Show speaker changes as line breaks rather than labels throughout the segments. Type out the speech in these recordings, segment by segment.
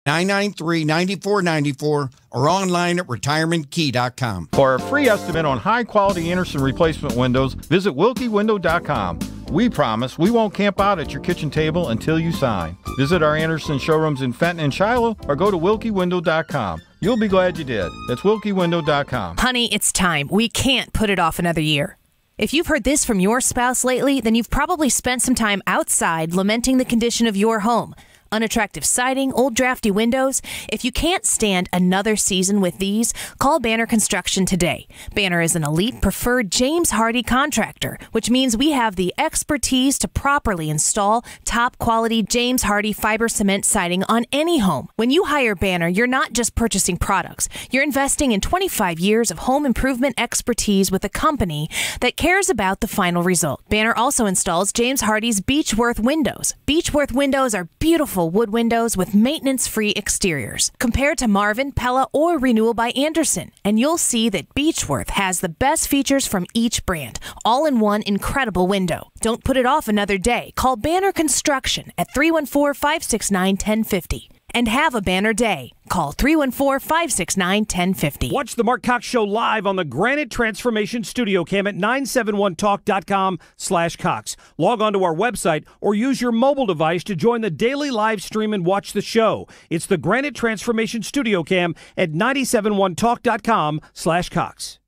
993-9494 or online at retirementkey.com.
For a free estimate on high-quality Anderson replacement windows, visit wilkiewindow.com. We promise we won't camp out at your kitchen table until you sign. Visit our Anderson showrooms in Fenton and Shiloh or go to wilkiewindow.com. You'll be glad you did. That's wilkiewindow.com.
Honey, it's time. We can't put it off another year. If you've heard this from your spouse lately, then you've probably spent some time outside lamenting the condition of your home. Unattractive siding, old drafty windows. If you can't stand another season with these, call Banner Construction today. Banner is an elite preferred James Hardie contractor, which means we have the expertise to properly install top quality James Hardie fiber cement siding on any home. When you hire Banner, you're not just purchasing products. You're investing in 25 years of home improvement expertise with a company that cares about the final result. Banner also installs James Hardie's Beechworth windows. Beechworth windows are beautiful wood windows with maintenance-free exteriors. Compare to Marvin, Pella, or Renewal by Anderson, and you'll see that Beechworth has the best features from each brand, all in one incredible window. Don't put it off another day. Call Banner Construction at 314-569-1050. And have a banner day. Call 314-569-1050.
Watch the Marc Cox Show live on the Granite Transformation Studio Cam at 971talk.com/Cox. Log on to our website or use your mobile device to join the daily live stream and watch the show. It's the Granite Transformation Studio Cam at 971talk.com/Cox.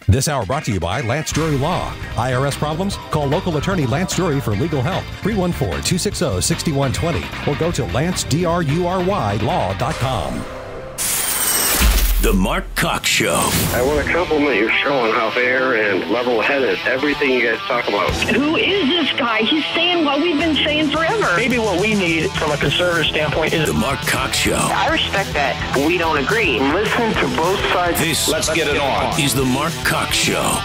This hour brought to you by Lance Drury Law. IRS problems? Call local attorney Lance Drury for legal help. 314-260-6120 or go to lancedrurylaw.com.
The Marc Cox Show.
I want to compliment your show on how fair and level-headed everything you guys talk about.
Who is this guy? He's saying what we've been saying forever.
Maybe what we need from a conservative standpoint is
The Marc Cox Show.
I respect that. We don't agree.
Listen to both sides.
Let's get it on. Is the Marc Cox Show.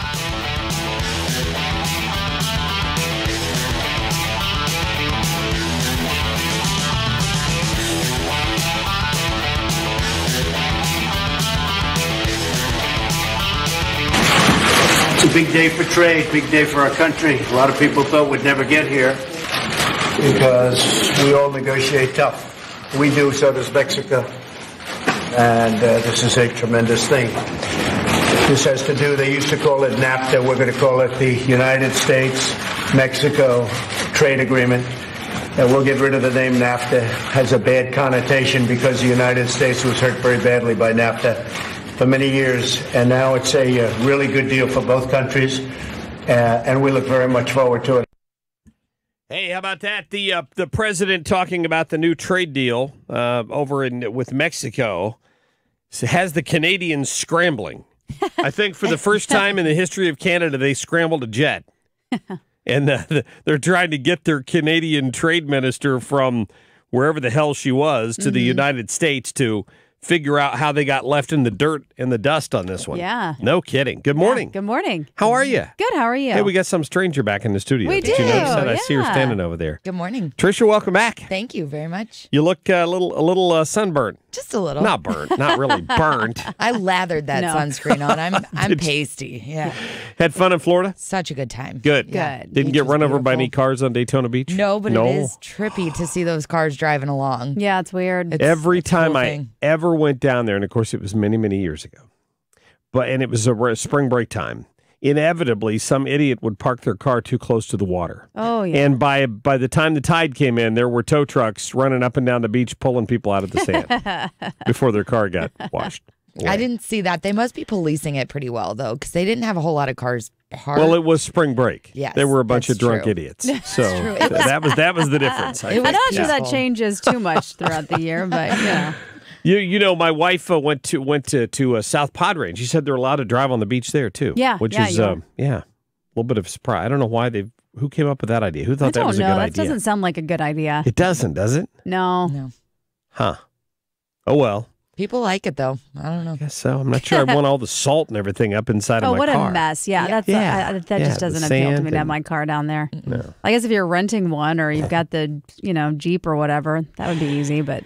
It's a big day for trade, big day for our country. A lot of people thought we'd never get here because we all negotiate tough. We do, so does Mexico. And this is a tremendous thing. This has to do, they used to call it NAFTA. We're going to call it the United States-Mexico Trade Agreement. And we'll get rid of the name NAFTA. It has a bad connotation because the United States was hurt very badly by NAFTA for many years, and now it's a really good deal for both countries, and we look very much forward to it.
Hey, how about that? The president talking about the new trade deal over with Mexico has the Canadians scrambling. I think for the first time in the history of Canada, they scrambled a jet. And they're trying to get their Canadian trade minister from wherever the hell she was to the United States to figure out how they got left in the dirt and the dust on this one.
Yeah.
No kidding. Good morning.
Good morning.
How are you?
Good. How are you?
Hey, we got some stranger back in the studio.
We
Did
do.
you notice that? I
Yeah.
see her standing over there.
Good morning.
Tricia, welcome back.
Thank you very much.
You look a little sunburnt.
Just a little.
Not burnt. Not really burnt.
I lathered that
No.
sunscreen on. I'm pasty. Yeah.
Had fun in Florida?
Such a good time.
Good.
Yeah.
Good.
Didn't get
Beach
run
was
over by any
beautiful.
cars on Daytona Beach?
No, but
No.
it is trippy to see those cars driving along.
Yeah, it's weird.
Every
It's a cool
time I
thing.
ever went down there, and of course it was many, many years ago, and it was a spring break time, inevitably some idiot would park their car too close to the water.
Oh, yeah.
And by the time the tide came in, there were tow trucks running up and down the beach pulling people out of the sand before their car got washed away.
I didn't see that. They must be policing it pretty well, though, because they didn't have a whole lot of cars parked.
Well, it was spring break.
Yes,
there were a bunch of
that's
drunk
true.
idiots. So
true.
that was the difference.
It was
I'm not sure that
peaceful.
changes too much throughout the year, but yeah.
You know, my wife went to South Padre, and she said they're allowed to drive on the beach there too.
Yeah,
which
yeah,
is
you are.
a little bit of a surprise. I don't know why who came up with that idea. Who thought that was a good
that
idea?
doesn't sound like a good idea.
It doesn't, does it?
No.
No.
Huh? Oh well.
People like it, though. I don't know.
I guess so. I'm not sure I want all the salt and everything up inside
Oh,
of my
what
car.
a mess. Yeah, that
Yeah,
just doesn't appeal to
sand
me to have
and-
my car down there.
No.
I guess if you're renting one or you've got the, Jeep or whatever, that would be easy, but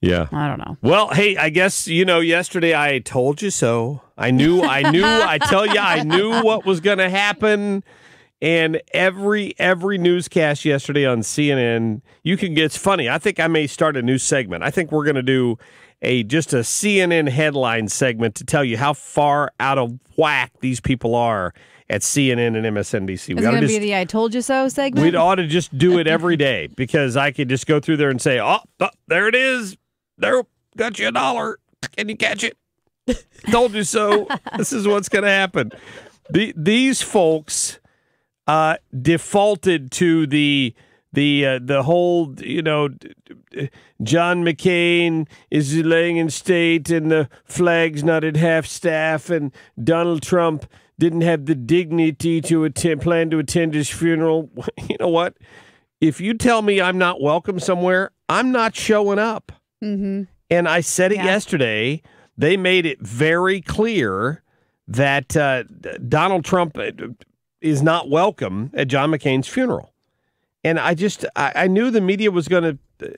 Yeah.
I don't know.
Well, hey, I guess, yesterday I told you so. I knew what was going to happen. And every newscast yesterday on CNN, you can get, it's funny. I think I may start a new segment. I think we're going to do just a CNN headline segment to tell you how far out of whack these people are at CNN and MSNBC.
Is it going to be the I told you so segment?
We ought to just do it every day because I could just go through there and say, oh there it is. There, got you $1. Can you catch it? Told you so. This is what's going to happen. These folks defaulted to the whole, John McCain is laying in state and the flag's not at half staff and Donald Trump didn't have the dignity to plan to attend his funeral. You know what? If you tell me I'm not welcome somewhere, I'm not showing up.
Mm-hmm.
And I said it yesterday. They made it very clear that Donald Trump is not welcome at John McCain's funeral. And I knew the media was going to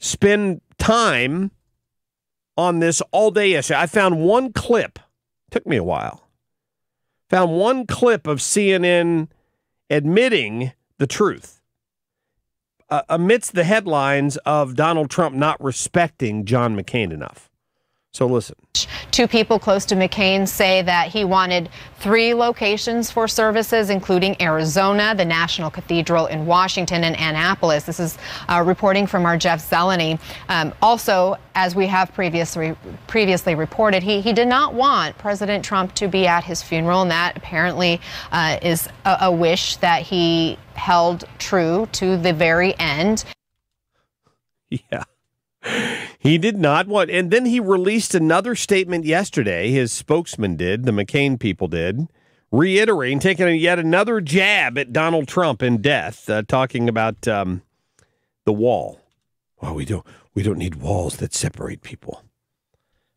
spend time on this all day yesterday. I found one clip. Took me a while. Found one clip of CNN admitting the truth amidst the headlines of Donald Trump not respecting John McCain enough. So listen.
2 people close to McCain say that he wanted 3 locations for services, including Arizona, the National Cathedral in Washington, and Annapolis. This is reporting from our Jeff Zeleny. Also, as we have previously reported, he did not want President Trump to be at his funeral, and that apparently is a wish that he held true to the very end.
Yeah. He did not want, and then he released another statement yesterday, his spokesman did, the McCain people did, reiterating, taking yet another jab at Donald Trump in death, talking about the wall. Well, we don't need walls that separate people.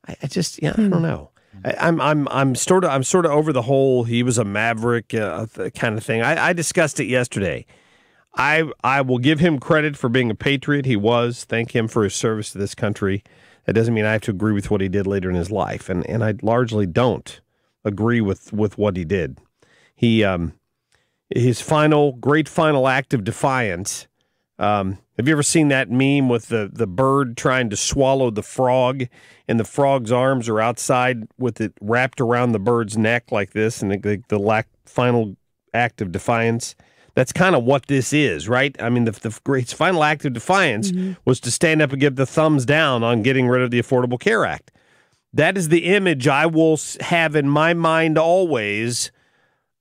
I don't know. I'm sort of over the whole he was a maverick kind of thing. I discussed it yesterday. I will give him credit for being a patriot. He was. Thank him for his service to this country. That doesn't mean I have to agree with what he did later in his life, and I largely don't agree with what he did. His great final act of defiance. Have you ever seen that meme with the bird trying to swallow the frog, and the frog's arms are outside with it wrapped around the bird's neck like this, and the final act of defiance? That's kind of what this is, right? I mean, the great final act of defiance was to stand up and give the thumbs down on getting rid of the Affordable Care Act. That is the image I will have in my mind always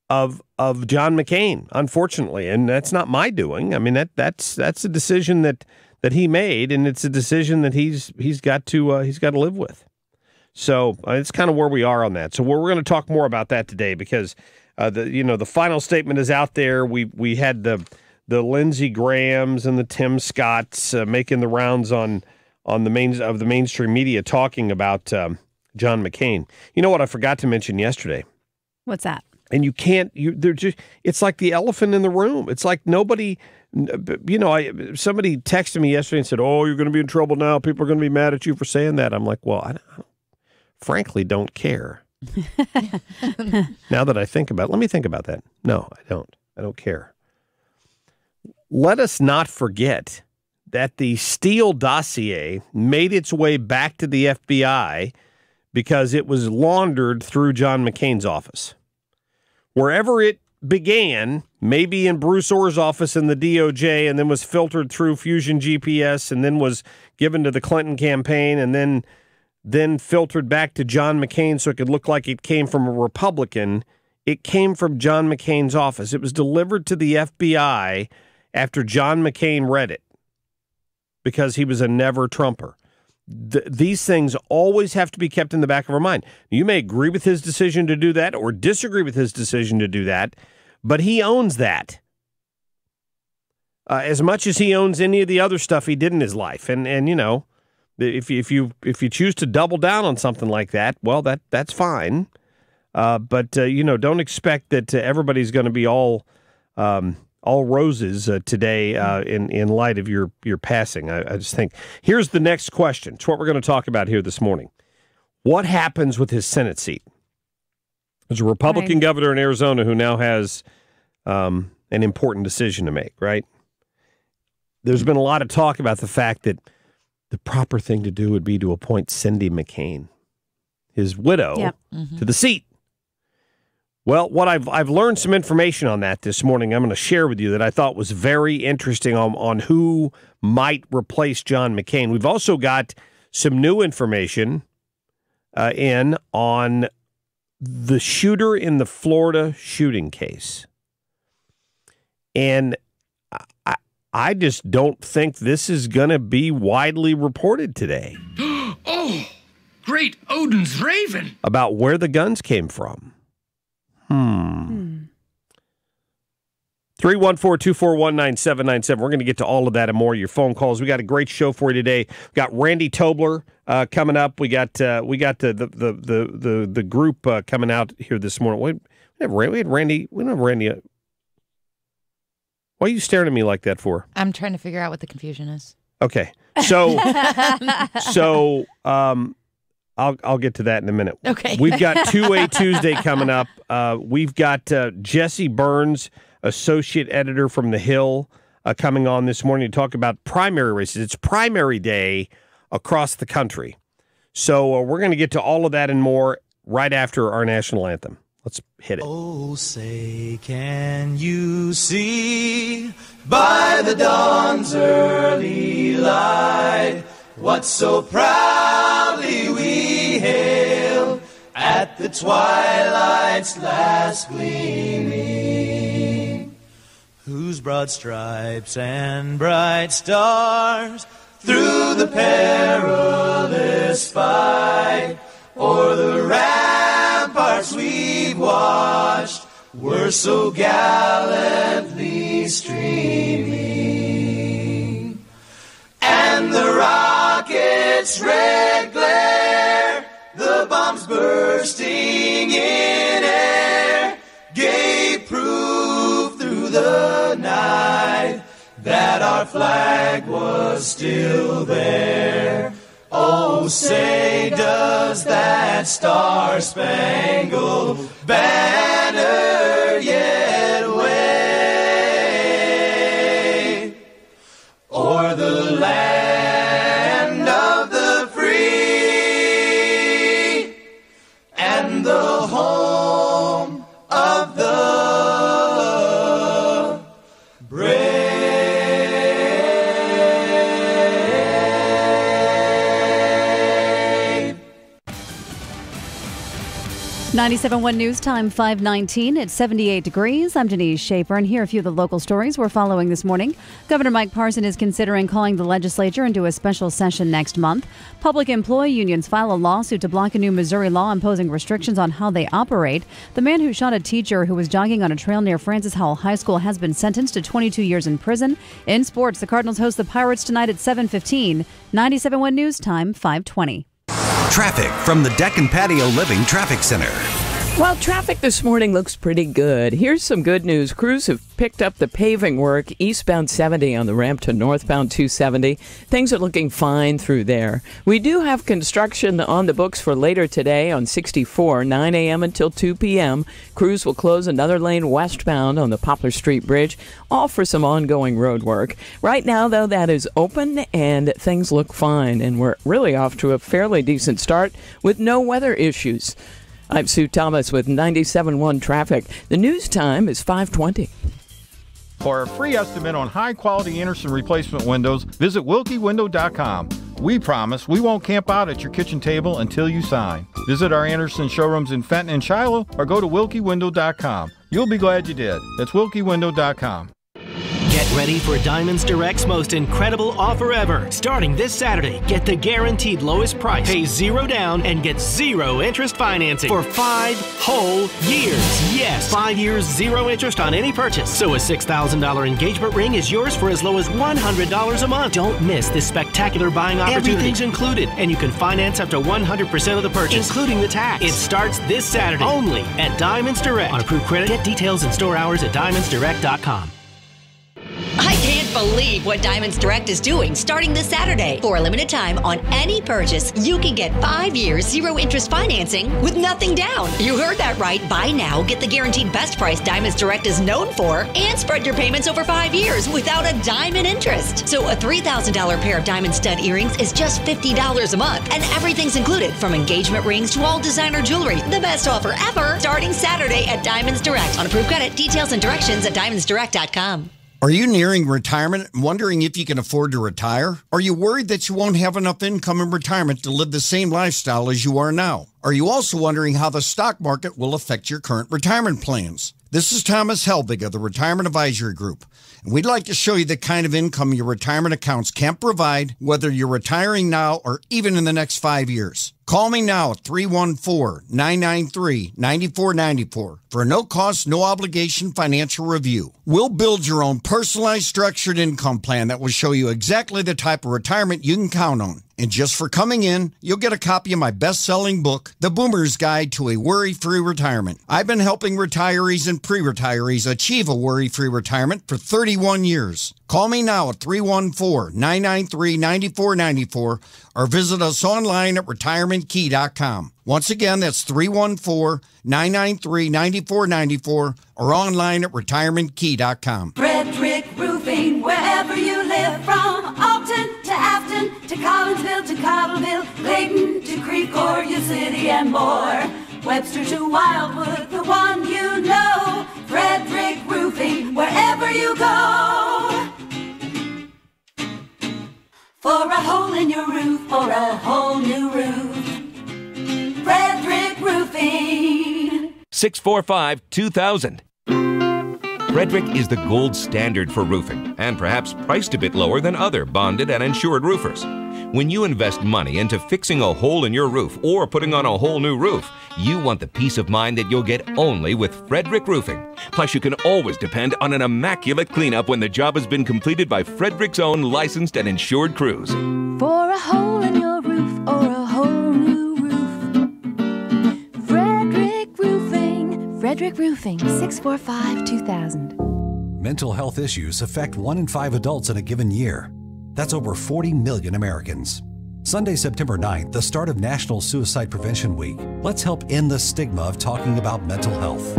of John McCain, unfortunately, and that's not my doing. I mean, that's a decision that he made, and it's a decision that he's got to live with. So it's kind of where we are on that. So we're going to talk more about that today because. The final statement is out there. We had the Lindsey Grahams and the Tim Scotts making the rounds on the mainstream media talking about John McCain. You know what I forgot to mention yesterday?
What's that?
And you can't. It's like the elephant in the room. It's like nobody. Somebody texted me yesterday and said, "Oh, you're going to be in trouble now. People are going to be mad at you for saying that." I'm like, well, I frankly don't care. Now that I think about it, let me think about that. No, I don't. I don't care. Let us not forget that the Steele dossier made its way back to the FBI because it was laundered through John McCain's office. Wherever it began, maybe in Bruce Orr's office in the DOJ, and then was filtered through Fusion GPS, and then was given to the Clinton campaign, and then filtered back to John McCain so it could look like it came from a Republican. It came from John McCain's office. It was delivered to the FBI after John McCain read it because he was a never-Trumper. These things always have to be kept in the back of our mind. You may agree with his decision to do that or disagree with his decision to do that, but he owns that as much as he owns any of the other stuff he did in his life. And if you choose to double down on something like that, well, that's fine. But don't expect that everybody's going to be all roses today in light of your passing. I just think here's the next question. It's what we're going to talk about here this morning. What happens with his Senate seat? There's a Republican governor in Arizona who now has an important decision to make, right? There's been a lot of talk about the fact that the proper thing to do would be to appoint Cindy McCain, his widow, to the seat. Well, what I've learned some information on that this morning. I'm going to share with you that I thought was very interesting on who might replace John McCain. We've also got some new information in on the shooter in the Florida shooting case. And I just don't think this is going to be widely reported today.
Oh, great Odin's Raven.
About where the guns came from. 314-241-9797. We're going to get to all of that and more, your phone calls. We got a great show for you today. We got Randy Tobler coming up. We got the group coming out here this morning. We had Randy. We don't have Randy. Why are you staring at me like that for?
I'm trying to figure out what the confusion is.
Okay. So I'll get to that in a minute.
Okay.
We've got 2A Tuesday coming up. We've got Jesse Burns, associate editor from The Hill, coming on this morning to talk about primary races. It's primary day across the country. So we're going to get to all of that and more right after our national anthem. Let's hit it.
Oh, say, can you see by the dawn's early light what so proudly we hailed at the twilight's last gleaming, whose broad stripes and bright stars through the perilous fight o'er the ramparts we've watched were so gallantly streaming, and the rocket's red glare, the bombs bursting in air, gave proof through the night that our flag was still there. Oh, say, does that star-spangled banner yet wave o'er the land of the free and the home of the brave?
97.1 News Time, 5:19. It's 78 degrees. I'm Denise Schaefer, and here are a few of the local stories we're following this morning. Governor Mike Parson is considering calling the legislature into a special session next month. Public employee unions file a lawsuit to block a new Missouri law imposing restrictions on how they operate. The man who shot a teacher who was jogging on a trail near Francis Howell High School has been sentenced to 22 years in prison. In sports, the Cardinals host the Pirates tonight at 7:15. 97.1 News Time, 5:20.
Traffic from the Deck and Patio Living Traffic Center.
Well, traffic this morning looks pretty good. Here's some good news. Crews have picked up the paving work eastbound 70 on the ramp to northbound 270. Things are looking fine through there. We do have construction on the books for later today on 64, 9 a.m. until 2 p.m. Crews will close another lane westbound on the Poplar Street Bridge, all for some ongoing road work. Right now, though, that is open and things look fine, and we're really off to a fairly decent start with no weather issues. I'm Sue Thomas with 97.1 Traffic. The news time is 5:20.
For a free estimate on high-quality Anderson replacement windows, visit WilkieWindow.com. We promise we won't camp out at your kitchen table until you sign. Visit our Anderson showrooms in Fenton and Shiloh or go to WilkieWindow.com. You'll be glad you did. That's WilkieWindow.com.
Get ready for Diamonds Direct's most incredible offer ever. Starting this Saturday, get the guaranteed lowest price. Pay $0 down and get 0 interest financing for 5 whole years. Yes, 5 years, 0 interest on any purchase. So a $6,000 engagement ring is yours for as low as $100 a month. Don't miss this spectacular buying opportunity. Everything's included, and you can finance up to 100% of the purchase, including the tax. It starts this Saturday, only at Diamonds Direct. On approved credit, get details and store hours at DiamondsDirect.com.
I can't won't believe what Diamonds Direct is doing starting this Saturday. For a limited time on any purchase, you can get 5 years zero-interest financing with nothing down. You heard that right. Buy now, get the guaranteed best price Diamonds Direct is known for, and spread your payments over 5 years without a dime in interest. So a $3,000 pair of diamond stud earrings is just $50 a month, and everything's included from engagement rings to all designer jewelry. The best offer ever, starting Saturday at Diamonds Direct. On approved credit, details and directions at diamondsdirect.com.
Are you nearing retirement and wondering if you can afford to retire? Are you worried that you won't have enough income in retirement to live the same lifestyle as you are now? Are you also wondering how the stock market will affect your current retirement plans? This is Thomas Helbig of the Retirement Advisory Group, and we'd like to show you the kind of income your retirement accounts can provide, whether you're retiring now or even in the next 5 years. Call me now at 314-993-9494 for a no-cost, no-obligation financial review. We'll build your own personalized, structured income plan that will show you exactly the type of retirement you can count on. And just for coming in, you'll get a copy of my best-selling book, The Boomer's Guide to a Worry-Free Retirement. I've been helping retirees and pre-retirees achieve a worry-free retirement for 31 years. Call me now at 314-993-9494 or visit us online at retirementkey.com. Once again, that's 314-993-9494 or online at retirementkey.com.
Frederick Roofing, wherever you live, from Alton to Afton to Collinsville to Cottleville, Clayton to Creve Coeur, your city and more. Webster to Wildwood, the one you know. Frederick Roofing, wherever you go. For a hole in your roof, or a whole new roof. Frederick Roofing.
645-2000. Frederick is the gold standard for roofing and perhaps priced a bit lower than other bonded and insured roofers. When you invest money into fixing a hole in your roof or putting on a whole new roof, you want the peace of mind that you'll get only with Frederick Roofing. Plus, you can always depend on an immaculate cleanup when the job has been completed by Frederick's own licensed and insured crews.
For a hole in your roof or a whole new roof. Frederick Roofing. Frederick Roofing, 645-2000.
Mental health issues affect 1 in 5 adults in a given year. That's over 40 million Americans. Sunday, September 9th, the start of National Suicide Prevention Week. Let's help end the stigma of talking about mental health.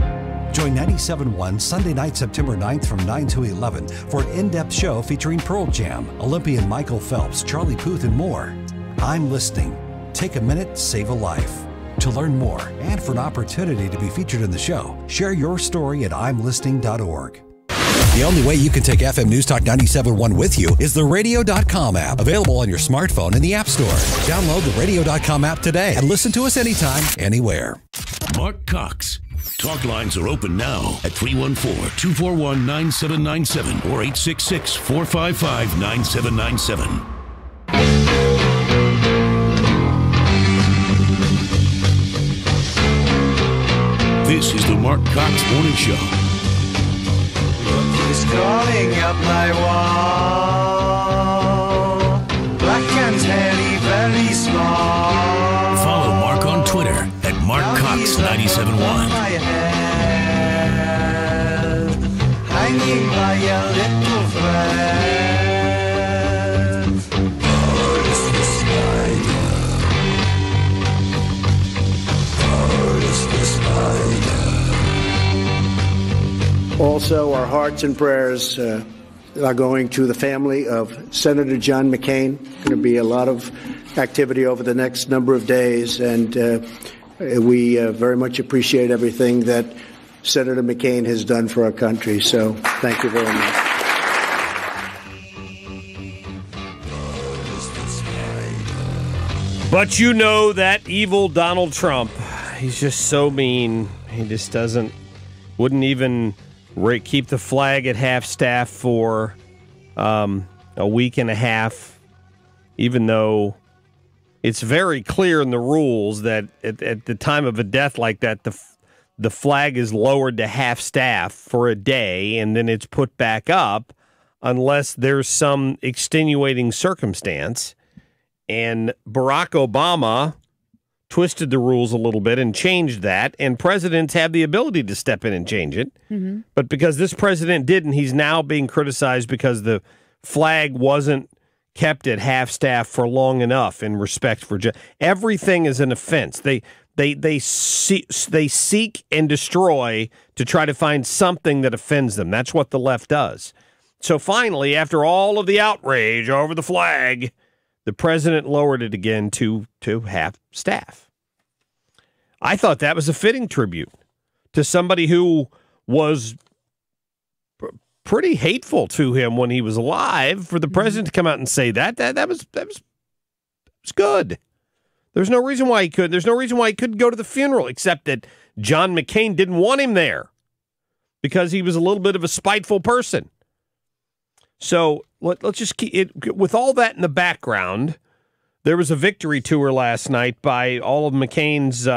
Join 97.1 Sunday night, September 9th from 9 to 11 for an in-depth show featuring Pearl Jam, Olympian Michael Phelps, Charlie Puth, and more. I'm listening. Take a minute, save a life. To learn more and for an opportunity to be featured in the show, share your story at imlistening.org. The only way you can take FM News Talk 97.1 with you is the Radio.com app, available on your smartphone in the App Store. Download the Radio.com app today and listen to us anytime, anywhere.
Marc Cox. Talk lines are open now at 314-241-9797 or 866-455-9797. This is the Marc Cox Morning Show.
He's crawling up my wall. Black and hairy, very small.
Follow Mark on Twitter at MarcCox971.
Hanging by a little thread. Oh, it's the spider. Oh, it's the spider.
Also, our hearts and prayers are going to the family of Senator John McCain. Going to be a lot of activity over the next number of days, and we very much appreciate everything that Senator McCain has done for our country. So thank you very much.
But you know that evil Donald Trump, he's just so mean. He just wouldn't even keep the flag at half-staff for a week and a half, even though it's very clear in the rules that at the time of a death like that, the flag is lowered to half-staff for a day, and then it's put back up unless there's some extenuating circumstance. And Barack Obama twisted the rules a little bit and changed that, and presidents have the ability to step in and change it. Mm-hmm. But because this president didn't, he's now being criticized because the flag wasn't kept at half-staff for long enough in respect for everything is an offense. They seek and destroy to try to find something that offends them. That's what the left does. So finally, after all of the outrage over the flag, the president lowered it again to half-staff. I thought that was a fitting tribute to somebody who was pretty hateful to him when he was alive. For the president to come out and say that was good. There's no reason why he could. There's no reason why he couldn't go to the funeral, except that John McCain didn't want him there because he was a little bit of a spiteful person. So let's just keep it. With all that in the background, there was a victory tour last night by all of McCain's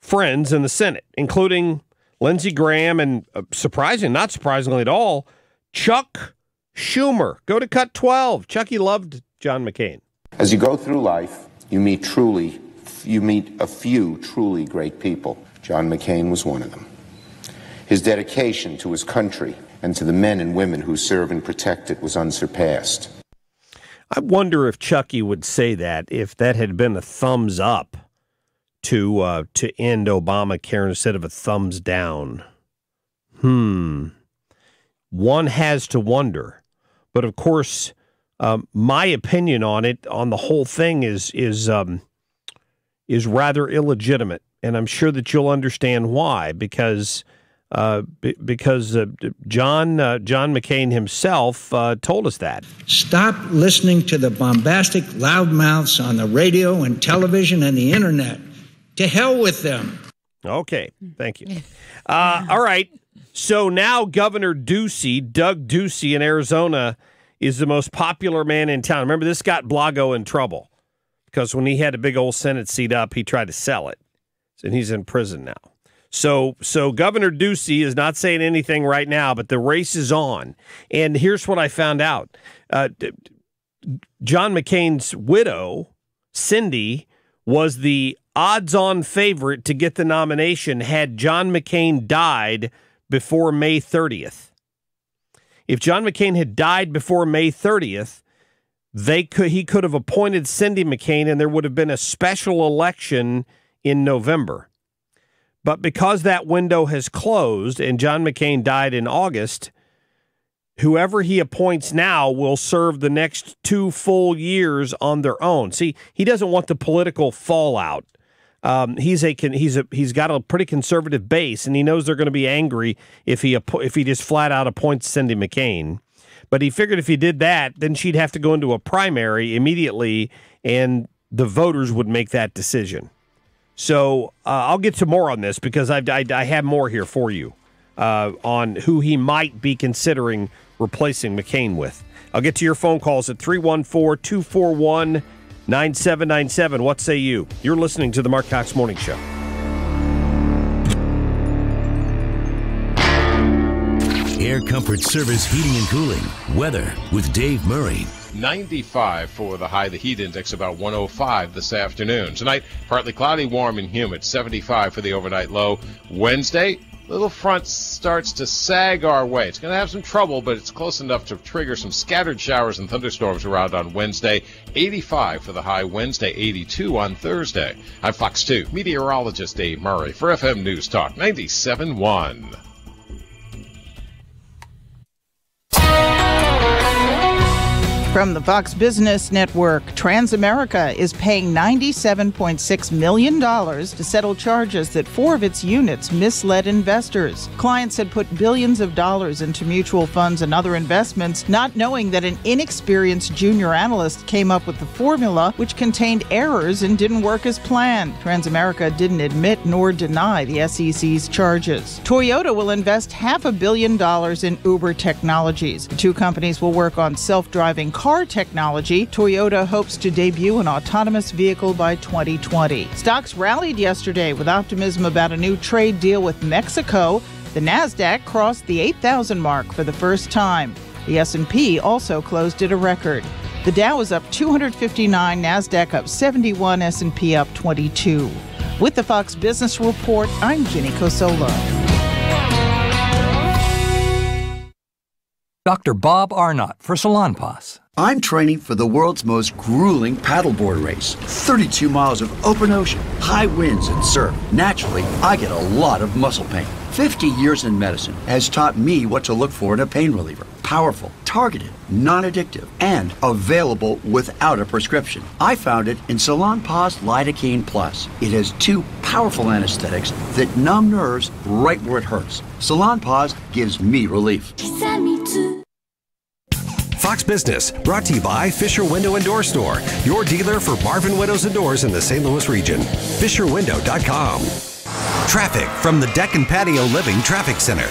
friends in the Senate, including Lindsey Graham and, not surprisingly at all, Chuck Schumer. Go to cut 12. Chucky loved John McCain.
As you go through life, you meet a few truly great people. John McCain was one of them. His dedication to his country and to the men and women who serve and protect it was unsurpassed.
I wonder if Chucky would say that if that had been a thumbs up to end Obamacare instead of a thumbs down. One has to wonder. But of course, my opinion on it, on the whole thing, is rather illegitimate, and I'm sure that you'll understand why. Because John McCain himself told us that.
Stop listening to the bombastic loudmouths on the radio and television and the internet. To hell with them.
Okay, thank you. All right, so now Governor Ducey, Doug Ducey in Arizona, is the most popular man in town. Remember, this got Blago in trouble because when he had a big old Senate seat up, he tried to sell it, and he's in prison now. So Governor Ducey is not saying anything right now, but the race is on. And here's what I found out. John McCain's widow, Cindy, was the odds-on favorite to get the nomination had John McCain died before May 30th. If John McCain had died before May 30th, he could have appointed Cindy McCain, and there would have been a special election in November. But because that window has closed and John McCain died in August, whoever he appoints now will serve the next 2 full years on their own. See, he doesn't want the political fallout. He's got a pretty conservative base, and he knows they're going to be angry if he just flat out appoints Cindy McCain. But he figured if he did that, then she'd have to go into a primary immediately, and the voters would make that decision. So I'll get to more on this because I have more here for you on who he might be considering replacing McCain with. I'll get to your phone calls at 314-241-9797. What say you? You're listening to the Marc Cox Morning Show.
Air Comfort Service Heating and Cooling. Weather with Dave Murray.
95 for the high. The heat index about 105 this afternoon. Tonight, partly cloudy, warm and humid. 75 for the overnight low. Wednesday, little front starts to sag our way. It's going to have some trouble, but it's close enough to trigger some scattered showers and thunderstorms around on Wednesday. 85 for the high Wednesday, 82 on Thursday. I'm Fox 2 meteorologist Dave Murray for FM News Talk 97.1.
From the Fox Business Network, Transamerica is paying $97.6 million to settle charges that 4 of its units misled investors. Clients had put billions of dollars into mutual funds and other investments, not knowing that an inexperienced junior analyst came up with the formula, which contained errors and didn't work as planned. Transamerica didn't admit nor deny the SEC's charges. Toyota will invest $500 million in Uber Technologies. The 2 companies will work on self-driving car technology. Toyota hopes to debut an autonomous vehicle by 2020. Stocks rallied yesterday with optimism about a new trade deal with Mexico. The Nasdaq crossed the 8,000 mark for the first time. The S&P also closed at a record. The Dow is up 259, Nasdaq up 71, S&P up 22. With the Fox Business Report, I'm Ginny Cosola.
Dr. Bob Arnott for Salonpas.
I'm training for the world's most grueling paddleboard race. 32 miles of open ocean, high winds and surf. Naturally, I get a lot of muscle pain. 50 years in medicine has taught me what to look for in a pain reliever. Powerful, targeted, non-addictive, and available without a prescription. I found it in Salonpas Lidocaine Plus. It has 2 powerful anesthetics that numb nerves right where it hurts. Salonpas gives me relief.
Fox Business, brought to you by Fisher Window and Door Store, your dealer for Marvin Windows and Doors in the St. Louis region. FisherWindow.com. Traffic from the Deck and Patio Living Traffic Center.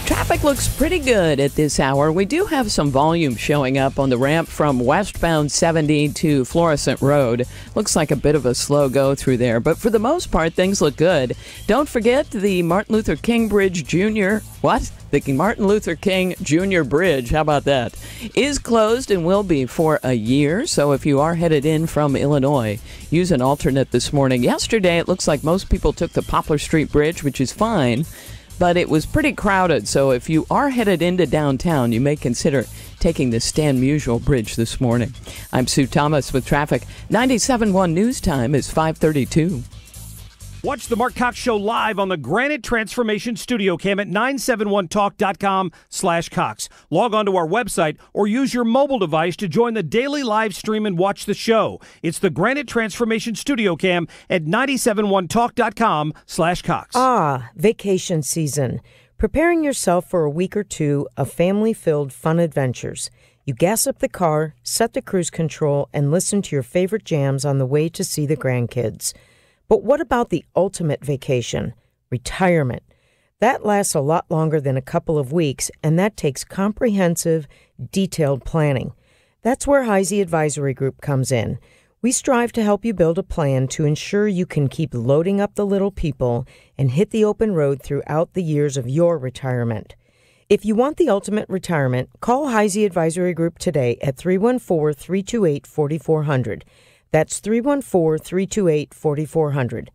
Traffic looks pretty good at this hour. We do have some volume showing up on the ramp from westbound 70 to Florissant Road. Looks like a bit of a slow go through there, but for the most part, things look good. Don't forget the Martin Luther King Bridge Jr. The Martin Luther King Jr. Bridge, how about that, is closed and will be for a year. So if you are headed in from Illinois, use an alternate this morning. Yesterday, it looks like most people took the Poplar Street Bridge, which is fine, but it was pretty crowded. So if you are headed into downtown, you may consider taking the Stan Musial Bridge this morning. I'm Sue Thomas with traffic. 97.1 News Time is 5:32.
Watch the Marc Cox Show live on the Granite Transformation Studio Cam at 971talk.com/Cox. Log on to our website or use your mobile device to join the daily live stream and watch the show. It's the Granite Transformation Studio Cam at 971talk.com/Cox.
Vacation season. Preparing yourself for a week or two of family-filled fun adventures. You gas up the car, set the cruise control, and listen to your favorite jams on the way to see the grandkids. But what about the ultimate vacation? Retirement. That lasts a lot longer than a couple of weeks, and that takes comprehensive, detailed planning. That's where Heisey Advisory Group comes in. We strive to help you build a plan to ensure you can keep loading up the little people and hit the open road throughout the years of your retirement. If you want the ultimate retirement, call Heisey Advisory Group today at 314-328-4400. That's 314-328-4400.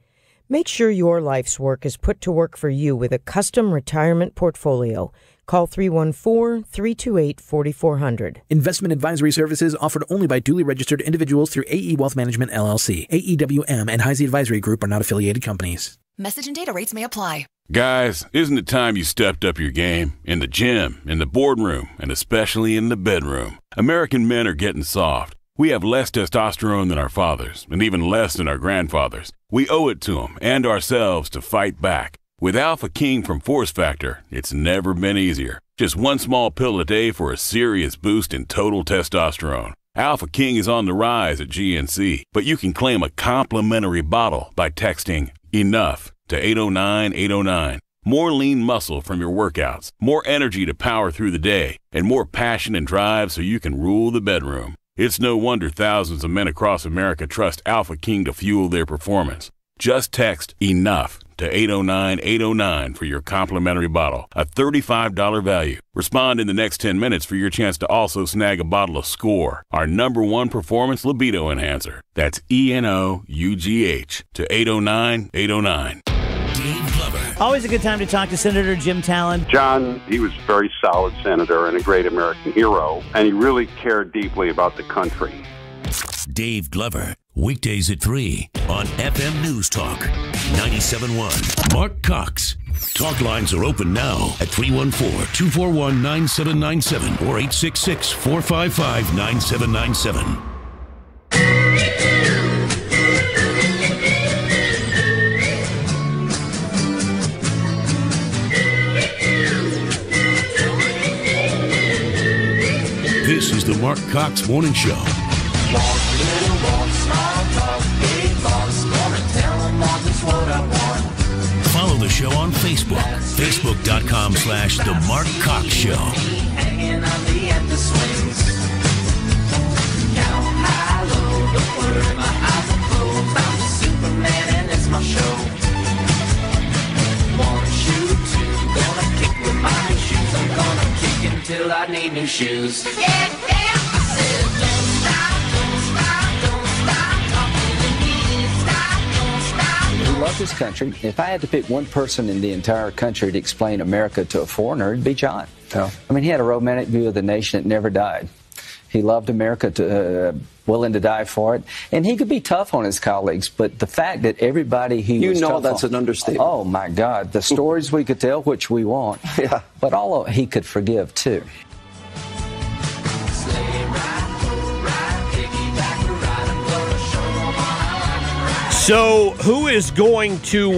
Make sure your life's work is put to work for you with a custom retirement portfolio. Call 314-328-4400.
Investment advisory services offered only by duly registered individuals through AE Wealth Management, LLC. AEWM and Heisey Advisory Group are not affiliated companies.
Message and data rates may apply.
Guys, isn't it time you stepped up your game? In the gym, in the boardroom, and especially in the bedroom. American men are getting soft. We have less testosterone than our fathers, and even less than our grandfathers. We owe it to them and ourselves to fight back. With Alpha King from Force Factor, it's never been easier. Just one small pill a day for a serious boost in total testosterone. Alpha King is on the rise at GNC, but you can claim a complimentary bottle by texting ENOUGH to 809-809. More lean muscle from your workouts, more energy to power through the day, and more passion and drive so you can rule the bedroom. It's no wonder thousands of men across America trust Alpha King to fuel their performance. Just text ENOUGH to 809-809 for your complimentary bottle, a $35 value. Respond in the next 10 minutes for your chance to also snag a bottle of SCORE, our #1 performance libido enhancer. That's ENOUGH to 809-809.
Dave Glover. Always a good time to talk to Senator Jim Talon.
John, he was a very solid senator and a great American hero, and he really cared deeply about the country.
Dave Glover, weekdays at 3 on FM News Talk 97.1. Marc Cox. Talk lines are open now at 314-241-9797 or 866-455-9797. This is the Marc Cox Morning Show. Follow the show on Facebook. Facebook.com/The Marc Cox Show.
Till I need new shoes.
We love this country. If I had to pick one person in the entire country to explain America to a foreigner, it'd be John.
No. I mean, he had a romantic view of the nation that never died. He loved America, willing to die for it. And he could be tough on his colleagues, but the fact that everybody he was tough
that's
on,
an understatement.
Oh, my God. The stories we could tell, which we want,
Yeah.
but all of he could forgive, too.
So who is going to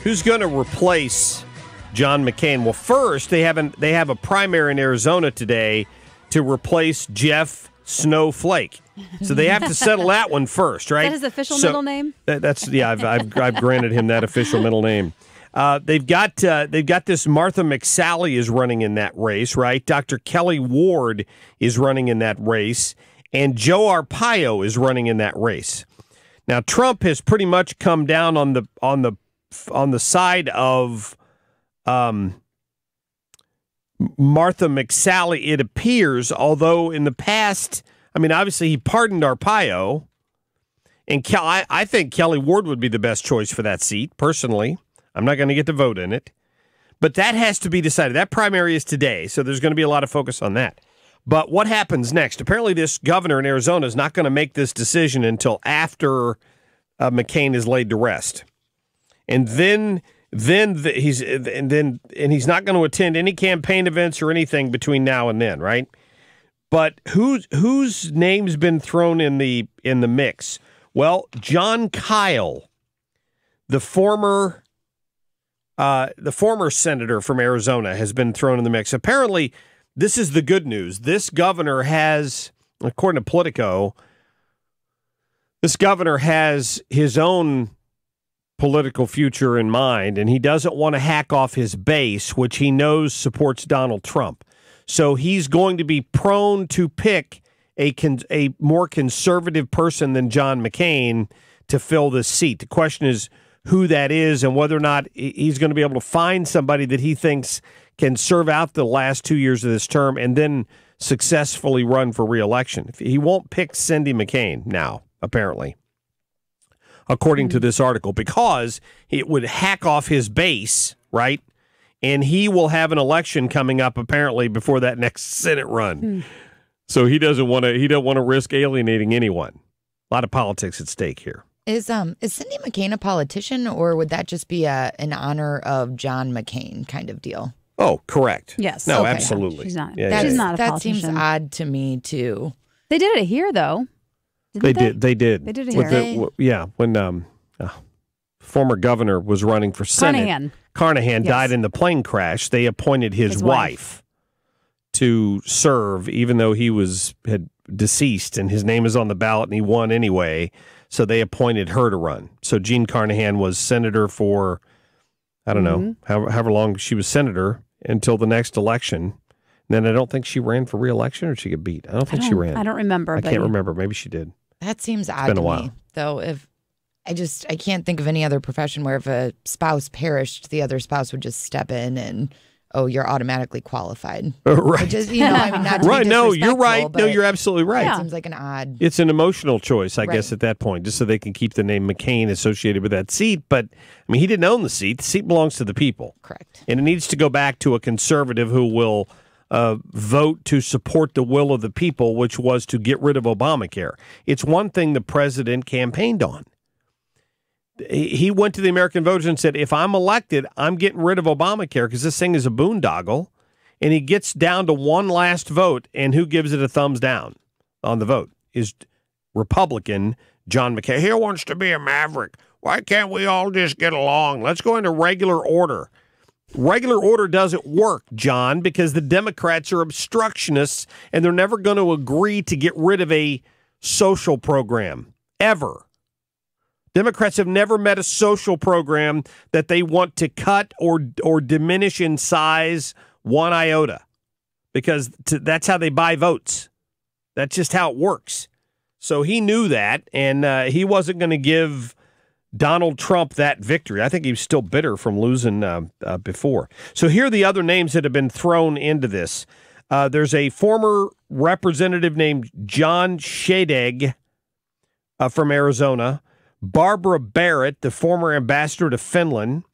who's going to replace John McCain? Well, first they have a primary in Arizona today to replace Jeff Snowflake. So they have to settle that one first, right?
Is that his official middle name?
That's I've granted him that official middle name. They've got this Martha McSally is running in that race, right? Dr. Kelly Ward is running in that race, and Joe Arpaio is running in that race. Now, Trump has pretty much come down on the side of Martha McSally, it appears, although in the past, I mean, obviously he pardoned Arpaio, and I think Kelly Ward would be the best choice for that seat, personally. I'm not going to get to vote in it, but that has to be decided. That primary is today, so there's going to be a lot of focus on that. But what happens next? Apparently, this governor in Arizona is not going to make this decision until after McCain is laid to rest, and then he's not going to attend any campaign events or anything between now and then, right? But whose name's been thrown in the mix? Well, John Kyle, the former senator from Arizona, has been thrown in the mix. Apparently, this is the good news. This governor has, according to Politico, this governor has his own political future in mind, and he doesn't want to hack off his base, which he knows supports Donald Trump. So he's going to be prone to pick a more conservative person than John McCain to fill this seat. The question is who that is and whether or not he's going to be able to find somebody that he thinks can serve out the last 2 years of this term and then successfully run for re-election. He won't pick Cindy McCain now, apparently, according to this article, because it would hack off his base, right? And he will have an election coming up, apparently, before that next Senate run. So he don't want to risk alienating anyone. A lot of politics at stake here.
Is Cindy McCain a politician, or would that just be in honor of John McCain kind of deal?
Oh, correct.
Yes.
No,
Okay.
absolutely.
She's not.
Yeah,
She's not a
That
politician.
seems odd to me too.
They did it here, though.
They did.
They did it here.
When former governor was running for Senate, Carnahan
Yes.
died in the plane crash. They appointed his wife to serve, even though he had deceased, and his name is on the ballot, and he won anyway. So they appointed her to run. So Jean Carnahan was senator for, I don't know, however long she was senator until the next election. And then I don't think she ran for re-election, or she got beat. I don't think she ran.
I don't remember.
I can't remember. Maybe she did.
That seems odd
been
to
a while.
me, though. If I can't think of any other profession where if a spouse perished, the other spouse would just step in and, oh, you're automatically qualified.
Right.
Which is, I mean, not to
right.
be
No, you're right.
disrespectful,
No,
but
you're absolutely right.
It seems like an odd.
It's an emotional choice, I guess,
Right.
at that point, just so they can keep the name McCain associated with that seat. But, I mean, he didn't own the seat. The seat belongs to the people.
Correct.
And it needs to go back to a conservative who will vote to support the will of the people, which was to get rid of Obamacare. It's one thing the president campaigned on. He went to the American voters and said, if I'm elected, I'm getting rid of Obamacare because this thing is a boondoggle. And he gets down to one last vote, and who gives it a thumbs down on the vote is Republican John McCain. He wants to be a maverick. Why can't we all just get along? Let's go into regular order. Regular order doesn't work, John, because the Democrats are obstructionists, and they're never going to agree to get rid of a social program, ever. Democrats have never met a social program that they want to cut or diminish in size one iota, because that's how they buy votes. That's just how it works. So he knew that, and he wasn't going to give Donald Trump that victory. I think he was still bitter from losing before. So here are the other names that have been thrown into this. There's a former representative named John Shadegg from Arizona, Barbara Barrett, the former ambassador to Finland,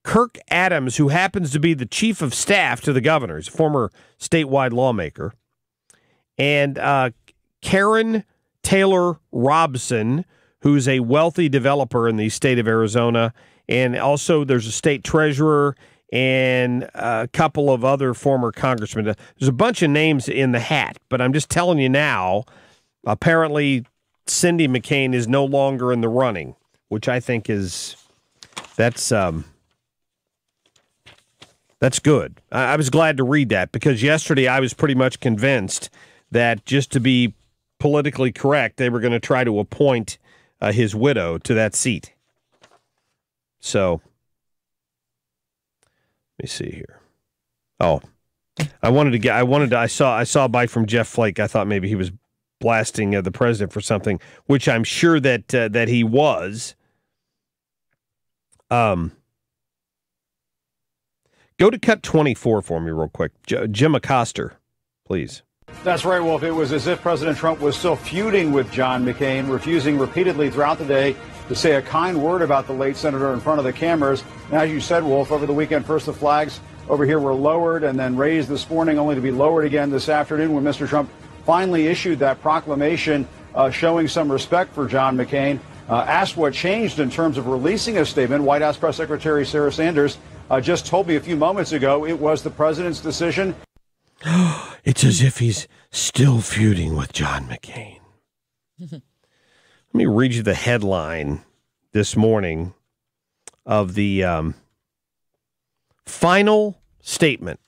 Kirk Adams, who happens to be the chief of staff to the governor, he's a former statewide lawmaker, and Karen Taylor Robson, who's a wealthy developer in the state of Arizona, and also there's a state treasurer and a couple of other former congressmen. There's a bunch of names in the hat, but I'm just telling you now, apparently Cindy McCain is no longer in the running, which I think that's good. I was glad to read that because yesterday I was pretty much convinced that just to be politically correct, they were going to try to appoint his widow to that seat. So, let me see here. Oh, I saw a bite from Jeff Flake. I thought maybe he was blasting the president for something, which I'm sure that he was. Go to cut 24 for me real quick. Jim Acoster, please.
That's right, Wolf. It was as if President Trump was still feuding with John McCain, refusing repeatedly throughout the day to say a kind word about the late senator in front of the cameras. And as you said, Wolf, over the weekend, first the flags over here were lowered and then raised this morning, only to be lowered again this afternoon when Mr. Trump finally issued that proclamation showing some respect for John McCain. Asked what changed in terms of releasing a statement, White House Press Secretary Sarah Sanders just told me a few moments ago it was the president's decision.
It's as if he's still feuding with John McCain. Let me read you the headline this morning of the final statement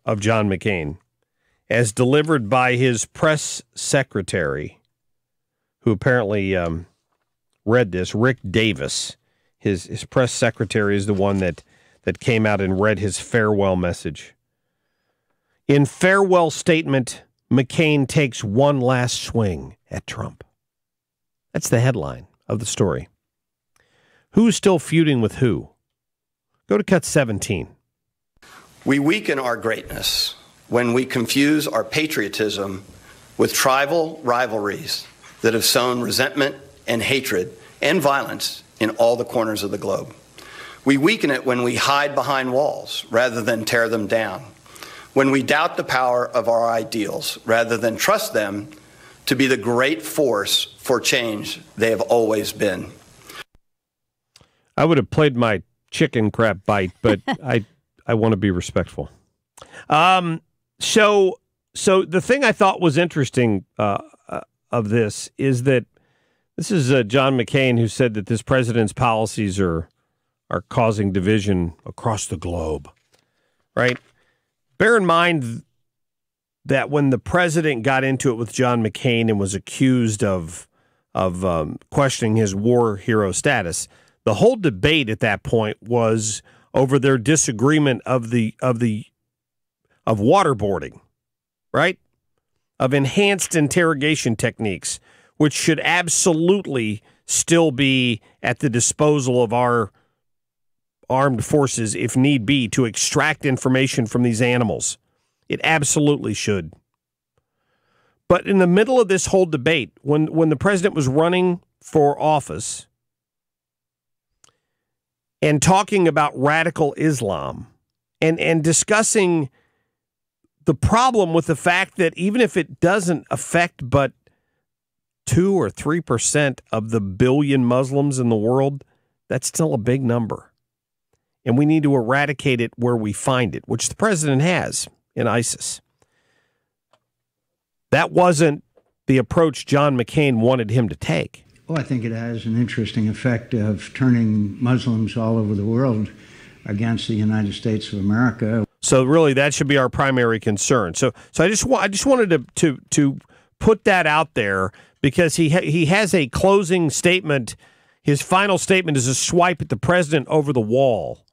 of John McCain as delivered by his press secretary, who apparently read this, Rick Davis. His press secretary is the one that came out and read his farewell message. In farewell statement, McCain takes one last swing at Trump. That's the headline of the story. Who's still feuding with who? Go to cut 17.
We weaken our greatness when we confuse our patriotism with tribal rivalries that have sown resentment and hatred and violence in all the corners of the globe. We weaken it when we hide behind walls rather than tear them down, when we doubt the power of our ideals rather than trust them to be the great force for change they have always been.
I would have played my chicken crap bite, but I want to be respectful. So the thing I thought was interesting of this is that this is John McCain who said that this president's policies are causing division across the globe, right? Bear in mind that when the president got into it with John McCain and was accused of questioning his war hero status, the whole debate at that point was over their disagreement of waterboarding, right? Of enhanced interrogation techniques, which should absolutely still be at the disposal of our armed forces, if need be, to extract information from these animals. It absolutely should. But in the middle of this whole debate, when the president was running for office and talking about radical Islam and discussing the problem with the fact that even if it doesn't affect but 2 or 3% of the billion Muslims in the world, that's still a big number. And we need to eradicate it where we find it, which the president has in ISIS. That wasn't the approach John McCain wanted him to take.
Oh, I think it has an interesting effect of turning Muslims all over the world against the United States of America.
So really, that should be our primary concern. So I just wanted to put that out there because he has a closing statement. His final statement is a swipe at the president over the wall.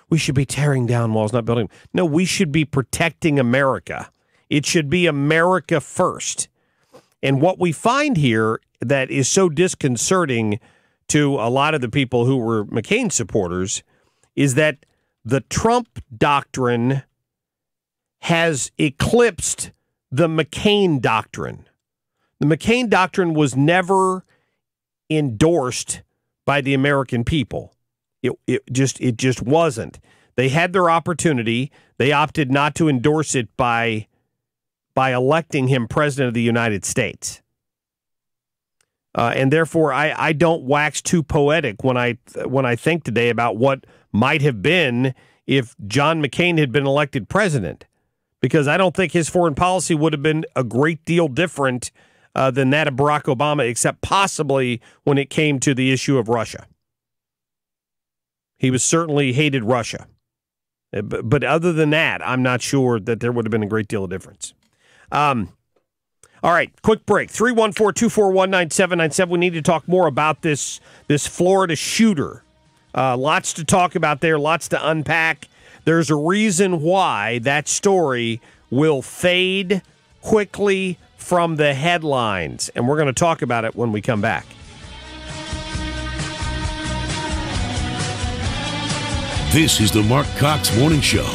We should be tearing down walls, not building them. No, we should be protecting America. It should be America first. And what we find here that is so disconcerting to a lot of the people who were McCain supporters is that the Trump doctrine has eclipsed the McCain doctrine. The McCain doctrine was never endorsed by the American people. It just wasn't. They had their opportunity. They opted not to endorse it by electing him president of the United States. And therefore, I don't wax too poetic when I think today about what might have been if John McCain had been elected president, because I don't think his foreign policy would have been a great deal different than that of Barack Obama, except possibly when it came to the issue of Russia. He was certainly hated Russia. But other than that, I'm not sure that there would have been a great deal of difference. All right, quick break. 314-241-9797. We need to talk more about this Florida shooter. Lots to talk about there, lots to unpack. There's a reason why that story will fade quickly from the headlines, and we're going to talk about it when we come back.
This is the Marc Cox Morning Show.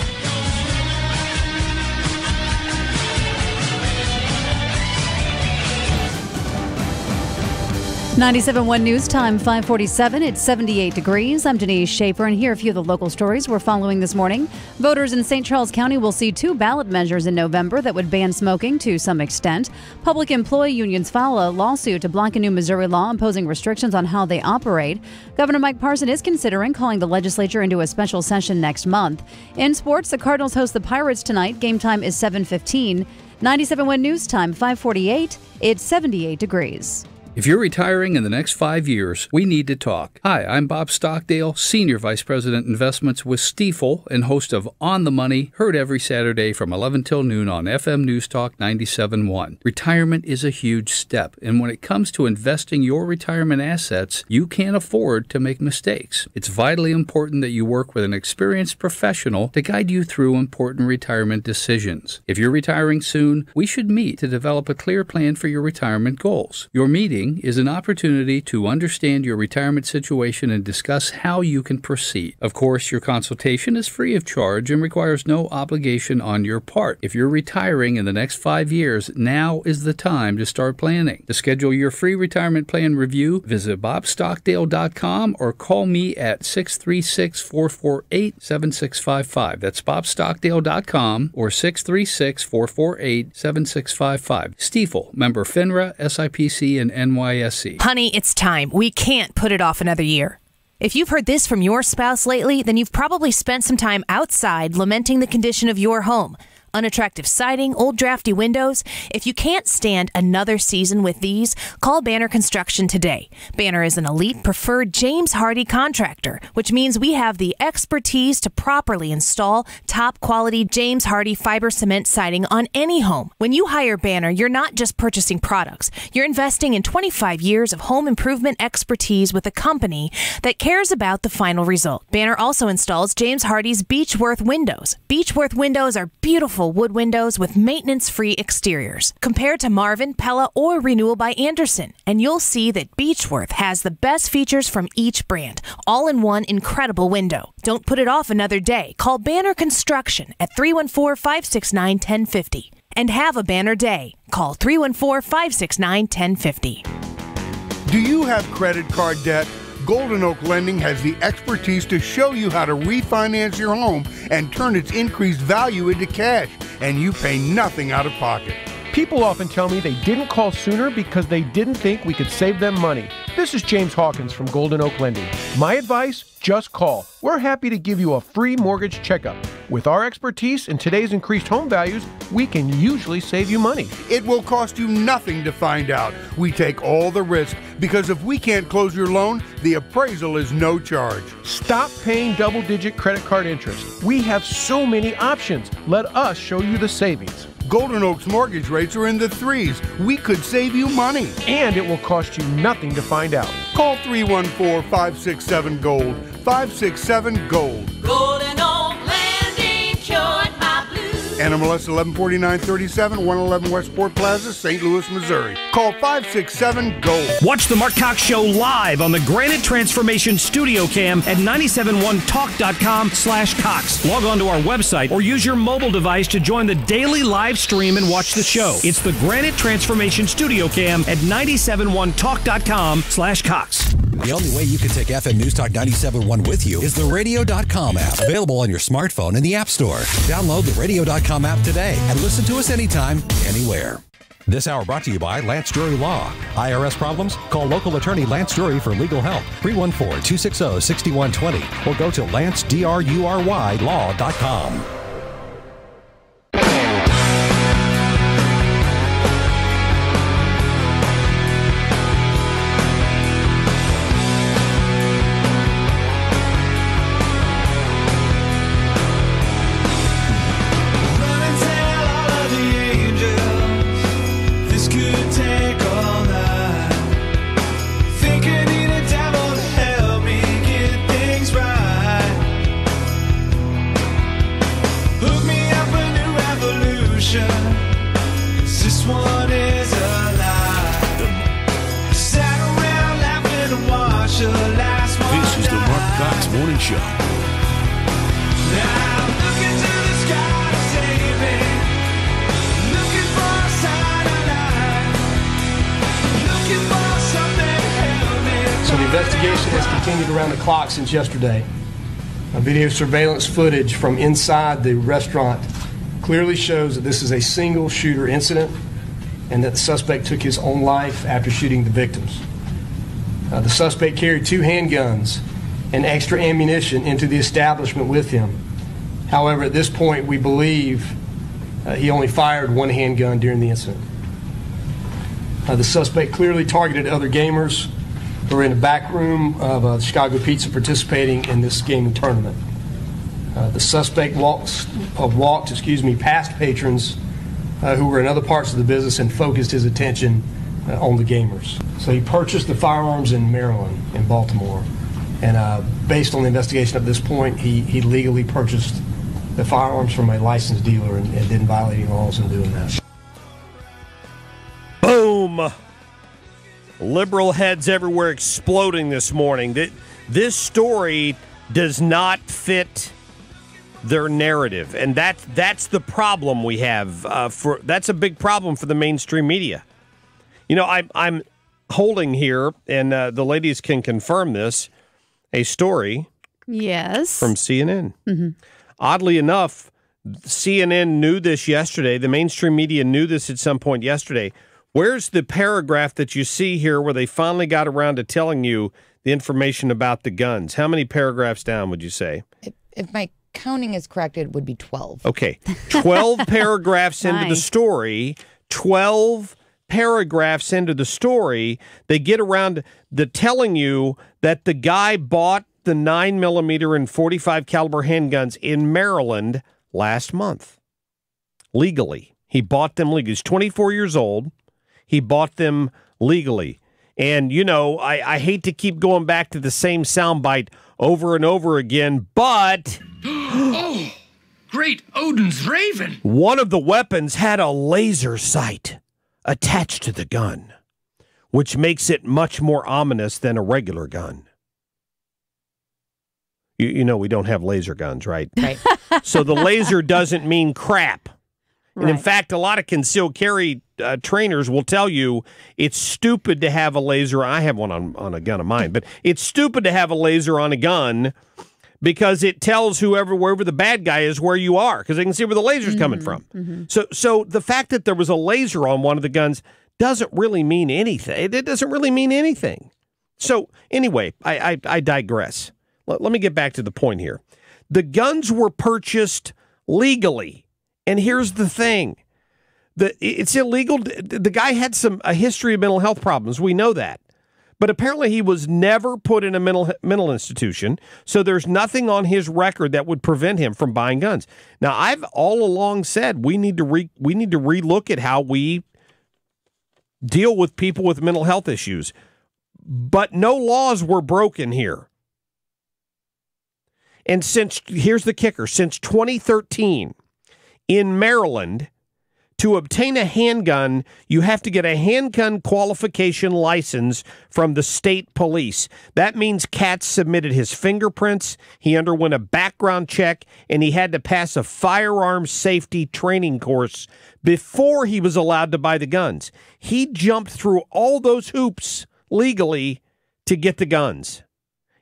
97.1 News Time, 5:47. It's 78 degrees. I'm Denise Schaefer, and here are a few of the local stories we're following this morning. Voters in St. Charles County will see 2 ballot measures in November that would ban smoking to some extent. Public employee unions file a lawsuit to block a new Missouri law imposing restrictions on how they operate. Governor Mike Parson is considering calling the legislature into a special session next month. In sports, the Cardinals host the Pirates tonight. Game time is 7:15. 97.1 News Time, 5:48. It's 78 degrees.
If you're retiring in the next 5 years, we need to talk. Hi, I'm Bob Stockdale, Senior Vice President Investments with Stifel and host of On the Money, heard every Saturday from 11 till noon on FM News Talk 97.1. Retirement is a huge step, and when it comes to investing your retirement assets, you can't afford to make mistakes. It's vitally important that you work with an experienced professional to guide you through important retirement decisions. If you're retiring soon, we should meet to develop a clear plan for your retirement goals. Your meeting is an opportunity to understand your retirement situation and discuss how you can proceed. Of course, your consultation is free of charge and requires no obligation on your part. If you're retiring in the next 5 years, now is the time to start planning. To schedule your free retirement plan review, visit bobstockdale.com or call me at 636-448-7655. That's bobstockdale.com or 636-448-7655. Stifel, member FINRA, SIPC, and NYSE.
Honey, it's time. We can't put it off another year. If you've heard this from your spouse lately, then you've probably spent some time outside lamenting the condition of your home. Unattractive siding, old drafty windows. If you can't stand another season with these, call Banner Construction today. Banner is an elite preferred James Hardie contractor, which means we have the expertise to properly install top quality James Hardie fiber cement siding on any home. When you hire Banner, you're not just purchasing products. You're investing in 25 years of home improvement expertise with a company that cares about the final result. Banner also installs James Hardie's Beechworth windows. Beechworth windows are beautiful wood windows with maintenance-free exteriors. Compare to Marvin, Pella, or Renewal by Anderson, and you'll see that Beechworth has the best features from each brand, all in one incredible window. Don't put it off another day. Call Banner Construction at 314-569-1050. And have a banner day. Call 314-569-1050.
Do you have credit card debt? Golden Oak Lending has the expertise to show you how to refinance your home and turn its increased value into cash, and you pay nothing out of pocket.
People often tell me they didn't call sooner because they didn't think we could save them money. This is James Hawkins from Golden Oak Lending. My advice, just call. We're happy to give you a free mortgage checkup. With our expertise in today's increased home values, we can usually save you money.
It will cost you nothing to find out. We take all the risk because if we can't close your loan, the appraisal is no charge.
Stop paying double-digit credit card interest. We have so many options. Let us show you the savings.
Golden Oak's mortgage rates are in the 3s. We could save you money.
And it will cost you nothing to find out.
Call 314-567-GOLD. 567-GOLD.
Golden Oak Lending cured my blues.
NMLS 114937, 111 Westport Plaza, St. Louis, Missouri. Call 567-GOLD.
Watch the Marc Cox Show live on the Granite Transformation Studio Cam at 971talk.com/Cox. Log on to our website or use your mobile device to join the daily live stream and watch the show. It's the Granite Transformation Studio Cam at 971talk.com/Cox.
The only way you can take FM News Talk 97.1 with you is the radio.com app, available on your smartphone in the App Store. Download the radio.com app today and listen to us anytime, anywhere. This hour brought to you by Lance Drury Law. IRS problems? Call local attorney Lance Drury for legal help. 314-260-6120 or go to lancedrurylaw.com.
This is the Marc Cox Morning Show.
So the investigation has continued around the clock since yesterday. Video surveillance footage from inside the restaurant clearly shows that this is a single shooter incident and that the suspect took his own life after shooting the victims. The suspect carried 2 handguns and extra ammunition into the establishment with him. However, at this point, we believe he only fired 1 handgun during the incident. The suspect clearly targeted other gamers who were in the back room of Chicago Pizza participating in this gaming tournament. The suspect walked past patrons who were in other parts of the business and focused his attention on the gamers. So he purchased the firearms in Maryland, in Baltimore, and based on the investigation at this point, he legally purchased the firearms from a licensed dealer and didn't violate any laws in doing that.
Boom! Liberal heads everywhere exploding this morning. This story does not fit their narrative, and that's the problem we have. That's a big problem for the mainstream media. You know, I'm holding here, and the ladies can confirm this, a story
Yes.
from CNN.
Mm-hmm.
Oddly enough, CNN knew this yesterday. The mainstream media knew this at some point yesterday. Where's the paragraph that you see here where they finally got around to telling you the information about the guns? How many paragraphs down would you say?
If my counting is correct, it would be 12.
Okay. 12 paragraphs into the
Nice.
story. 12 paragraphs into the story, they get around to telling you that the guy bought the 9mm and .45 caliber handguns in Maryland last month. Legally. He bought them legally. He's 24 years old. He bought them legally. And, you know, I hate to keep going back to the same soundbite over and over again, but
Oh, great Odin's Raven.
one of the weapons had a laser sight attached to the gun, which makes it much more ominous than a regular gun. You know we don't have laser guns, right?
Right.
So the laser doesn't mean crap. And in
Right.
fact, a lot of concealed carry trainers will tell you it's stupid to have a laser. I have one on a gun of mine, but it's stupid to have a laser on a gun because it tells wherever the bad guy is where you are, because they can see where the laser's coming from.
Mm-hmm.
So the fact that there was a laser on one of the guns doesn't really mean anything. It doesn't really mean anything. So anyway, I digress. Let me get back to the point here. The guns were purchased legally. And here's the thing. It's illegal. The guy had a history of mental health problems. We know that. But apparently he was never put in a mental institution, so there's nothing on his record that would prevent him from buying guns. Now, I've all along said we need to relook at how we deal with people with mental health issues. But no laws were broken here. And here's the kicker, since 2013, in Maryland, to obtain a handgun, you have to get a handgun qualification license from the state police. That means Katz submitted his fingerprints, he underwent a background check, and he had to pass a firearms safety training course before he was allowed to buy the guns. He jumped through all those hoops legally to get the guns.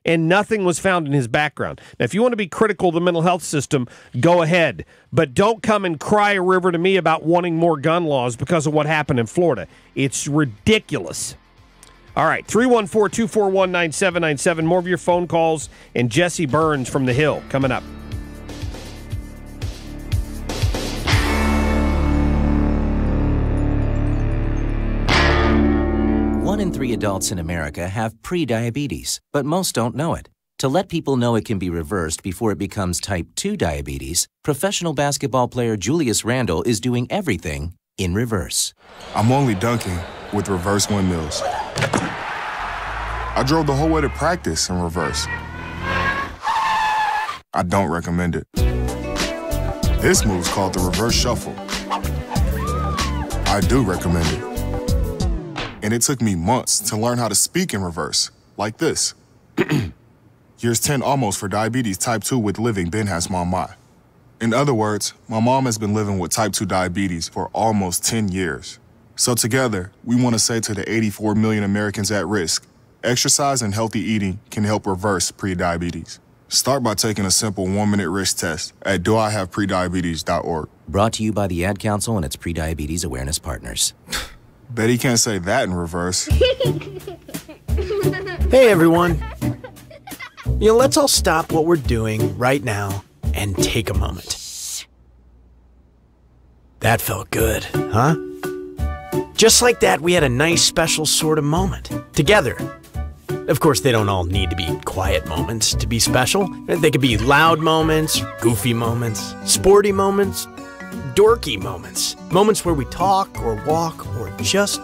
And nothing was found in his background. Now, if you want to be critical of the mental health system, go ahead. But don't come and cry a river to me about wanting more gun laws because of what happened in Florida. It's ridiculous. All right, 314-241-9797. More of your phone calls and Jesse Burns from The Hill coming up.
One in 3 adults in America have prediabetes, but most don't know it. To let people know it can be reversed before it becomes type 2 diabetes, professional basketball player Julius Randle is doing everything in reverse.
I'm only dunking with reverse windmills. I drove the whole way to practice in reverse. I don't recommend it. This move's called the reverse shuffle. I do recommend it. And it took me months to learn how to speak in reverse, like this. Years 10 almost for diabetes type 2 with living Ben has mom my. In other words, my mom has been living with type 2 diabetes for almost 10 years. So together, we want to say to the 84 million Americans at risk, exercise and healthy eating can help reverse prediabetes. Start by taking a simple 1-minute risk test at doihaveprediabetes.org.
Brought to you by the Ad Council and its prediabetes awareness partners.
Bet he can't say that in reverse.
Hey, everyone. Let's all stop what we're doing right now and take a moment. That felt good, huh? Just like that, we had a nice, special sort of moment together. Of course, they don't all need to be quiet moments to be special. They could be loud moments, goofy moments, sporty moments, dorky moments. Moments where we talk or walk or just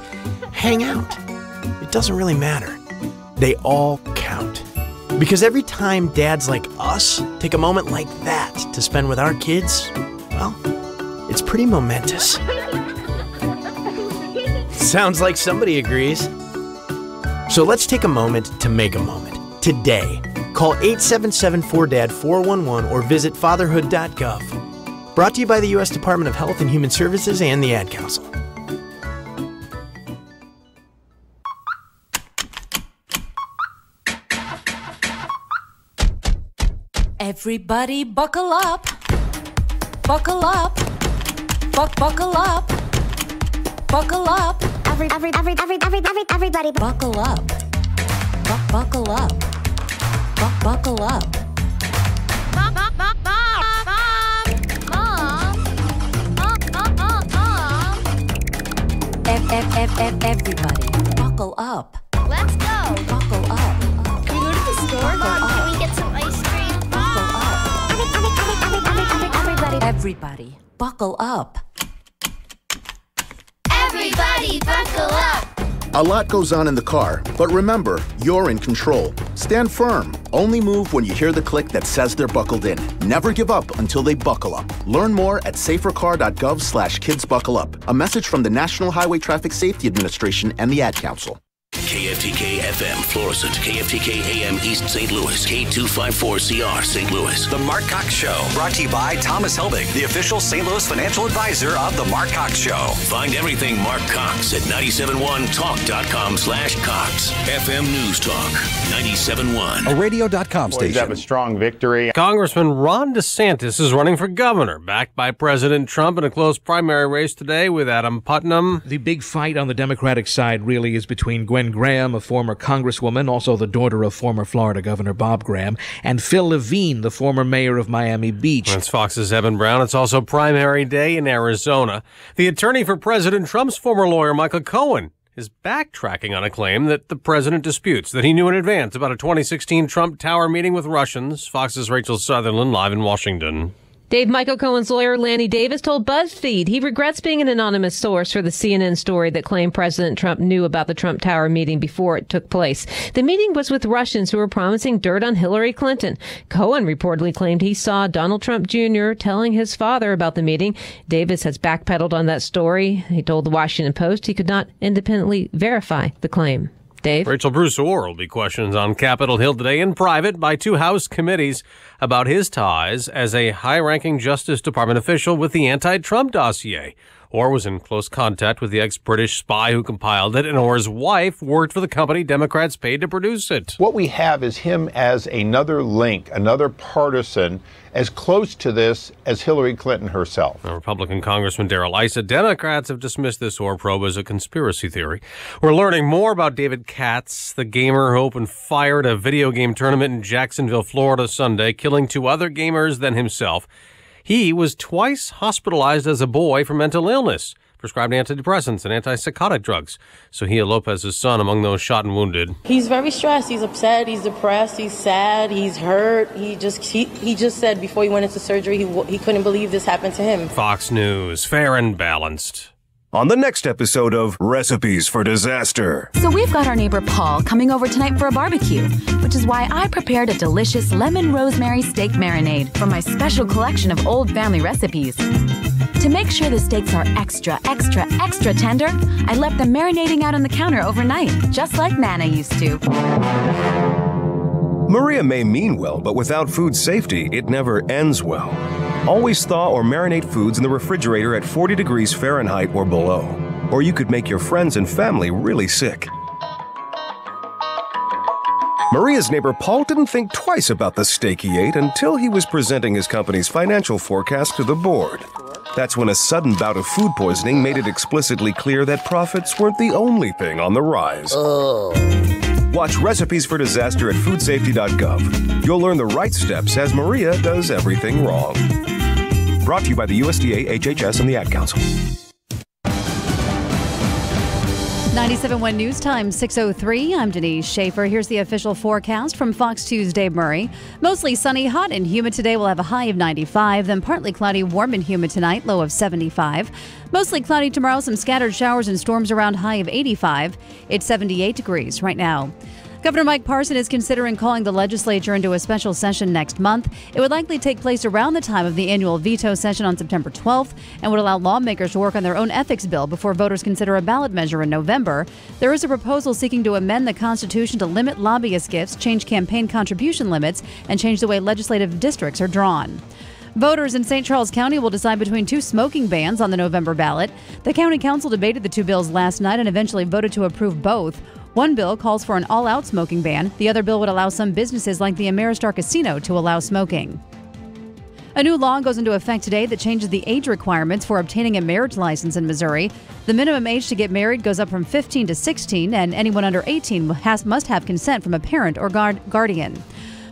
hang out. It doesn't really matter. They all count. Because every time dads like us take a moment like that to spend with our kids, well, it's pretty momentous. Sounds like somebody agrees. So let's take a moment to make a moment. Today, call 877-4DAD-411 or visit fatherhood.gov. Brought to you by the U.S. Department of Health and Human Services and the Ad Council.
Everybody buckle up. Buckle up. Buckle up. Buckle up. Everybody buckle up. Buckle up. Buckle up. Everybody, buckle up.
Let's go.
Buckle up.
Can we go to the store? Mom, can we get some ice cream?
Buckle up. Everybody, buckle up.
Everybody, buckle up.
A lot goes on in the car, but remember, you're in control. Stand firm. Only move when you hear the click that says they're buckled in. Never give up until they buckle up. Learn more at safercar.gov/kidsbuckleup. A message from the National Highway Traffic Safety Administration and the Ad Council.
KFTK FM, Florissant, KFTK AM East St. Louis, K254CR St. Louis.
The Marc Cox Show, brought to you by Thomas Helbig, the official St. Louis financial advisor of The Marc Cox Show.
Find everything Marc Cox at 971talk.com/Cox. FM News Talk, 97.1.
A radio.com
station. Have a strong victory.
Congressman Ron DeSantis is running for governor, backed by President Trump in a close primary race today with Adam Putnam.
The big fight on the Democratic side really is between Gwen Graham, a former congresswoman, also the daughter of former Florida Governor Bob Graham, and Phil Levine, the former mayor of Miami Beach.
That's Fox's Evan Brown. It's also primary day in Arizona. The attorney for President Trump's former lawyer, Michael Cohen, is backtracking on a claim that the president disputes, that he knew in advance about a 2016 Trump Tower meeting with Russians. Fox's Rachel Sutherland live in Washington.
Michael Cohen's lawyer, Lanny Davis, told BuzzFeed he regrets being an anonymous source for the CNN story that claimed President Trump knew about the Trump Tower meeting before it took place. The meeting was with Russians who were promising dirt on Hillary Clinton. Cohen reportedly claimed he saw Donald Trump Jr. telling his father about the meeting. Davis has backpedaled on that story. He told the Washington Post he could not independently verify the claim. Dave?
Rachel Bruce-Orr will be questioned on Capitol Hill today in private by two House committees about his ties as a high-ranking Justice Department official with the anti-Trump dossier.
Orr was in close contact with the ex-British spy who compiled it, and Orr's wife worked for the company Democrats paid to produce it.
What we have is him as another link, another partisan, as close to this as Hillary Clinton herself.
Republican Congressman Darrell Issa, Democrats have dismissed this Orr probe as a conspiracy theory. We're learning more about David Katz, the gamer who opened fire at a video game tournament in Jacksonville, Florida Sunday, killing 2 other gamers than himself. He was twice hospitalized as a boy for mental illness, prescribed antidepressants and antipsychotic drugs. Sohia Lopez's son among those shot and wounded.
He's very stressed. He's upset. He's depressed. He's sad. He's hurt. He just said before he went into surgery he couldn't believe this happened to him.
Fox News, fair and balanced.
On the next episode of Recipes for Disaster.
So we've got our neighbor Paul coming over tonight for a barbecue, which is why I prepared a delicious lemon rosemary steak marinade from my special collection of old family recipes. To make sure the steaks are extra tender, I left them marinating out on the counter overnight, just like Nana used to.
Maria may mean well, but without food safety, it never ends well. Always thaw or marinate foods in the refrigerator at 40 degrees Fahrenheit or below, or you could make your friends and family really sick. Maria's neighbor Paul didn't think twice about the steak he ate until he was presenting his company's financial forecast to the board. That's when a sudden bout of food poisoning made it explicitly clear that profits weren't the only thing on the rise. Watch Recipes for Disaster at foodsafety.gov. You'll learn the right steps as Maria does everything wrong. Brought to you by the USDA, HHS, and the Ad Council.
97.1 News Time, 6:03. I'm Denise Schaefer. Here's the official forecast from Fox 2's Dave Murray. Mostly sunny, hot and humid today. We'll have a high of 95. Then partly cloudy, warm and humid tonight, low of 75. Mostly cloudy tomorrow. Some scattered showers and storms around, high of 85. It's 78 degrees right now. Governor Mike Parson is considering calling the legislature into a special session next month. It would likely take place around the time of the annual veto session on September 12th and would allow lawmakers to work on their own ethics bill before voters consider a ballot measure in November. There is a proposal seeking to amend the Constitution to limit lobbyist gifts, change campaign contribution limits, and change the way legislative districts are drawn. Voters in St. Charles County will decide between 2 smoking bans on the November ballot. The county council debated the 2 bills last night and eventually voted to approve both. One bill calls for an all-out smoking ban. The other bill would allow some businesses like the Ameristar Casino to allow smoking. A new law goes into effect today that changes the age requirements for obtaining a marriage license in Missouri. The minimum age to get married goes up from 15 to 16, and anyone under 18 must have consent from a parent or guardian.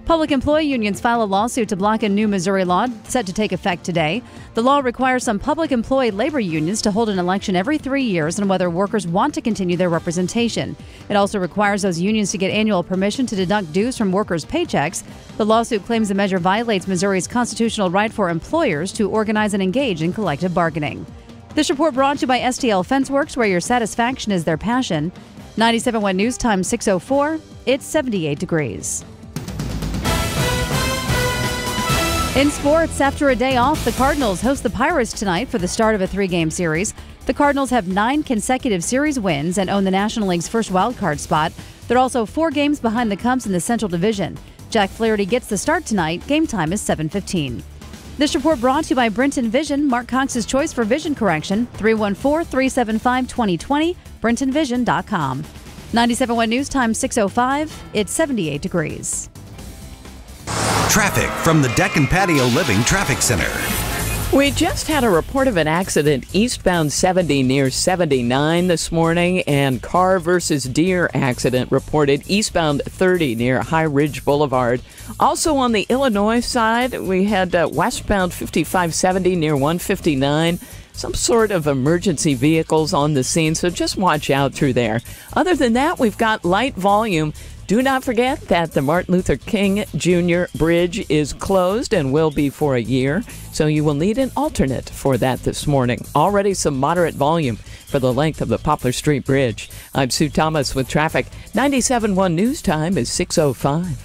Public employee unions file a lawsuit to block a new Missouri law set to take effect today. The law requires some public employee labor unions to hold an election every 3 years on whether workers want to continue their representation. It also requires those unions to get annual permission to deduct dues from workers' paychecks. The lawsuit claims the measure violates Missouri's constitutional right for employers to organize and engage in collective bargaining. This report brought to you by STL Fenceworks, where your satisfaction is their passion. 97.1 News Time, 6:04. It's 78 degrees. In sports, after a day off, the Cardinals host the Pirates tonight for the start of a 3-game series. The Cardinals have 9 consecutive series wins and own the National League's first wildcard spot. They're also 4 games behind the Cubs in the Central Division. Jack Flaherty gets the start tonight. Game time is 7:15. This report brought to you by Brenton Vision, Marc Cox's choice for vision correction, 314-375-2020, BrentonVision.com. 97.1 News Time, 6:05. It's 78 degrees.
Traffic from the Deck and Patio Living Traffic Center.
We just had a report of an accident eastbound 70 near 79 this morning, and car versus deer accident reported eastbound 30 near High Ridge Boulevard. Also on the Illinois side, we had westbound 5570 near 159. Some sort of emergency vehicles on the scene, so just watch out through there. Other than that, we've got light volume. Do not forget that the Martin Luther King Jr. Bridge is closed and will be for a year, so you will need an alternate for that this morning. Already some moderate volume for the length of the Poplar Street Bridge. I'm Sue Thomas with traffic. 97.1 News Time is 6:05.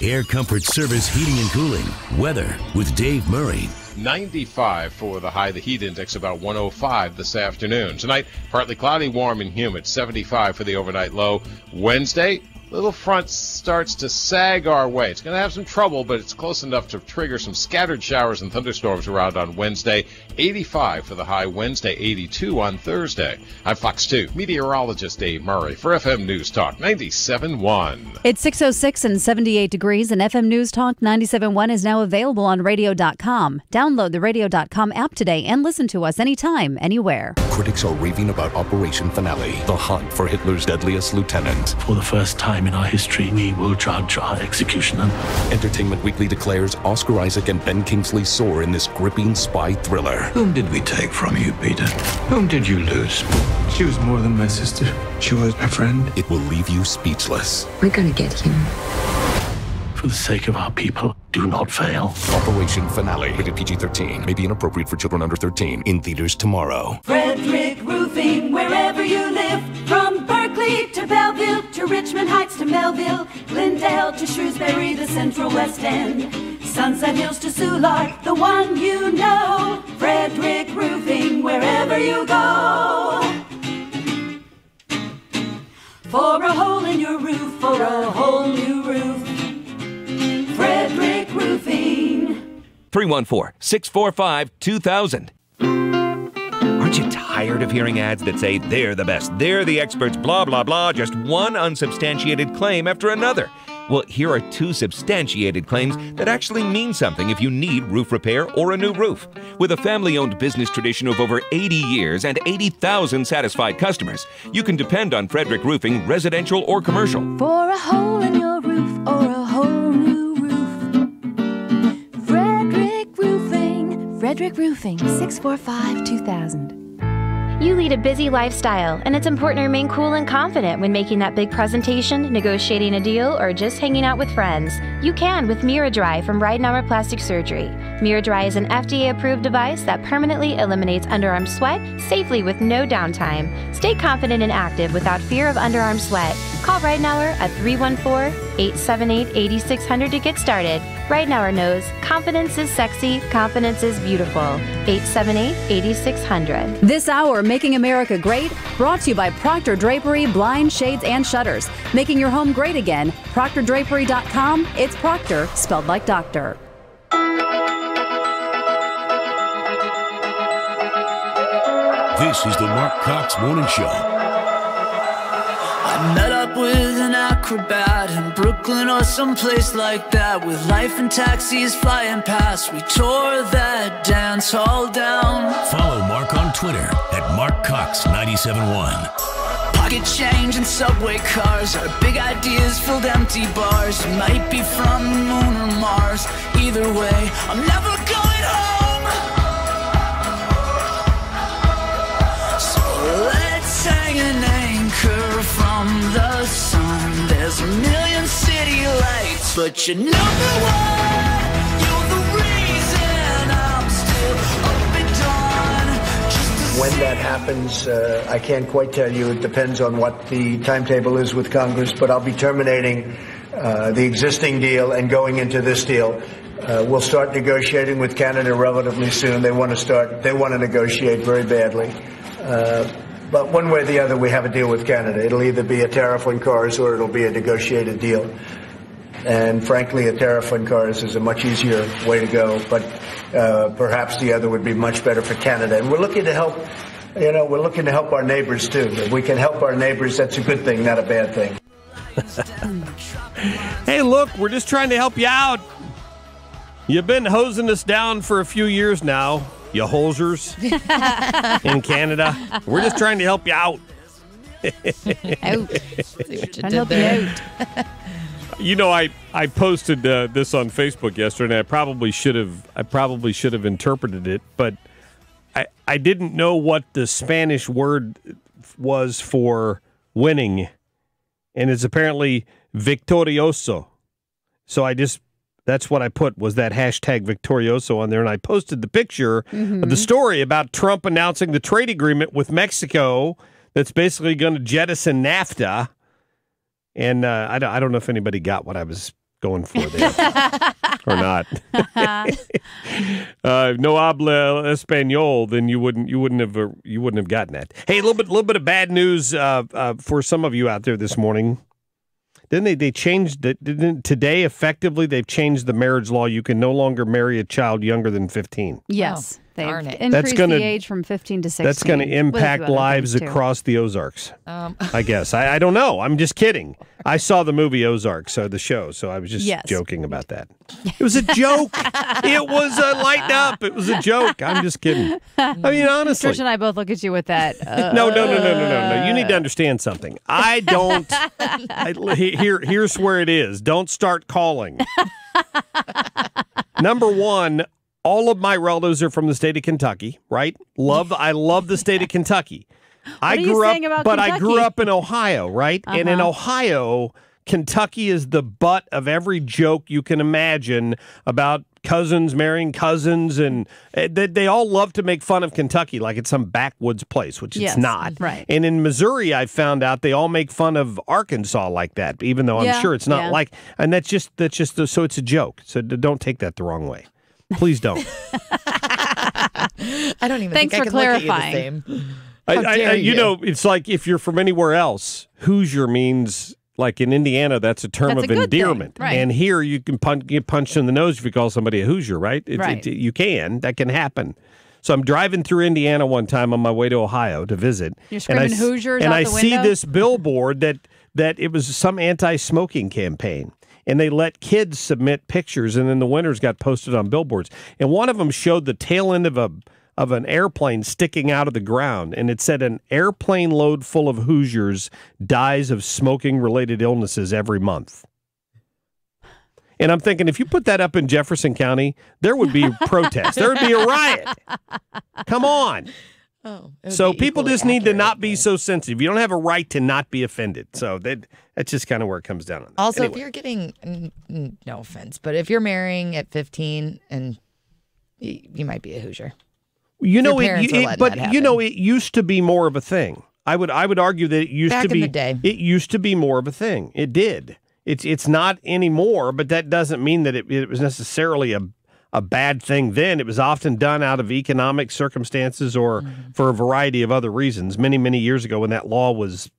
Air Comfort Service Heating and Cooling. Weather with Dave Murray.
95 for the high. The heat index about 105 this afternoon. Tonight, partly cloudy, warm and humid. 75 for the overnight low. Wednesday, little front starts to sag our way. It's going to have some trouble, but it's close enough to trigger some scattered showers and thunderstorms around on Wednesday. 85 for the high Wednesday, 82 on Thursday. I'm Fox 2 meteorologist Dave Murray for FM News Talk 97.1.
It's 6:06 and 78 degrees, and FM News Talk 97.1 is now available on radio.com. Download the radio.com app today and listen to us anytime, anywhere.
Critics are raving about Operation Finale, the hunt for Hitler's deadliest lieutenant.
For the first time in our history, we will judge our executioner.
Entertainment Weekly declares Oscar Isaac and Ben Kingsley soar in this gripping spy thriller.
Whom did we take from you, Peter? Whom did you lose? She was more than my sister. She was my friend.
It will leave you speechless.
We're gonna get him.
For the sake of our people, do not fail.
Operation Finale, rated PG-13, may be inappropriate for children under 13. In theaters tomorrow.
Frederick Roofing, wherever you live, from Berkeley to Belleville to Richmond Heights to Melville, Glendale to Shrewsbury, the Central West End, Sunset Hills to Soulard, the one you know. Frederick Roofing, wherever you go. For a hole in your roof, for a whole new roof, Frederick Roofing.
314-645-2000. Aren't you tired of hearing ads that say they're the best, they're the experts, blah, blah, blah, just one unsubstantiated claim after another? Well, here are two substantiated claims that actually mean something if you need roof repair or a new roof. With a family-owned business tradition of over 80 years and 80,000 satisfied customers, you can depend on Frederick Roofing, residential or commercial.
For a hole in your roof or a whole new roof, Frederick Roofing.
Frederick Roofing, 645-2000.
You lead a busy lifestyle, and it's important to remain cool and confident when making that big presentation, negotiating a deal, or just hanging out with friends. You can with Miradry from Ridenour Plastic Surgery. Miradry is an FDA-approved device that permanently eliminates underarm sweat safely with no downtime. Stay confident and active without fear of underarm sweat. Call Ridenour at 314-878-8600 to get started. Ridenour knows confidence is sexy, confidence is beautiful. 878-8600.
This hour, Making America Great, brought to you by Proctor Drapery, Blinds, Shades, and Shutters. Making your home great again. ProctorDrapery.com. It's Proctor, spelled like doctor.
This is the Marc Cox Morning Show.
I met up with an acrobat in Brooklyn or someplace like that, with life and taxis flying past. We tore that dance hall down.
Follow Mark on Twitter at MarkCox971.
Pocket change and subway cars, our big ideas filled empty bars. Might be from the moon or Mars. Either way, I'm never going home. So let's hang an anchor from the sun. There's a million city lights, but you're number one. You're the reason I'm still up at dawn.
When that happens, I can't quite tell you. It depends on what the timetable is with Congress, but I'll be terminating the existing deal and going into this deal. We'll start negotiating with Canada relatively soon. They want to negotiate very badly. But one way or the other, we have a deal with Canada. It'll either be a tariff on cars or it'll be a negotiated deal. And frankly, a tariff on cars is a much easier way to go, but perhaps the other would be much better for Canada. And we're looking to help, we're looking to help our neighbors too. If we can help our neighbors, that's a good thing, not a bad thing.
Hey, look, we're just trying to help you out. You've been hosing us down for a few years now, you hosers in Canada. We're just trying to help you out.
Out. See what you did there.
You know, I posted this on Facebook yesterday, and I probably should have interpreted it, but I didn't know what the Spanish word was for winning, and it's apparently victorioso. So that's what I put, was that hashtag victorioso on there, and I posted the picture of the story about Trump announcing the trade agreement with Mexico that's basically going to jettison NAFTA. And I don't know if anybody got what I was going for there or not. No habla español, then you wouldn't have gotten that. Hey, a little bit of bad news for some of you out there this morning. Didn't they changed it? Didn't today effectively they've changed the marriage law? You can no longer marry a child younger than 15.
Yes. They've
darn it.
increased the age from 15 to 16.
That's going to impact lives across the Ozarks. I guess. I don't know. I'm just kidding. I saw the movie Ozarks, the show, so I was just joking about that. It was a joke. It was lighten up. It was a joke. I'm just kidding. I mean, honestly.
Trish and I both look at you with that.
No. You need to understand something. I don't. Here's where it is. Don't start calling. Number one, all of my relatives are from the state of Kentucky, right? I love the state of Kentucky. I grew up in Ohio, right? And in Ohio, Kentucky is the butt of every joke you can imagine about cousins marrying cousins, and they all love to make fun of Kentucky like it's some backwoods place, which it's not.
Right.
And in Missouri, I found out they all make fun of Arkansas like that, even though I'm sure it's not like. And that's just so it's a joke. So don't take that the wrong way. Please don't.
I don't even
Thanks
think
for
I can
clarifying.
look at you the same.
You know, it's like if you're from anywhere else, Hoosier means, like in Indiana, that's a term of endearment.
Right.
And here you can get punched in the nose if you call somebody a Hoosier, right?
Right.
You can. That can happen. So I'm driving through Indiana one time on my way to Ohio to visit.
You're screaming Hoosiers
and
out
I
the
see
window?
this billboard that it was some anti-smoking campaign. And they let kids submit pictures, and then the winners got posted on billboards. And one of them showed the tail end of an airplane sticking out of the ground, and it said an airplane load full of Hoosiers dies of smoking-related illnesses every month. And I'm thinking, if you put that up in Jefferson County, there would be protests. There would be a riot. Come on. So people just need to not be so sensitive. You don't have a right to not be offended. So that's just kind of where it comes down on that.
Also,
Anyway.
if you're getting, no offense, but if you're marrying at 15, and you might be a Hoosier.
You know,
it
it used to be more of a thing. I would argue that it used
Back
to be.
in the day.
It used to be more of a thing. It did. It's not anymore, but that doesn't mean that it was necessarily a bad thing then. It was often done out of economic circumstances or for a variety of other reasons. Many, many years ago when that law was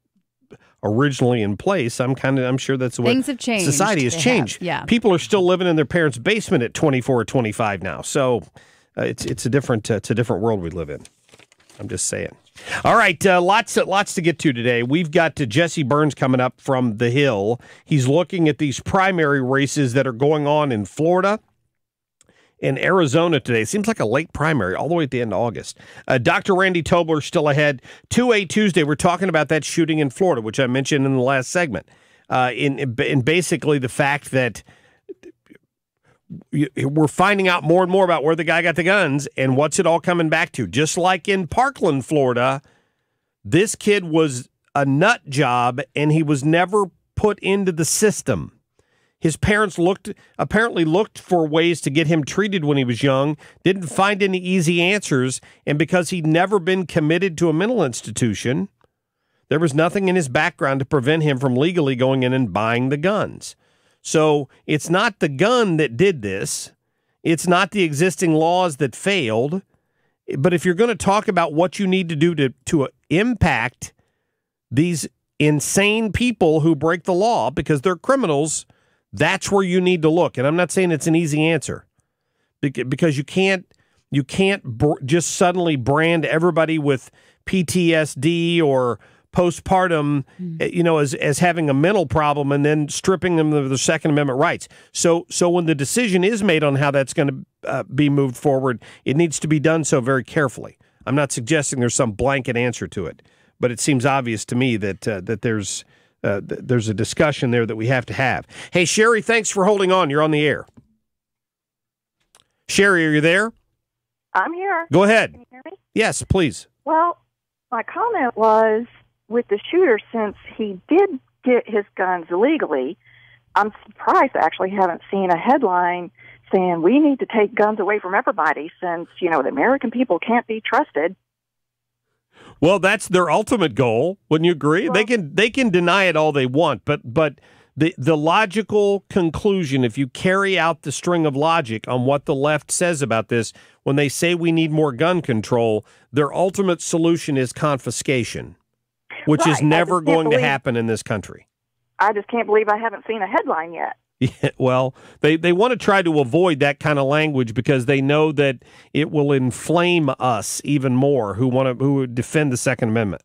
originally in place, I'm sure that's what
things have changed.
Society has changed.
Yeah.
People are still living in their parents' basement at 24 or 25 now. So it's a different world we live in. I'm just saying. All right, lots to get to today. We've got Jesse Burns coming up from The Hill. He's looking at these primary races that are going on in Florida in Arizona today. Seems like a late primary all the way at the end of August. Dr. Randy Tobler still ahead. 2A Tuesday, we're talking about that shooting in Florida, which I mentioned in the last segment. In basically the fact that we're finding out more and more about where the guy got the guns and what's it all coming back to. Just like in Parkland, Florida, this kid was a nut job and he was never put into the system. His parents apparently looked for ways to get him treated when he was young, didn't find any easy answers, and because he'd never been committed to a mental institution, there was nothing in his background to prevent him from legally going in and buying the guns. So it's not the gun that did this. It's not the existing laws that failed. But if you're going to talk about what you need to do to impact these insane people who break the law because they're criminals, that's where you need to look. And I'm not saying it's an easy answer because you can't just suddenly brand everybody with PTSD or postpartum, as having a mental problem and then stripping them of their Second Amendment rights. So when the decision is made on how that's going to be moved forward, it needs to be done so very carefully. I'm not suggesting there's some blanket answer to it, but it seems obvious to me that there's a discussion there that we have to have. Hey, Sherry, thanks for holding on. You're on the air. Sherry, are you there?
I'm here.
Go ahead.
Can you hear me?
Yes, please.
Well, my comment was with the shooter, since he did get his guns illegally, I'm surprised I actually haven't seen a headline saying we need to take guns away from everybody since, the American people can't be trusted.
Well, that's their ultimate goal. Wouldn't you agree? Well, they can deny it all they want, but the logical conclusion, if you carry out the string of logic on what the left says about this, when they say we need more gun control, their ultimate solution is confiscation, which is never going to happen in this country.
I just can't believe I haven't seen a headline yet.
Yeah, well, they want to try to avoid that kind of language because they know that it will inflame us even more who defend the Second Amendment.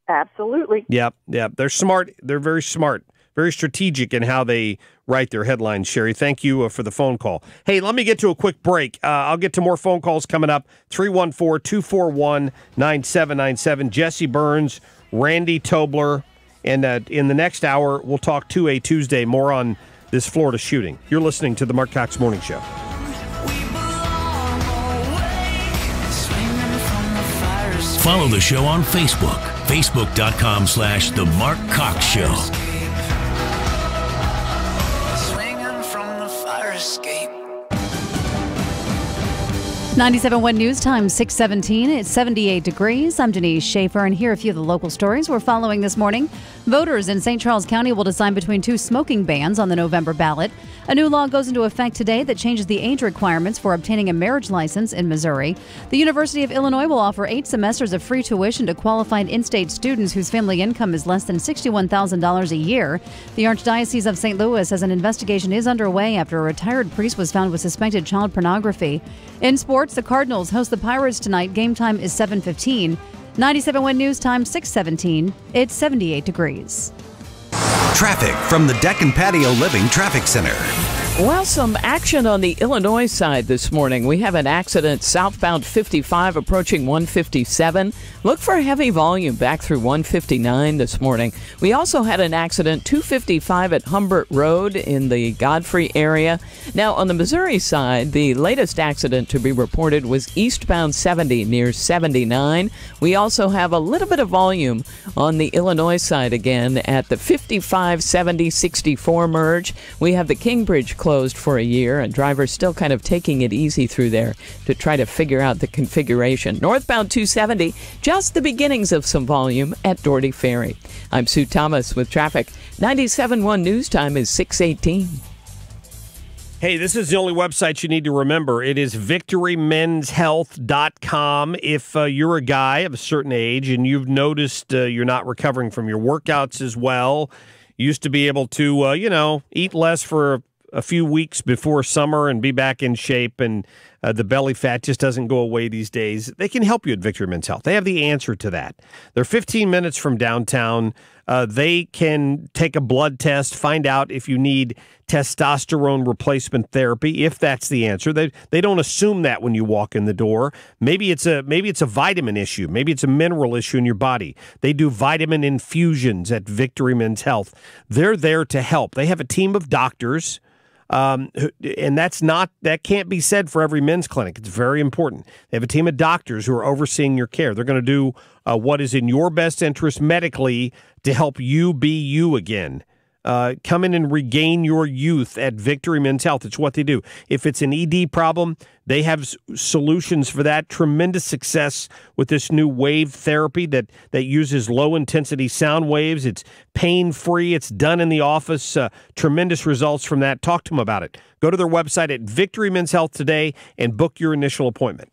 Absolutely.
Yep. They're smart. They're very smart, very strategic in how they write their headlines, Sherry. Thank you for the phone call. Hey, let me get to a quick break. I'll get to more phone calls coming up. 314-241-9797. Jesse Burns, Randy Tobler. And in the next hour, we'll talk 2A Tuesday, more on this Florida shooting. You're listening to the Marc Cox Morning Show.
Follow the show on Facebook. Facebook.com/The Marc Cox Show.
Swinging from the fire escape.
97.1 News Time, 6:17. It's 78 degrees. I'm Denise Schaefer, and here are a few of the local stories we're following this morning. Voters in St. Charles County will decide between two smoking bans on the November ballot. A new law goes into effect today that changes the age requirements for obtaining a marriage license in Missouri. The University of Illinois will offer 8 semesters of free tuition to qualified in-state students whose family income is less than $61,000 a year. The Archdiocese of St. Louis says an investigation is underway after a retired priest was found with suspected child pornography. In sports, the Cardinals host the Pirates tonight. Game time is 7:15. 97.1 News Time, 6:17. It's 78 degrees.
Traffic from the Deck and Patio Living Traffic Center.
Well, some action on the Illinois side this morning. We have an accident southbound 55 approaching 157. Look for heavy volume back through 159 this morning. We also had an accident 255 at Humbert Road in the Godfrey area. Now, on the Missouri side, the latest accident to be reported was eastbound 70 near 79. We also have a little bit of volume on the Illinois side again at the 55-70-64 merge. We have the King Bridge closed for a year, and drivers still kind of taking it easy through there to try to figure out the configuration. Northbound 270, just the beginnings of some volume at Doherty Ferry. I'm Sue Thomas with traffic. 97.1 News Time is 6:18.
Hey, this is the only website you need to remember. It is victorymenshealth.com. If you're a guy of a certain age and you've noticed you're not recovering from your workouts as well, you used to be able to, eat less for a few weeks before summer and be back in shape, and the belly fat just doesn't go away these days. They can help you at Victory Men's Health. They have the answer to that. They're 15 minutes from downtown. They can take a blood test, find out if you need testosterone replacement therapy, if that's the answer. They don't assume that when you walk in the door. Maybe it's a vitamin issue. Maybe it's a mineral issue in your body. They do vitamin infusions at Victory Men's Health. They're there to help. They have a team of doctors. And that can't be said for every men's clinic. It's very important. They have a team of doctors who are overseeing your care. They're going to do what is in your best interest medically to help you be you again. Come in and regain your youth at Victory Men's Health. It's what they do. If it's an ED problem, they have solutions for that. Tremendous success with this new wave therapy that uses low-intensity sound waves. It's pain-free. It's done in the office. Tremendous results from that. Talk to them about it. Go to their website at Victory Men's Health today and book your initial appointment.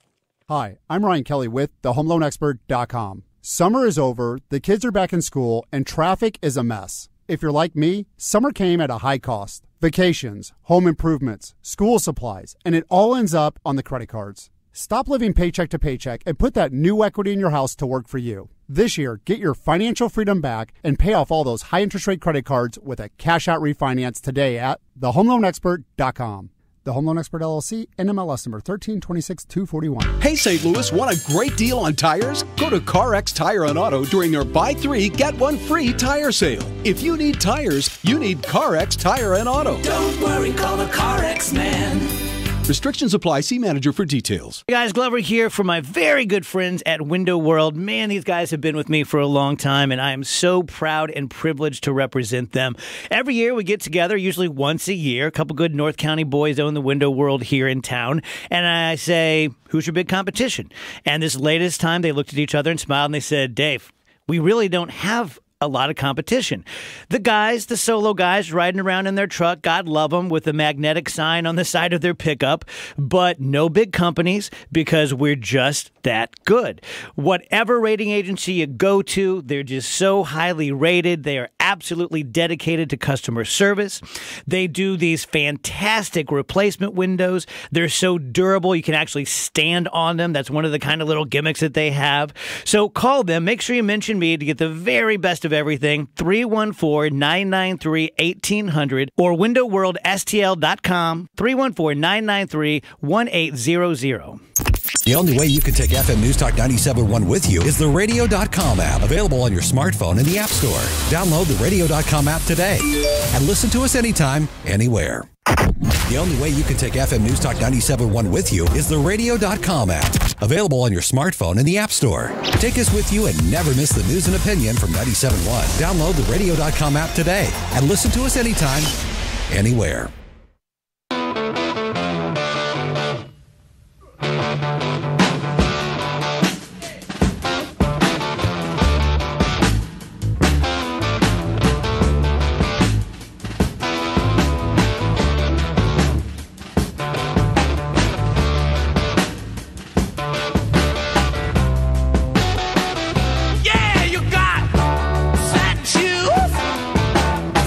Hi, I'm Ryan Kelly with thehomeloanexpert.com. Summer is over, the kids are back in school, and traffic is a mess. If you're like me, summer came at a high cost. Vacations, home improvements, school supplies, and it all ends up on the credit cards. Stop living paycheck to paycheck and put that new equity in your house to work for you. This year, get your financial freedom back and pay off all those high interest rate credit cards with a cash out refinance today at thehomeloanexpert.com. The Home Loan Expert LLC, NMLS number 1326241.
Hey, St. Louis, want a great deal on tires? Go to CarX Tire and Auto during their buy 3, get 1 free tire sale. If you need tires, you need CarX Tire and Auto.
Don't worry, call the CarX man.
Restrictions apply. See manager for details.
Hey guys, Glover here for my very good friends at Window World. Man, these guys have been with me for a long time, and I am so proud and privileged to represent them. Every year we get together, usually once a year. A couple good North County boys own the Window World here in town, and I say, who's your big competition? And this latest time they looked at each other and smiled, and they said, Dave, we really don't have a lot of competition. The guys, the solo guys riding around in their truck, God love them, with a magnetic sign on the side of their pickup, but no big companies because we're just that good. Whatever rating agency you go to, they're just so highly rated. They are absolutely dedicated to customer service. They do these fantastic replacement windows. They're so durable, you can actually stand on them. That's one of the kind of little gimmicks that they have. So call them. Make sure you mention me to get the very best of everything. 314-993-1800 or windowworldstl.com. 314-993-1800.
The only way you can take FM News Talk 97.1 with you is the radio.com app, available on your smartphone in the App Store. Download the radio.com app today and listen to us anytime, anywhere. The only way you can take FM News Talk 97.1 with you is the radio.com app, available on your smartphone in the App Store. Take us with you and never miss the news and opinion from 97.1. Download the radio.com app today and listen to us anytime, anywhere.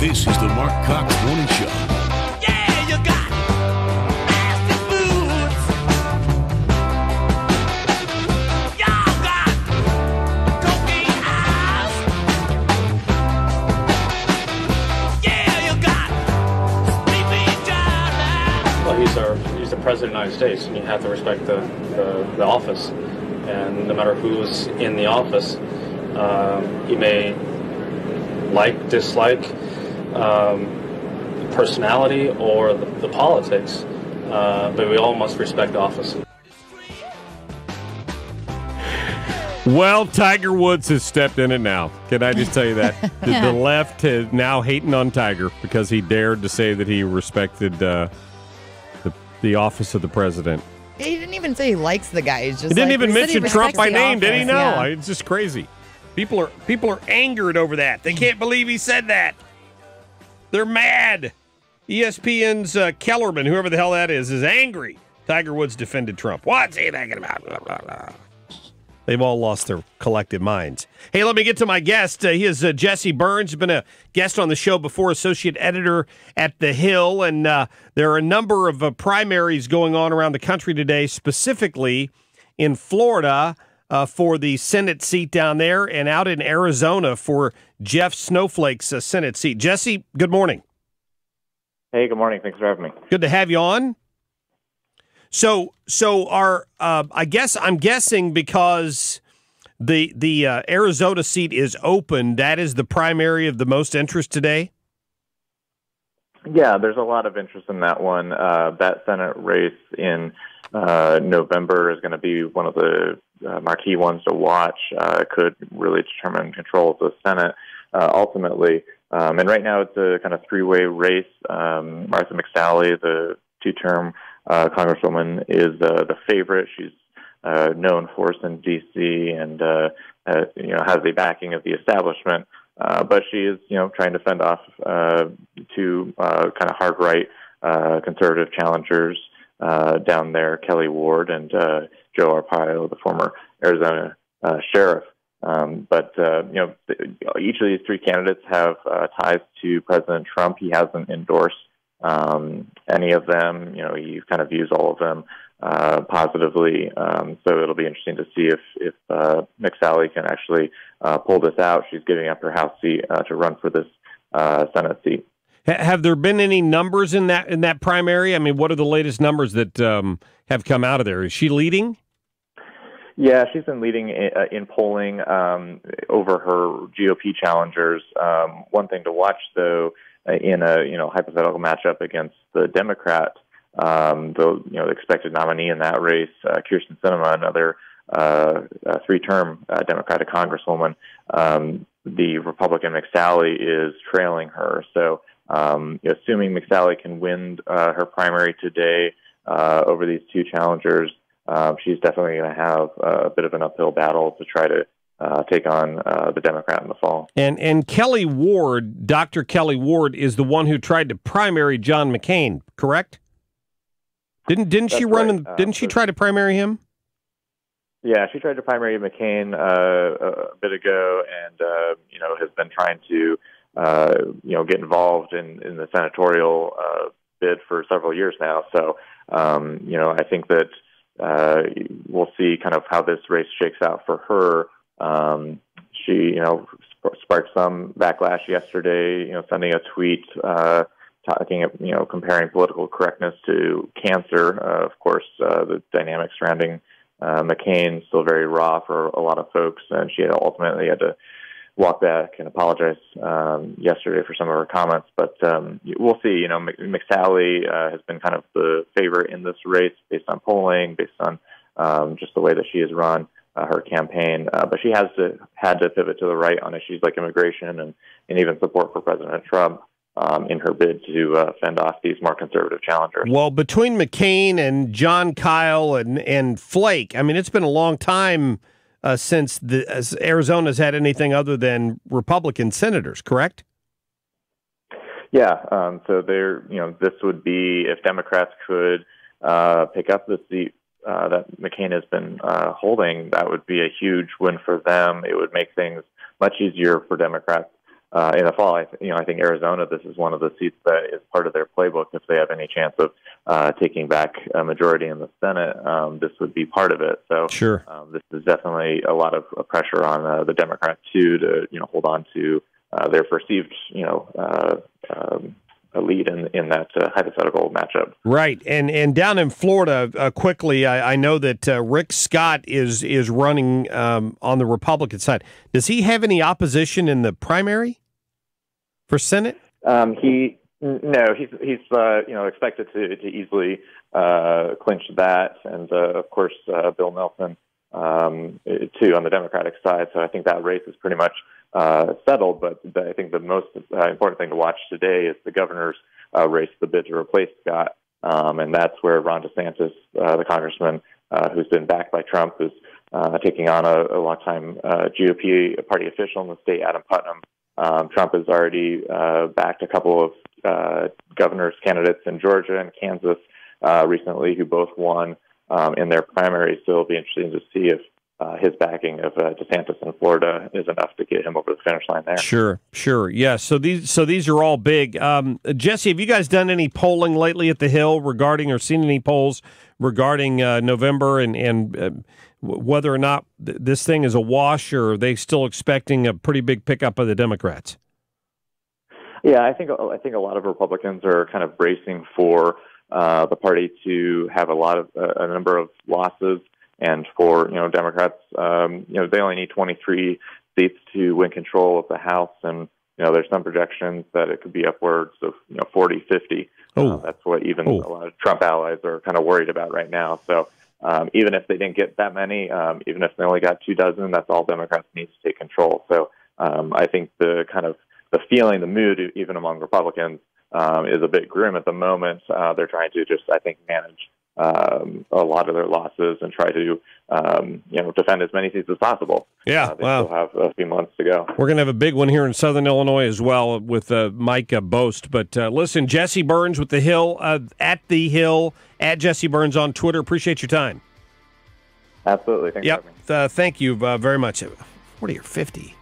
This is the Marc Cox Morning Show.
Yeah, you got nasty foods. Y'all got cocaine eyes. Yeah, you got sleepy giant.
Well, he's the president of the United States, and you have to respect the office. And no matter who's in the office, he may dislike personality or the politics, but we all must respect the office.
Well, Tiger Woods has stepped in it now. Can I just tell you that? The left is now hating on Tiger because he dared to say that he respected the office of the president.
He didn't even say he likes the guy. He's just
He didn't even mention Trump by name, did he? No,
Yeah.
it's just crazy. People are angered over that. They can't believe he said that. They're mad. ESPN's Kellerman, whoever the hell that is angry. Tiger Woods defended Trump. What's he thinking about? Blah, blah, blah. They've all lost their collective minds. Hey, let me get to my guest. He is Jesse Burns. He's been a guest on the show before, associate editor at The Hill. And there are a number of primaries going on around the country today, specifically in Florida for the Senate seat down there, and out in Arizona for Jeff Snowflake's Senate seat. Jesse, good morning.
Hey, good morning. Thanks for having me.
Good to have you on. So our I'm guessing because the Arizona seat is open, that is the primary of the most interest today.
Yeah, there's a lot of interest in that one. That Senate race in November is going to be one of the marquee ones to watch. It could really determine control of the Senate ultimately. And right now it's a kind of three-way race. Martha McSally, the two-term Congresswoman, is the favorite. She's known force in D.C. and has the backing of the establishment. But she is, trying to fend off two kind of hard right conservative challengers down there, Kelly Ward and Joe Arpaio, the former Arizona sheriff. But each of these three candidates have ties to President Trump. He hasn't endorsed any of them. He kind of views all of them positively. So it'll be interesting to see if McSally can actually pull this out. She's giving up her House seat to run for this Senate seat.
Have there been any numbers in that primary? I mean, what are the latest numbers that have come out of there? Is she leading?
Yeah, she's been leading in polling over her GOP challengers. One thing to watch, though, in a hypothetical matchup against the Democrat, the expected nominee in that race, Kyrsten Sinema, another three-term Democratic Congresswoman, the Republican McSally is trailing her. So, assuming McSally can win her primary today over these two challengers, she's definitely going to have a bit of an uphill battle to try to take on the Democrat in the fall.
And Kelly Ward, Dr. Kelly Ward, is the one who tried to primary John McCain, correct? Didn't she run? Right. Didn't she try to primary him?
Yeah, she tried to primary McCain a bit ago, and has been trying to get involved in the senatorial bid for several years now. So, I think that we'll see kind of how this race shakes out for her. She, sparked some backlash yesterday, sending a tweet talking, comparing political correctness to cancer. Of course, the dynamics surrounding McCain still very raw for a lot of folks, and she ultimately had to walk back and apologize yesterday for some of her comments. But we'll see. McSally has been kind of the favorite in this race based on polling, based on just the way that she has run her campaign. But she had to pivot to the right on issues like immigration and even support for President Trump in her bid to fend off these more conservative challengers.
Well, between McCain and John Kyle and Flake, I mean, it's been a long time since Arizona's had anything other than Republican senators, correct?
Yeah. So this would be, if Democrats could pick up the seat that McCain has been holding, that would be a huge win for them. It would make things much easier for Democrats in the fall. I think Arizona, this is one of the seats that is part of their playbook. If they have any chance of taking back a majority in the Senate, this would be part of it. So
sure.
This is definitely a lot of pressure on the Democrats too to hold on to their perceived a lead in that hypothetical matchup.
Right. And down in Florida, quickly, I know that Rick Scott is running on the Republican side. Does he have any opposition in the primary for Senate?
He's expected to easily clinch that, and of course Bill Nelson too on the Democratic side. So I think that race is pretty much settled. But I think the most important thing to watch today is the governor's race, the bid to replace Scott, and that's where Ron DeSantis, the congressman who's been backed by Trump, is taking on a longtime GOP party official in the state, Adam Putnam. Trump has already backed a couple of governor's candidates in Georgia and Kansas recently, who both won in their primaries. So it'll be interesting to see if his backing of DeSantis in Florida is enough to get him over the finish line there.
Sure. Yeah. So these are all big. Jesse, have you guys done any polling lately at the Hill regarding, or seen any polls regarding November and whether or not this thing is a wash, or are they still expecting a pretty big pickup of the Democrats?
Yeah, I think a lot of Republicans are kind of bracing for the party to have a number of losses, and for Democrats, they only need 23 seats to win control of the House, and there's some projections that it could be upwards of 40, 50. That's what even a lot of Trump allies are kind of worried about right now. So even if they didn't get that many, even if they only got 24, that's all Democrats need to take control. So I think the feeling, the mood, even among Republicans, is a bit grim at the moment. They're trying to just, I think, manage a lot of their losses and try to, defend as many seats as possible.
Yeah,
they still have a few months to go.
We're going to have a big one here in Southern Illinois as well with Mike Boast. But listen, Jesse Burns with The Hill, at The Hill, at Jesse Burns on Twitter. Appreciate your time.
Absolutely. Thanks for having me.
Thank you very much. 40 or 50.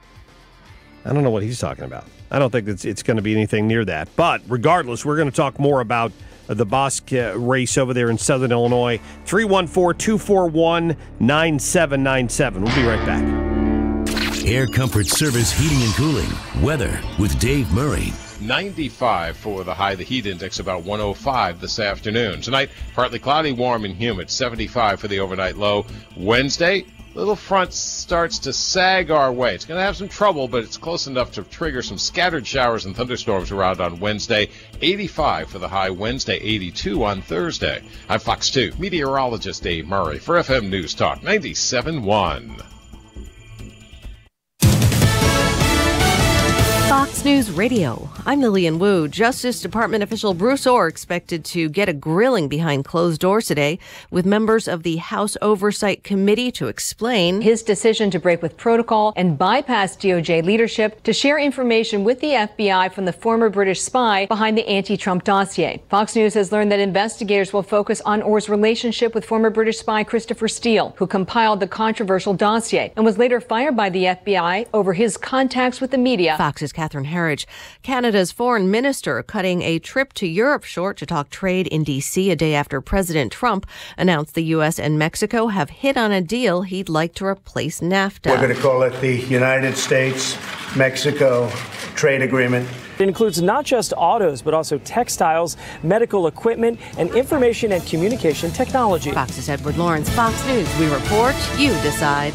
I don't know what he's talking about. I don't think it's going to be anything near that. But regardless, we're going to talk more about the Bosk race over there in Southern Illinois. 314-241-9797. We'll be right back.
Air Comfort Service Heating and Cooling. Weather with Dave Murray.
95 for the high. The heat index about 105 this afternoon. Tonight, partly cloudy, warm and humid. 75 for the overnight low. Wednesday, little front starts to sag our way. It's going to have some trouble, but it's close enough to trigger some scattered showers and thunderstorms around on Wednesday. 85 for the high Wednesday, 82 on Thursday. I'm Fox 2 meteorologist Dave Murray for FM News Talk 97.1.
Fox News Radio. I'm Lillian Wu. Justice Department official Bruce Orr expected to get a grilling behind closed doors today with members of the House Oversight Committee to explain
his decision to break with protocol and bypass DOJ leadership to share information with the FBI from the former British spy behind the anti-Trump dossier. Fox News has learned that investigators will focus on Orr's relationship with former British spy Christopher Steele, who compiled the controversial dossier and was later fired by the FBI over his contacts with the media.
Fox's Catherine Harridge. Canada's foreign minister cutting a trip to Europe short to talk trade in D.C. a day after President Trump announced the U.S. and Mexico have hit on a deal he'd like to replace NAFTA.
We're going to call it the United States-Mexico Trade Agreement.
It includes not just autos, but also textiles, medical equipment, and information and communication technology.
Fox's Edward Lawrence, Fox News. We report, you decide.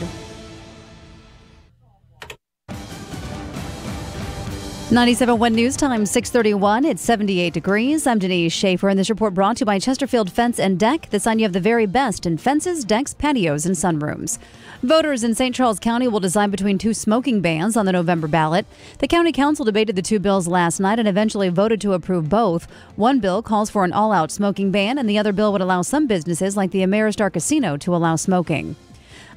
97.1 News Time, 6:31. It's 78 degrees. I'm Denise Schaefer, and this report brought to you by Chesterfield Fence and Deck, the sign you have the very best in fences, decks, patios, and sunrooms. Voters in St. Charles County will decide between two smoking bans on the November ballot. The county council debated the two bills last night and eventually voted to approve both. One bill calls for an all-out smoking ban, and the other bill would allow some businesses like the Ameristar Casino to allow smoking.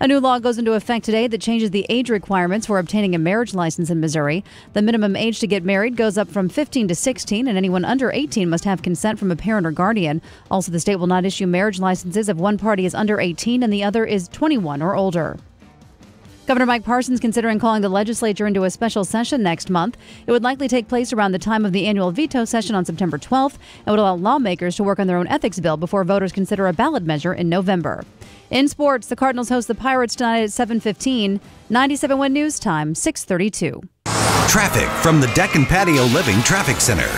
A new law goes into effect today that changes the age requirements for obtaining a marriage license in Missouri. The minimum age to get married goes up from 15 to 16, and anyone under 18 must have consent from a parent or guardian. Also, the state will not issue marriage licenses if one party is under 18 and the other is 21 or older. Governor Mike Parson's considering calling the legislature into a special session next month. It would likely take place around the time of the annual veto session on September 12th and would allow lawmakers to work on their own ethics bill before voters consider a ballot measure in November. In sports, the Cardinals host the Pirates tonight at 7:15. 97.1 News Time, 6:32.
Traffic from the Deck and Patio Living Traffic Center.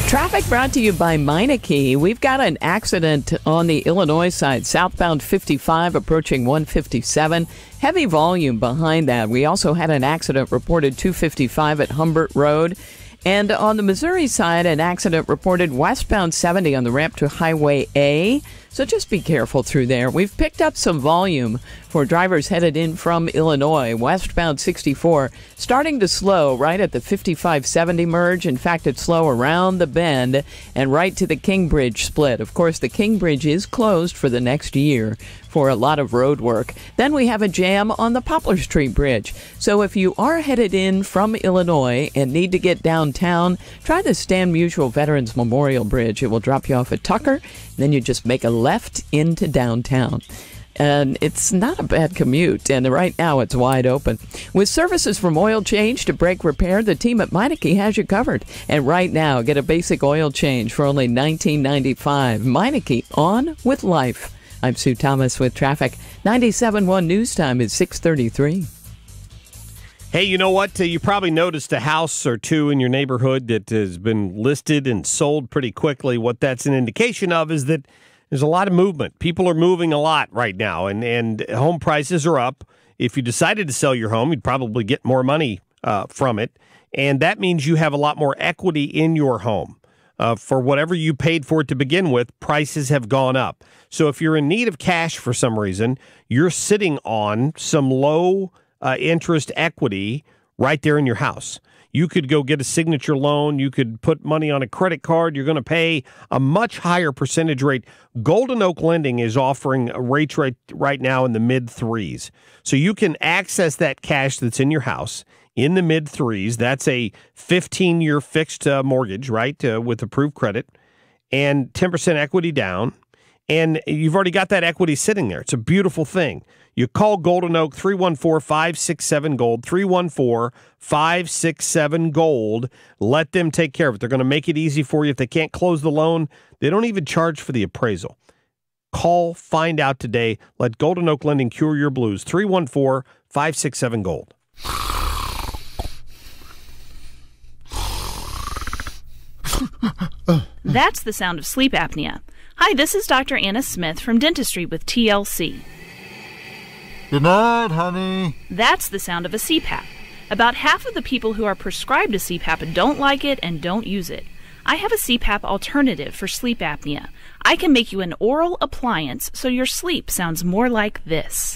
Traffic brought to you by Meineke. We've got an accident on the Illinois side, southbound 55 approaching 157. Heavy volume behind that. We also had an accident reported 255 at Humbert Road. And on the Missouri side, an accident reported westbound 70 on the ramp to Highway A. So just be careful through there. We've picked up some volume for drivers headed in from Illinois. Westbound 64 starting to slow right at the 55-70 merge. In fact, it's slow around the bend and right to the King Bridge split. Of course, the King Bridge is closed for the next year for a lot of road work. Then we have a jam on the Poplar Street Bridge. So if you are headed in from Illinois and need to get downtown, try the Stan Musial Veterans Memorial Bridge. It will drop you off at Tucker. Then you just make a left into downtown. And it's not a bad commute, and right now it's wide open. With services from oil change to brake repair, the team at Meineke has you covered. And right now, get a basic oil change for only $19.95. Meineke, on with life. I'm Sue Thomas with traffic. 97.1 News Time is 6:33.
Hey, you know what? You probably noticed a house or two in your neighborhood that has been listed and sold pretty quickly. What that's an indication of is that there's a lot of movement. People are moving a lot right now, and home prices are up. If you decided to sell your home, you'd probably get more money from it, and that means you have a lot more equity in your home. For whatever you paid for it to begin with, prices have gone up. So if you're in need of cash for some reason, you're sitting on some low interest equity right there in your house. You could go get a signature loan. You could put money on a credit card. You're going to pay a much higher percentage rate. Golden Oak Lending is offering a rate right now in the mid-3s. So you can access that cash that's in your house in the mid-3s. That's a 15-year fixed mortgage, right, with approved credit, and 10% equity down. And you've already got that equity sitting there. It's a beautiful thing. You call Golden Oak, 314-567-GOLD, 314-567-GOLD. Let them take care of it. They're going to make it easy for you. If they can't close the loan, they don't even charge for the appraisal. Call, find out today. Let Golden Oak Lending cure your blues, 314-567-GOLD.
That's the sound of sleep apnea. Hi, this is Dr. Anna Smith from Dentistry with TLC.
Good night, honey.
That's the sound of a CPAP. About half of the people who are prescribed a CPAP don't like it and don't use it. I have a CPAP alternative for sleep apnea. I can make you an oral appliance so your sleep sounds more like this.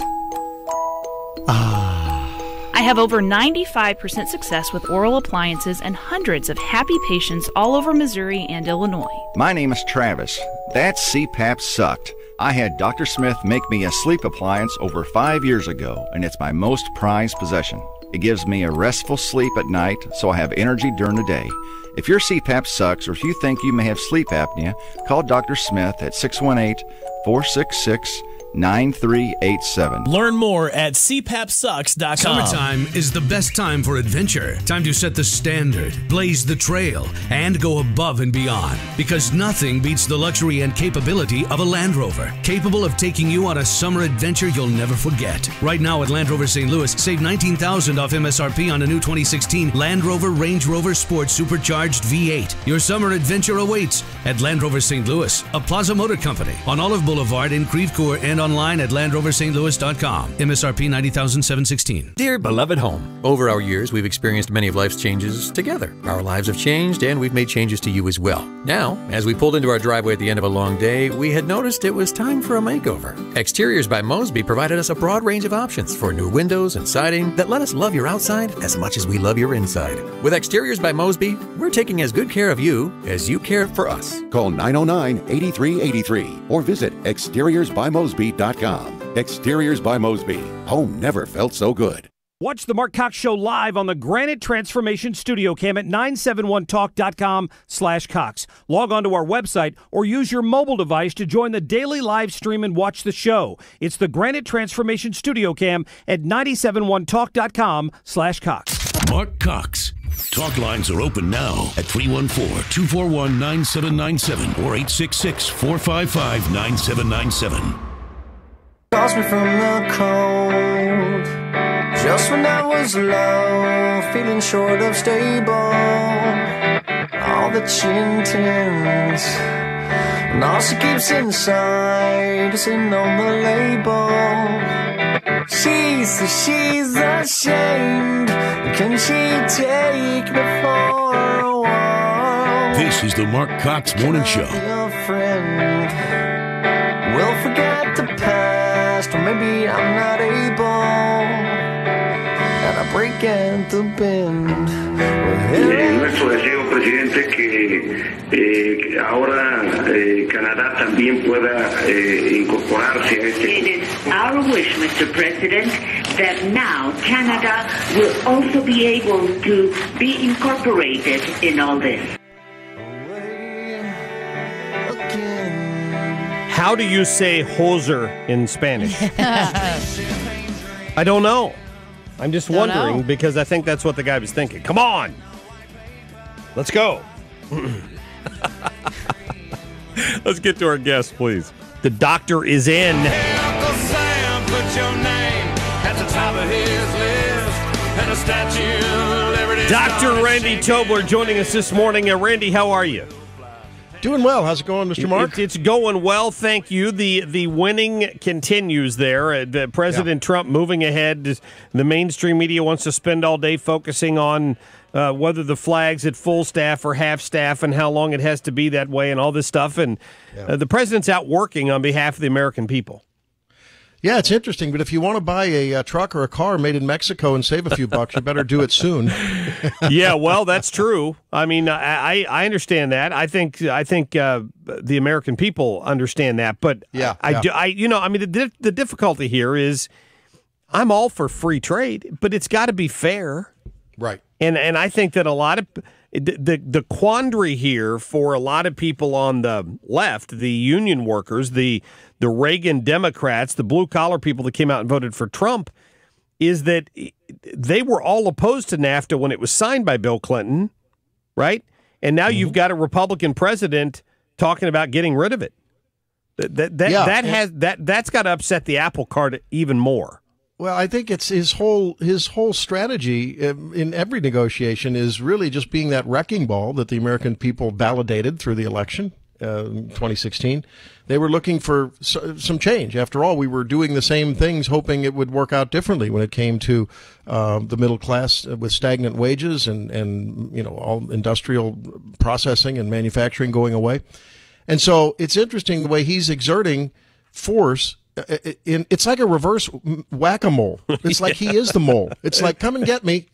I have over 95% success with oral appliances and hundreds of happy patients all over Missouri and Illinois.
My name is Travis. That CPAP sucked. I had Dr. Smith make me a sleep appliance over 5 years ago, and it's my most prized possession. It gives me a restful sleep at night, so I have energy during the day. If your CPAP sucks or if you think you may have sleep apnea, call Dr. Smith at 618-466 9387.
Learn more at cpapsucks.com.
Summertime is the best time for adventure. Time to set the standard, blaze the trail, and go above and beyond. Because nothing beats the luxury and capability of a Land Rover, capable of taking you on a summer adventure you'll never forget. Right now at Land Rover St. Louis, save $19,000 off MSRP on a new 2016 Land Rover Range Rover Sport Supercharged V8. Your summer adventure awaits at Land Rover St. Louis, a Plaza Motor Company on Olive Boulevard in Creve Coeur, and online at LandRoverSt.Louis.com. MSRP $90,716.
Dear beloved home, over our years we've experienced many of life's changes together. Our lives have changed and we've made changes to you as well. Now, as we pulled into our driveway at the end of a long day, we had noticed it was time for a makeover. Exteriors by Mosby provided us a broad range of options for new windows and siding that let us love your outside as much as we love your inside. With Exteriors by Mosby, we're taking as good care of you as you care for us.
Call 909-8383 or visit exteriorsbymosby.com. Exteriors by Mosby. Home never felt so good.
Watch the Marc Cox Show live on the Granite Transformation Studio Cam at 971talk.com/Cox. Log on to our website or use your mobile device to join the daily live stream and watch the show. It's the Granite Transformation Studio Cam at 971talk.com/Cox.
Marc Cox. Talk lines are open now at 314-241-9797 or 866-455-9797.
Calls me from the cold, just when I was low, feeling short of stable. All that she intends, and all she keeps inside is in on the label. She says she's ashamed. Can she take me for a while?
This is the Marc Cox Morning Show.
Your friend will forget the past, or maybe I'm not able, and I break at the bend.
Nuestro deseo, presidente, que ahora Canadá también pueda incorporarse a este.
It is our wish, Mr. President, that now Canada will also be able to be incorporated in all this.
How do you say hoser in Spanish? I don't know. I'm just wondering because I think that's what the guy was thinking. Come on. Let's go. Let's get to our guest, please. The doctor is in.
Hey, Uncle Sam, put your name at the top of his list, and a statue of Liberty.
Dr. Randy Tobler joining us this morning. Randy, how are you?
Doing well. How's it going, Mr. Mark?
It's going well, thank you. The winning continues there. President Trump moving ahead. The mainstream media wants to spend all day focusing on whether the flag's at full staff or half staff and how long it has to be that way and all this stuff. And the president's out working on behalf of the American people.
Yeah, it's interesting, but if you want to buy a truck or a car made in Mexico and save a few bucks, you better do it soon.
Yeah, well, that's true. I mean, I understand that. I think the American people understand that, but the difficulty here is I'm all for free trade, but it's got to be fair,
right?
And I think that a lot of the quandary here for a lot of people on the left, the union workers, the Reagan Democrats, the blue-collar people that came out and voted for Trump, is that they were all opposed to NAFTA when it was signed by Bill Clinton, right? And now you've got a Republican president talking about getting rid of it. That's got to upset the apple cart even more.
Well, I think it's his whole strategy in every negotiation is really just being that wrecking ball that the American people validated through the election. 2016, they were looking for some change. After all, we were doing the same things, hoping it would work out differently when it came to the middle class with stagnant wages and all industrial processing and manufacturing going away. And so it's interesting the way he's exerting force. It's like a reverse whack-a-mole. It's like he is the mole. It's like, come and get me.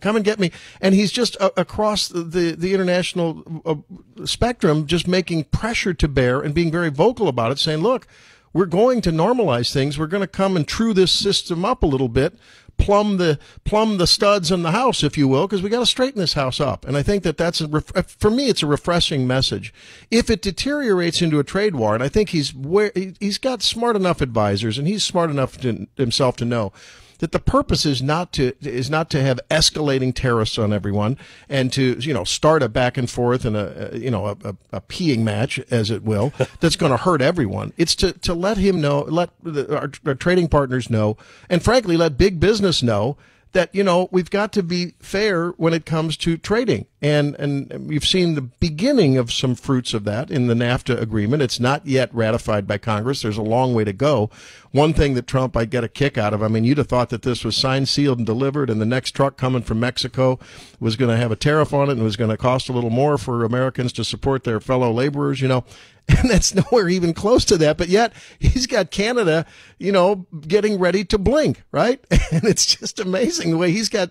And he's just across the international spectrum, just making pressure to bear and being very vocal about it, saying, look, we're going to normalize things. We're going to come and true this system up a little bit, plumb the studs in the house, if you will, because we got to straighten this house up. And I think that's for me, it's a refreshing message. If it deteriorates into a trade war, and I think he's got smart enough advisors, and he's smart enough himself to know that the purpose is not to have escalating tariffs on everyone and to start a back and forth and a peeing match, as it will, that's going to hurt everyone. It's to let him know, let our trading partners know, and frankly let big business know that we've got to be fair when it comes to trading, and we've seen the beginning of some fruits of that in the NAFTA agreement. It's not yet ratified by Congress. There's a long way to go. One thing that Trump, I get a kick out of, I mean, you'd have thought that this was signed, sealed, and delivered, and the next truck coming from Mexico was going to have a tariff on it and was going to cost a little more for Americans to support their fellow laborers, and that's nowhere even close to that. But yet he's got Canada, getting ready to blink, right? And it's just amazing the way he's got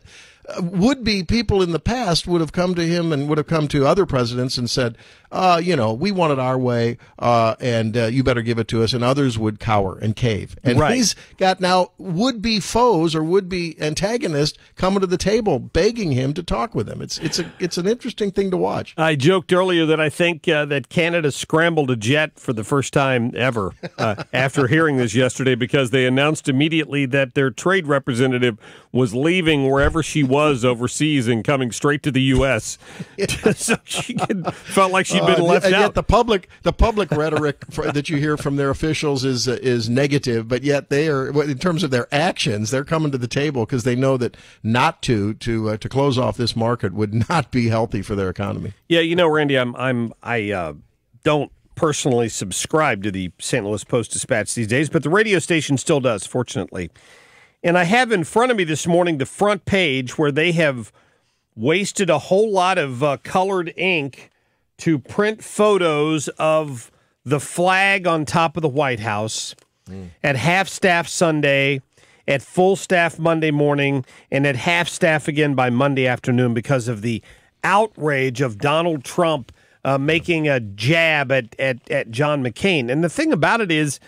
would-be people in the past would have come to him and would have come to other presidents and said, we want it our way, and you better give it to us. And others would cower and cave. And he's got now would-be foes or would-be antagonists coming to the table, begging him to talk with him. It's an interesting thing to watch.
I joked earlier that I think that Canada scrambled a jet for the first time ever after hearing this yesterday, because they announced immediately that their trade representative was leaving wherever she was overseas and coming straight to the U.S. So she felt like she'd been left out.
Yet the public rhetoric that you hear from their officials is negative, but yet they are, in terms of their actions, they're coming to the table because they know that not to close off this market would not be healthy for their economy.
Yeah, Randy, I don't personally subscribe to the St. Louis Post-Dispatch these days, but the radio station still does, fortunately. And I have in front of me this morning the front page where they have wasted a whole lot of colored ink to print photos of the flag on top of the White House at half-staff Sunday, at full staff Monday morning, and at half-staff again by Monday afternoon because of the outrage of Donald Trump making a jab at John McCain. And the thing about it is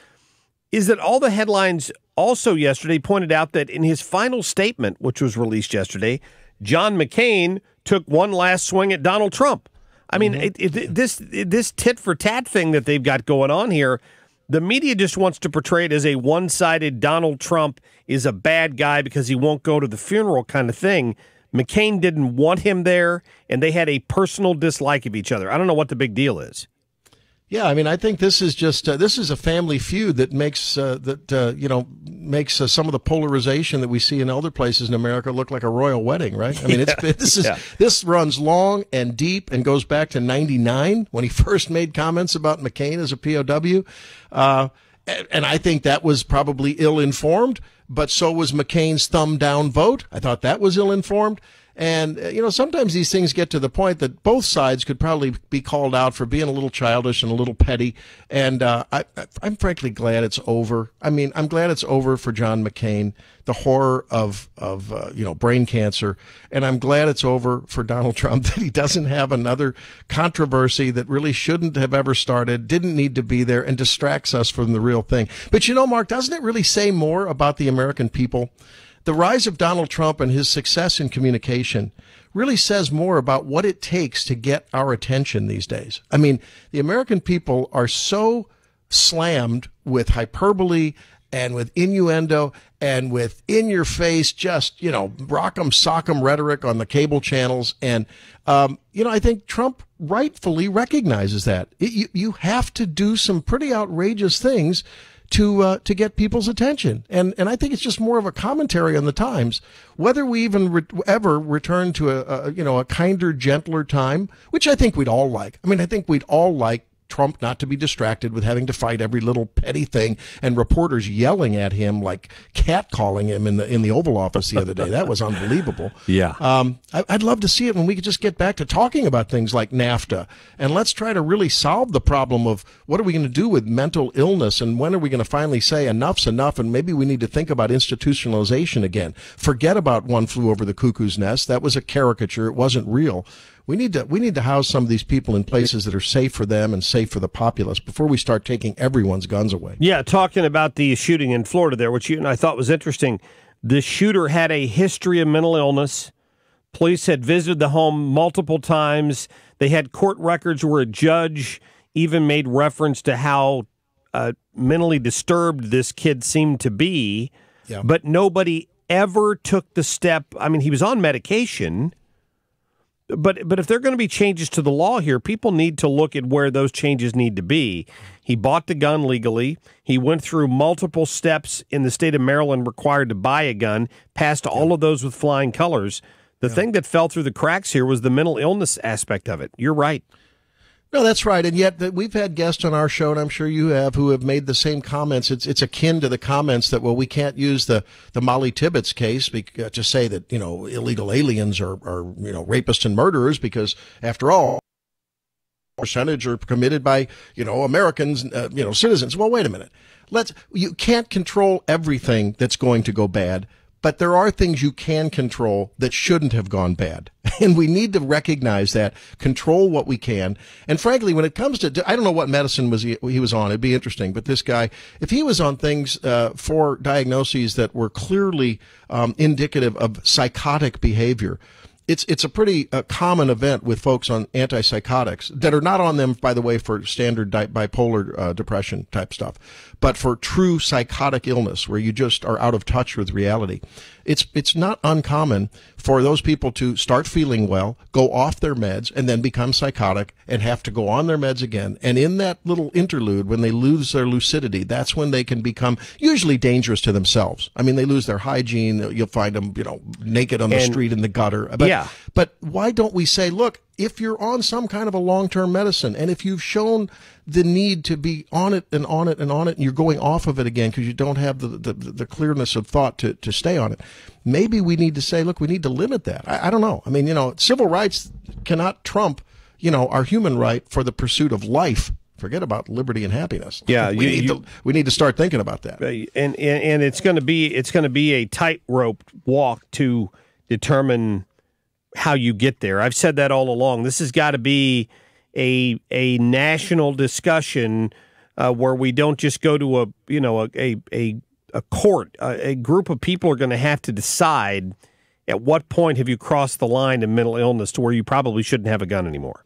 that all the headlines also yesterday pointed out that in his final statement, which was released yesterday, John McCain took one last swing at Donald Trump. I mean, this tit-for-tat thing that they've got going on here, the media just wants to portray it as a one-sided Donald Trump is a bad guy because he won't go to the funeral kind of thing. McCain didn't want him there, and they had a personal dislike of each other. I don't know what the big deal is.
Yeah, I mean, I think this is just this is a family feud that makes some of the polarization that we see in other places in America look like a royal wedding, right? I mean, this runs long and deep and goes back to '99 when he first made comments about McCain as a POW, and I think that was probably ill-informed. But so was McCain's thumb down vote. I thought that was ill-informed. And, sometimes these things get to the point that both sides could probably be called out for being a little childish and a little petty. And I'm frankly glad it's over. I mean, I'm glad it's over for John McCain, the horror of brain cancer. And I'm glad it's over for Donald Trump, that he doesn't have another controversy that really shouldn't have ever started, didn't need to be there, and distracts us from the real thing. But, Mark, doesn't it really say more about the American people? The rise of Donald Trump and his success in communication really says more about what it takes to get our attention these days. I mean, the American people are so slammed with hyperbole and with innuendo and with in-your-face, just, rock'em sock'em rhetoric on the cable channels. And, I think Trump rightfully recognizes that. You have to do some pretty outrageous things to get people's attention. And I think it's just more of a commentary on the times, whether we even ever return to a kinder, gentler time, which I think we'd all like. I mean, I think we'd all like Trump not to be distracted with having to fight every little petty thing and reporters yelling at him, like catcalling him in the Oval Office the other day. That was unbelievable.
Yeah.
I'd love to see it when we could just get back to talking about things like NAFTA, and let's try to really solve the problem of what are we going to do with mental illness, and when are we going to finally say enough's enough, and maybe we need to think about institutionalization again. Forget about One Flew Over the Cuckoo's Nest. That was a caricature. It wasn't real. We need to house some of these people in places that are safe for them and safe for the populace before we start taking everyone's guns away.
Yeah, talking about the shooting in Florida there, which you and I thought was interesting. The shooter had a history of mental illness. Police had visited the home multiple times. They had court records where a judge even made reference to how mentally disturbed this kid seemed to be.
Yeah.
But nobody ever took the step. I mean, he was on medication. But if there are going to be changes to the law here, people need to look at where those changes need to be. He bought the gun legally. He went through multiple steps in the state of Maryland required to buy a gun, passed all of those with flying colors. The thing that fell through the cracks here was the mental illness aspect of it. You're right.
No, that's right. And yet we've had guests on our show, and I'm sure you have, who have made the same comments. It's akin to the comments that, well, we can't use the Molly Tibbetts case to say that, illegal aliens are rapists and murderers, because after all, percentage are committed by, Americans, citizens. Well, wait a minute. You can't control everything that's going to go bad. But there are things you can control that shouldn't have gone bad. And we need to recognize that, control what we can. And frankly, when it comes to, I don't know what medicine he was on. It'd be interesting. But this guy, if he was on things for diagnoses that were clearly indicative of psychotic behavior, it's a pretty common event with folks on antipsychotics that are not on them, by the way, for standard bipolar depression type stuff, but for true psychotic illness where you just are out of touch with reality. It's not uncommon for those people to start feeling well, go off their meds, and then become psychotic and have to go on their meds again. And in that little interlude, when they lose their lucidity, that's when they can become usually dangerous to themselves. I mean, they lose their hygiene. You'll find them, naked on the street in the gutter. But why don't we say, look, if you're on some kind of a long-term medicine, and if you've shown the need to be on it and on it and on it, and you're going off of it again because you don't have the clearness of thought to stay on it, maybe we need to say, look, we need to limit that. I don't know. I mean, civil rights cannot trump, our human right for the pursuit of life. Forget about liberty and happiness.
Yeah,
we need to start thinking about that.
And it's going to be a tightrope walk to determine how you get there. I've said that all along. This has got to be a national discussion where we don't just go to a court. A group of people are going to have to decide at what point have you crossed the line in mental illness to where you probably shouldn't have a gun anymore.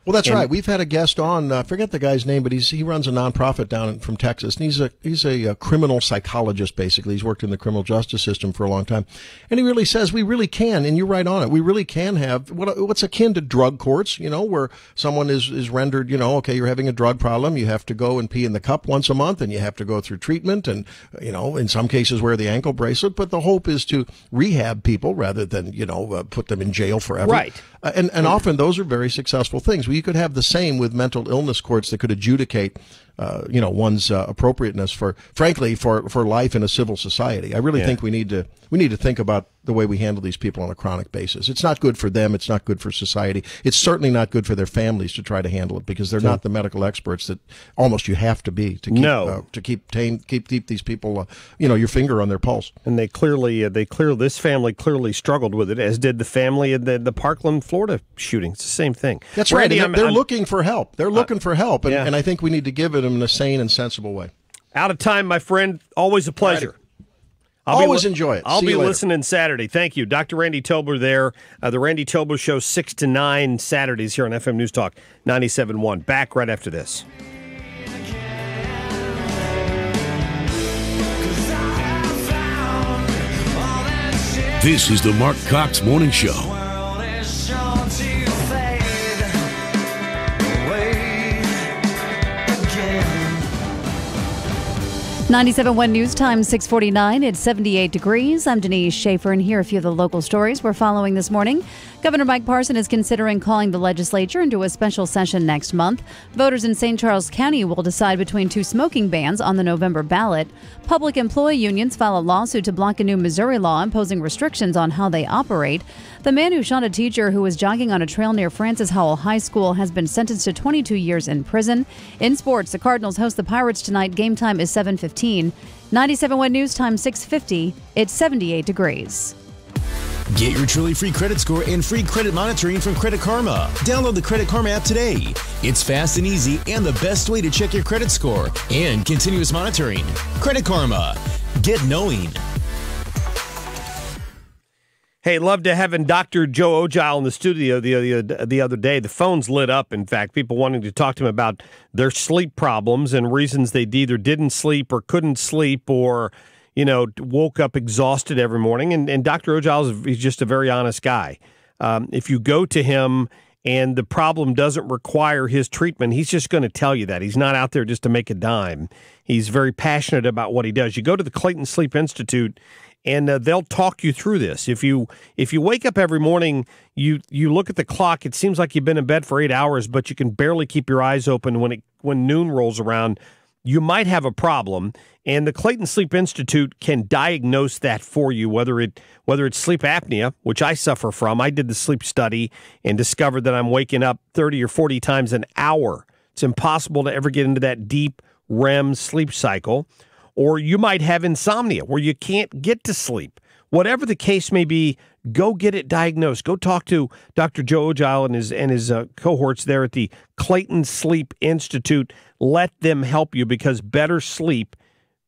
Well, that's right. We've had a guest on. I forget the guy's name, but he runs a nonprofit down from Texas, and he's a criminal psychologist. Basically, he's worked in the criminal justice system for a long time, and he really says we really can. And you're right on it. We really can have what's akin to drug courts. Where someone is rendered. Okay, you're having a drug problem. You have to go and pee in the cup once a month, and you have to go through treatment, and in some cases wear the ankle bracelet. But the hope is to rehab people rather than put them in jail forever.
Right.
And often those are very successful things. You could have the same with mental illness courts that could adjudicate, one's appropriateness for life in a civil society. I really think we need to think about the way we handle these people on a chronic basis. It's not good for them. It's not good for society. It's certainly not good for their families to try to handle it because they're not the medical experts that almost you have to be to keep these people, your finger on their pulse.
And this family clearly struggled with it, as did the family in the Parkland, Florida shooting. It's the same thing.
That's Randy, right. They're looking for help. They're looking for help, and I think we need to give it in a sane and sensible way.
Out of time, my friend. Always a pleasure.
Always enjoy it.
I'll be listening Saturday. Thank you. Dr. Randy Tobler there. The Randy Tobler Show, 6 to 9 Saturdays here on FM News Talk 97.1. Back right after this.
This is the Marc Cox Morning Show.
97.1 News Time, 6:49. It's 78 degrees. I'm Denise Schaefer, and here are a few of the local stories we're following this morning. Governor Mike Parson is considering calling the legislature into a special session next month. Voters in St. Charles County will decide between two smoking bans on the November ballot. Public employee unions file a lawsuit to block a new Missouri law imposing restrictions on how they operate. The man who shot a teacher who was jogging on a trail near Francis Howell High School has been sentenced to 22 years in prison. In sports, the Cardinals host the Pirates tonight. Game time is 7:15. 97.1 News Time, 6:50. It's 78 degrees.
Get your truly free credit score and free credit monitoring from Credit Karma. Download the Credit Karma app today. It's fast and easy and the best way to check your credit score and continuous monitoring. Credit Karma. Get knowing.
Hey, love to having Dr. Joe Ogile in the studio the other day. The phones lit up, in fact, people wanting to talk to him about their sleep problems and reasons they either didn't sleep or couldn't sleep or, woke up exhausted every morning. And Dr. Ogile is just a very honest guy. If you go to him and the problem doesn't require his treatment, he's just going to tell you that. He's not out there just to make a dime. He's very passionate about what he does. You go to the Clayton Sleep Institute, and they'll talk you through this. If you wake up every morning, you look at the clock, it seems like you've been in bed for 8 hours, but you can barely keep your eyes open when noon rolls around, you might have a problem. And the Clayton Sleep Institute can diagnose that for you, whether it's sleep apnea, which I suffer from. I did the sleep study and discovered that I'm waking up 30 or 40 times an hour. It's impossible to ever get into that deep REM sleep cycle. Or you might have insomnia where you can't get to sleep. Whatever the case may be, go get it diagnosed. Go talk to Dr. Joe Ogile and his cohorts there at the Clayton Sleep Institute. Let them help you, because better sleep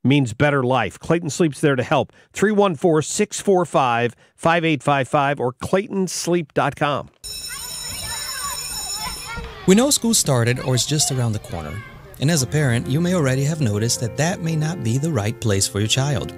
means better life. Clayton Sleep's there to help. 314-645-5855 or claytonsleep.com.
We know school started or is just around the corner. And as a parent, you may already have noticed that may not be the right place for your child.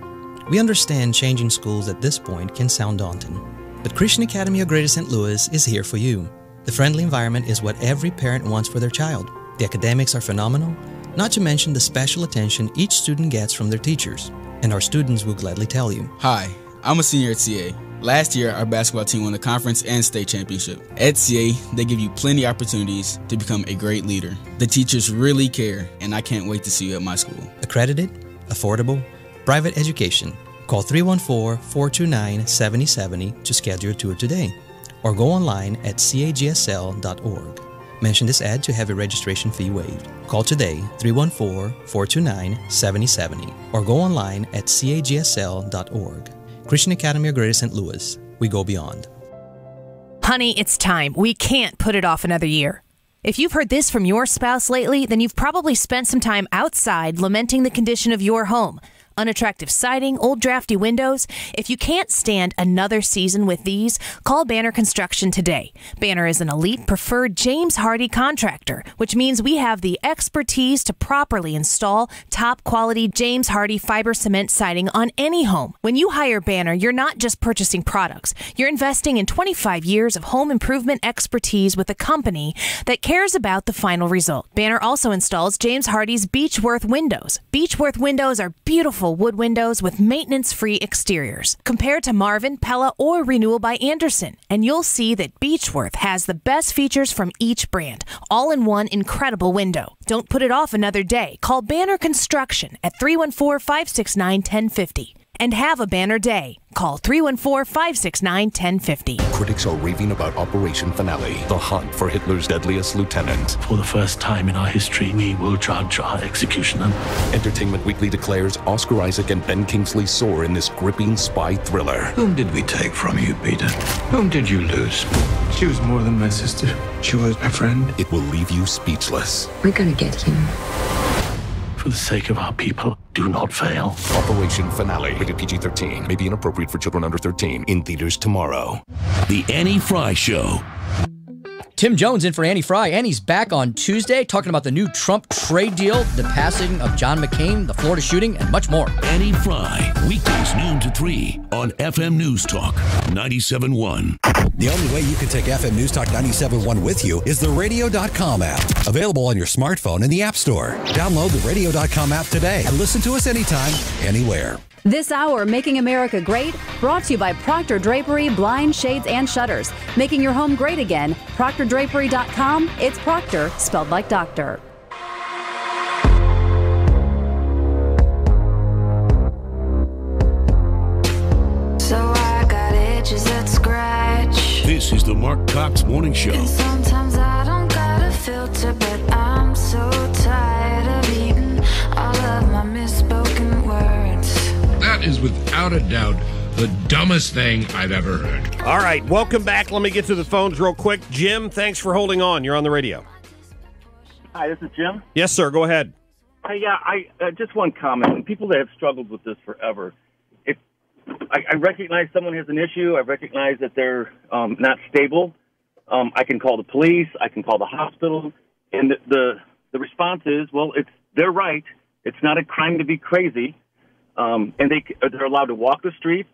We understand changing schools at this point can sound daunting. But Christian Academy of Greater St. Louis is here for you. The friendly environment is what every parent wants for their child. The academics are phenomenal, not to mention the special attention each student gets from their teachers. And our students will gladly tell you.
Hi, I'm a senior at CA. Last year, our basketball team won the conference and state championship. At CA, they give you plenty of opportunities to become a great leader. The teachers really care, and I can't wait to see you at my school.
Accredited, affordable, private education. Call 314-429-7070 to schedule a tour today, or go online at cagsl.org. Mention this ad to have your registration fee waived. Call today, 314-429-7070, or go online at cagsl.org. Christian Academy of Greater St. Louis. We go beyond.
Honey, it's time. We can't put it off another year. If you've heard this from your spouse lately, then you've probably spent some time outside lamenting the condition of your home. Unattractive siding, old drafty windows. If you can't stand another season with these, call Banner Construction today. Banner is an elite preferred James Hardie contractor, which means we have the expertise to properly install top quality James Hardie fiber cement siding on any home. When you hire Banner, you're not just purchasing products. You're investing in 25 years of home improvement expertise with a company that cares about the final result. Banner also installs James Hardie's Beechworth windows. Beechworth windows are beautiful wood windows with maintenance-free exteriors. Compare to Marvin, Pella, or Renewal by Anderson, and you'll see that Beechworth has the best features from each brand, all in one incredible window. Don't put it off another day. Call Banner Construction at 314-569-1050. And have a banner day. Call 314-569-1050.
Critics are raving about Operation Finale, the hunt for Hitler's deadliest lieutenant.
For the first time in our history, we will judge our executioner.
Entertainment Weekly declares Oscar Isaac and Ben Kingsley soar in this gripping spy thriller.
Whom did we take from you, Peter? Whom did you lose? She was more than my sister. She was my friend.
It will leave you speechless.
We're gonna get him.
For the sake of our people, do not fail.
Operation Finale, rated PG-13, may be inappropriate for children under 13. In theaters tomorrow.
The Annie Fry Show.
Tim Jones in for Annie Fry. Annie's back on Tuesday talking about the new Trump trade deal, the passing of John McCain, the Florida shooting, and much more.
Annie Fry, weekdays noon to 3 on FM News Talk 97.1.
The only way you can take FM News Talk 97.1 with you is the radio.com app. Available on your smartphone in the App Store. Download the radio.com app today and listen to us anytime, anywhere.
This hour, Making America Great, brought to you by Proctor Drapery, Blind, Shades, and Shutters. Making your home great again. ProctorDrapery.com. It's Proctor, spelled like doctor.
So I got itches that scratch.
This is the Marc Cox Morning Show.
And sometimes I don't got a filter, but I'm so tired of eating all of my misspoken words.
That is without a doubt the dumbest thing I've ever heard.
All right, welcome back. Let me get to the phones real quick. Jim, thanks for holding on. You're on the radio.
Hi, this is Jim.
Yes, sir. Go ahead.
Yeah, I just one comment. People that have struggled with this forever, if I recognize someone has an issue. I recognize that they're not stable. I can call the police. I can call the hospital. And the response is, well, they're right. It's not a crime to be crazy. And they're allowed to walk the streets.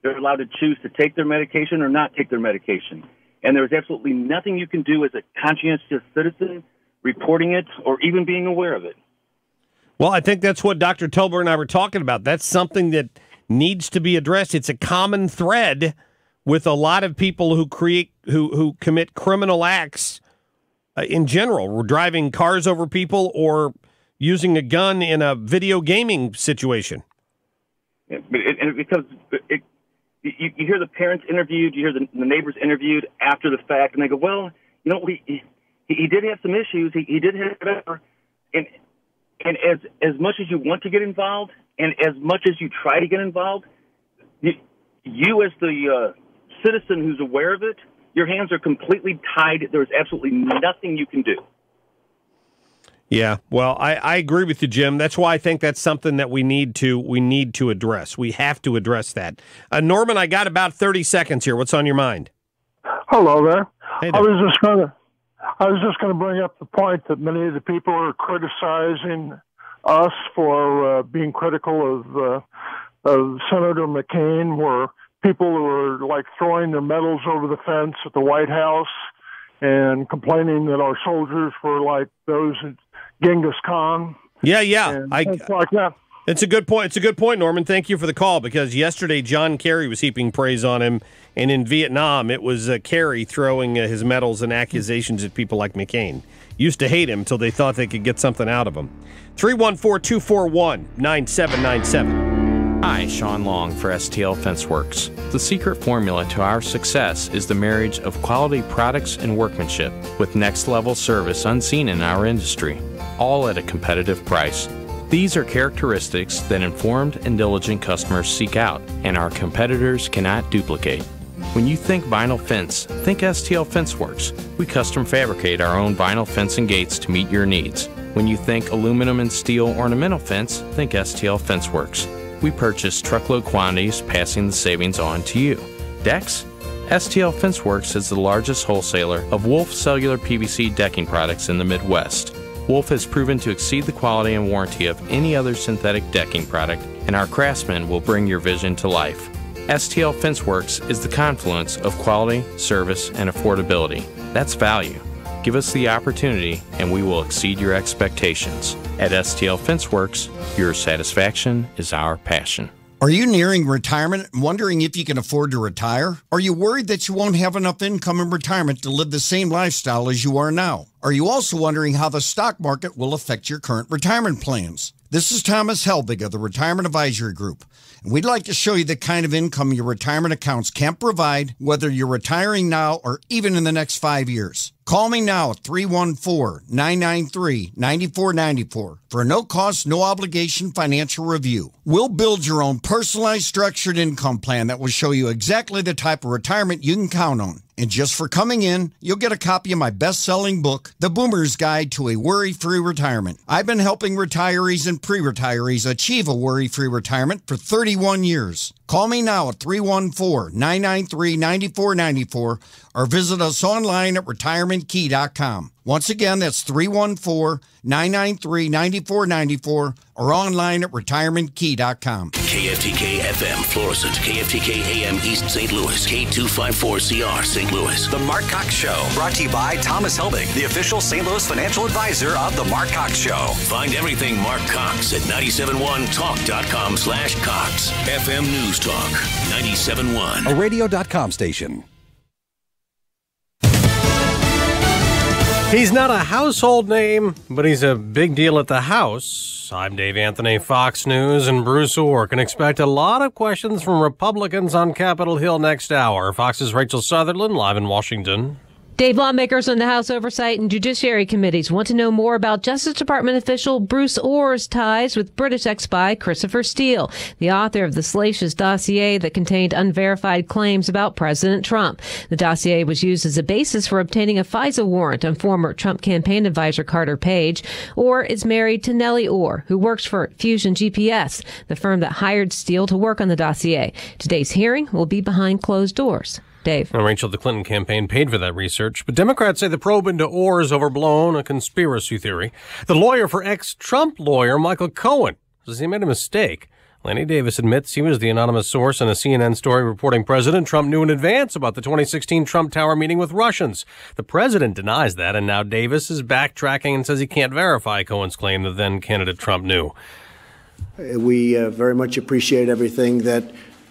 They're allowed to choose to take their medication or not take their medication. And there's absolutely nothing you can do as a conscientious citizen reporting it or even being aware of it.
Well, I think that's what Dr. Tolber and I were talking about. That's something that needs to be addressed. It's a common thread with a lot of people who commit criminal acts in general. We're driving cars over people or using a gun in a video gaming situation.
Yeah, because you hear the parents interviewed, you hear the neighbors interviewed after the fact, and they go, well, you know, he did have some issues. He did have whatever. And as much as you want to get involved and as much as you try to get involved, you as the citizen who's aware of it, your hands are completely tied. There's absolutely nothing you can do.
Yeah, well, I agree with you, Jim. That's why I think that's something that we need to address. We have to address that. Norman, I got about 30 seconds here. What's on your mind?
Hello there.
Hey there.
I was just going to bring up the point that many of the people are criticizing us for being critical of Senator McCain, where people were like throwing their medals over the fence at the White House and complaining that our soldiers were like those at Genghis Khan.
Yeah.
And things like that.
It's a good point. It's a good point, Norman. Thank you for the call, because yesterday John Kerry was heaping praise on him, and in Vietnam it was Kerry throwing his medals and accusations at people like McCain. Used to hate him until they thought they could get something out of him. 314-241-9797.
Hi, Sean Long for STL Fenceworks. The secret formula to our success is the marriage of quality products and workmanship with next-level service unseen in our industry, all at a competitive price. These are characteristics that informed and diligent customers seek out, and our competitors cannot duplicate. When you think vinyl fence, think STL Fenceworks. We custom fabricate our own vinyl fence and gates to meet your needs. When you think aluminum and steel ornamental fence, think STL Fenceworks. We purchase truckload quantities, passing the savings on to you. Decks? STL Fenceworks is the largest wholesaler of Wolf cellular PVC decking products in the Midwest. Wolf has proven to exceed the quality and warranty of any other synthetic decking product, and our craftsmen will bring your vision to life. STL Fenceworks is the confluence of quality, service, and affordability. That's value. Give us the opportunity, and we will exceed your expectations. At STL Fenceworks, your satisfaction is our passion.
Are you nearing retirement and wondering if you can afford to retire? Are you worried that you won't have enough income in retirement to live the same lifestyle as you are now? Are you also wondering how the stock market will affect your current retirement plans? This is Thomas Helbig of the Retirement Advisory Group, and we'd like to show you the kind of income your retirement accounts can provide, whether you're retiring now or even in the next 5 years. Call me now at 314-993-9494 for a no-cost, no-obligation financial review. We'll build your own personalized structured income plan that will show you exactly the type of retirement you can count on. And just for coming in, you'll get a copy of my best-selling book, The Boomer's Guide to a Worry-Free Retirement. I've been helping retirees and pre-retirees achieve a worry-free retirement for 31 years. Call me now at 314-993-9494 or visit us online at retirementkey.com. Once again, that's 314-993-9494 or online at retirementkey.com.
KFTK FM Florissant, KFTK AM East St. Louis, K254CR St. Louis.
The Marc Cox Show, brought to you by Thomas Helbig, the official St. Louis financial advisor of The Marc Cox Show.
Find everything Marc Cox at 971talk.com/Cox. FM News Talk, 97.1.
A radio.com station.
He's not a household name, but he's a big deal at the House. I'm Dave Anthony, Fox News, and Bruce Orr can expect a lot of questions from Republicans on Capitol Hill next hour. Fox's Rachel Sutherland, live in Washington.
Dave, lawmakers on the House Oversight and Judiciary Committees want to know more about Justice Department official Bruce Orr's ties with British ex-spy Christopher Steele, the author of the salacious dossier that contained unverified claims about President Trump. The dossier was used as a basis for obtaining a FISA warrant on former Trump campaign advisor Carter Page. Orr is married to Nellie Orr, who works for Fusion GPS, the firm that hired Steele to work on the dossier. Today's hearing will be behind closed doors. Dave.
Now, Rachel, the Clinton campaign paid for that research, but Democrats say the probe into Orr is overblown, a conspiracy theory. The lawyer for ex-Trump lawyer Michael Cohen says he made a mistake. Lanny Davis admits he was the anonymous source in a CNN story reporting President Trump knew in advance about the 2016 Trump Tower meeting with Russians. The president denies that, and now Davis is backtracking and says he can't verify Cohen's claim that then-candidate Trump knew.
We very much appreciate everything that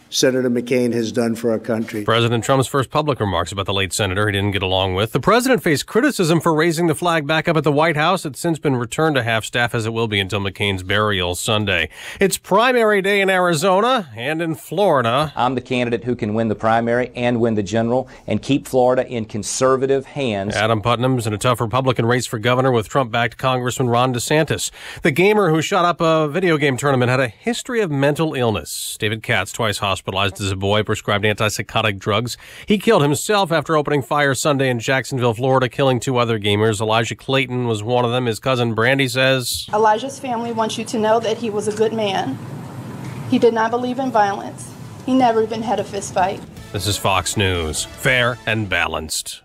Senator McCain has done for our country.
President Trump's first public remarks about the late senator he didn't get along with. The president faced criticism for raising the flag back up at the White House. It's since been returned to half-staff, as it will be until McCain's burial Sunday. It's primary day in Arizona and in Florida.
I'm the candidate who can win the primary and win the general and keep Florida in conservative hands.
Adam Putnam's in a tough Republican race for governor with Trump-backed Congressman Ron DeSantis. The gamer who shot up a video game tournament had a history of mental illness. David Katz, twice hospitalized as a boy, prescribed antipsychotic drugs. He killed himself after opening fire Sunday in Jacksonville, Florida, killing 2 other gamers. Elijah Clayton was one of them. His cousin Brandy says,
Elijah's family wants you to know that he was a good man. He did not believe in violence. He never even had a fist fight.
This is Fox News. Fair and balanced.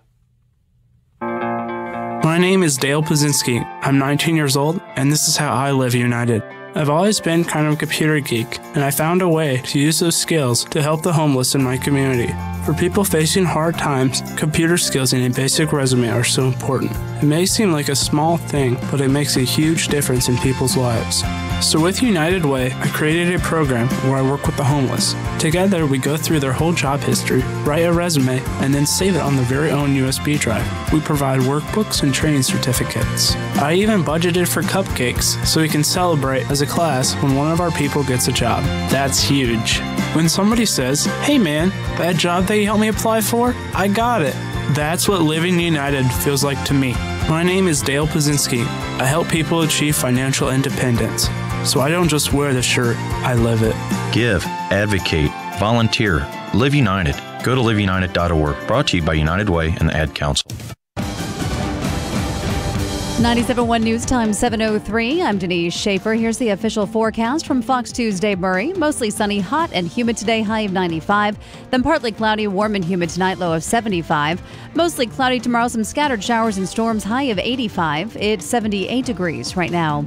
My name is Dale Pazinski. I'm 19 years old, and this is how I live united. I've always been kind of a computer geek, and I found a way to use those skills to help the homeless in my community. For people facing hard times, computer skills and a basic resume are so important. It may seem like a small thing, but it makes a huge difference in people's lives. So with United Way, I created a program where I work with the homeless. Together, we go through their whole job history, write a resume, and then save it on their very own USB drive. We provide workbooks and training certificates. I even budgeted for cupcakes so we can celebrate as a class when one of our people gets a job. That's huge. When somebody says, "Hey man, that job that you helped me apply for, I got it." That's what Living United feels like to me. My name is Dale Pazinski. I help people achieve financial independence. So I don't just wear the shirt, I live it.
Give, advocate, volunteer, Live United. Go to liveunited.org. Brought to you by United Way and the Ad Council.
97.1 News Time 7:03. I'm Denise Schaefer. Here's the official forecast from Fox 2's Dave Murray. Mostly sunny, hot and humid today, high of 95. Then partly cloudy, warm and humid tonight, low of 75. Mostly cloudy tomorrow, some scattered showers and storms, high of 85. It's 78 degrees right now.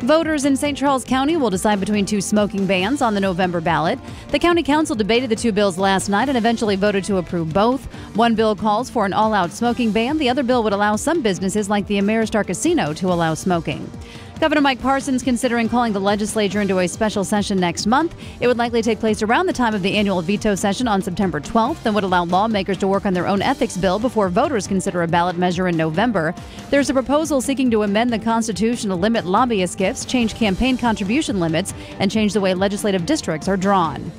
Voters in St. Charles County will decide between 2 smoking bans on the November ballot. The county council debated the 2 bills last night and eventually voted to approve both. One bill calls for an all-out smoking ban. The other bill would allow some businesses like the Ameristar Casino to allow smoking. Governor Mike Parson's considering calling the legislature into a special session next month. It would likely take place around the time of the annual veto session on September 12th and would allow lawmakers to work on their own ethics bill before voters consider a ballot measure in November. There's a proposal seeking to amend the Constitution to limit lobbyist gifts, change campaign contribution limits, and change the way legislative districts are drawn.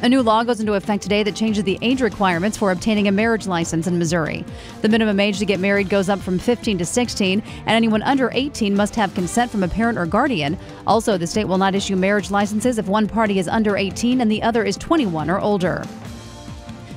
A new law goes into effect today that changes the age requirements for obtaining a marriage license in Missouri. The minimum age to get married goes up from 15 to 16, and anyone under 18 must have consent from a parent or guardian. Also, the state will not issue marriage licenses if one party is under 18 and the other is 21 or older.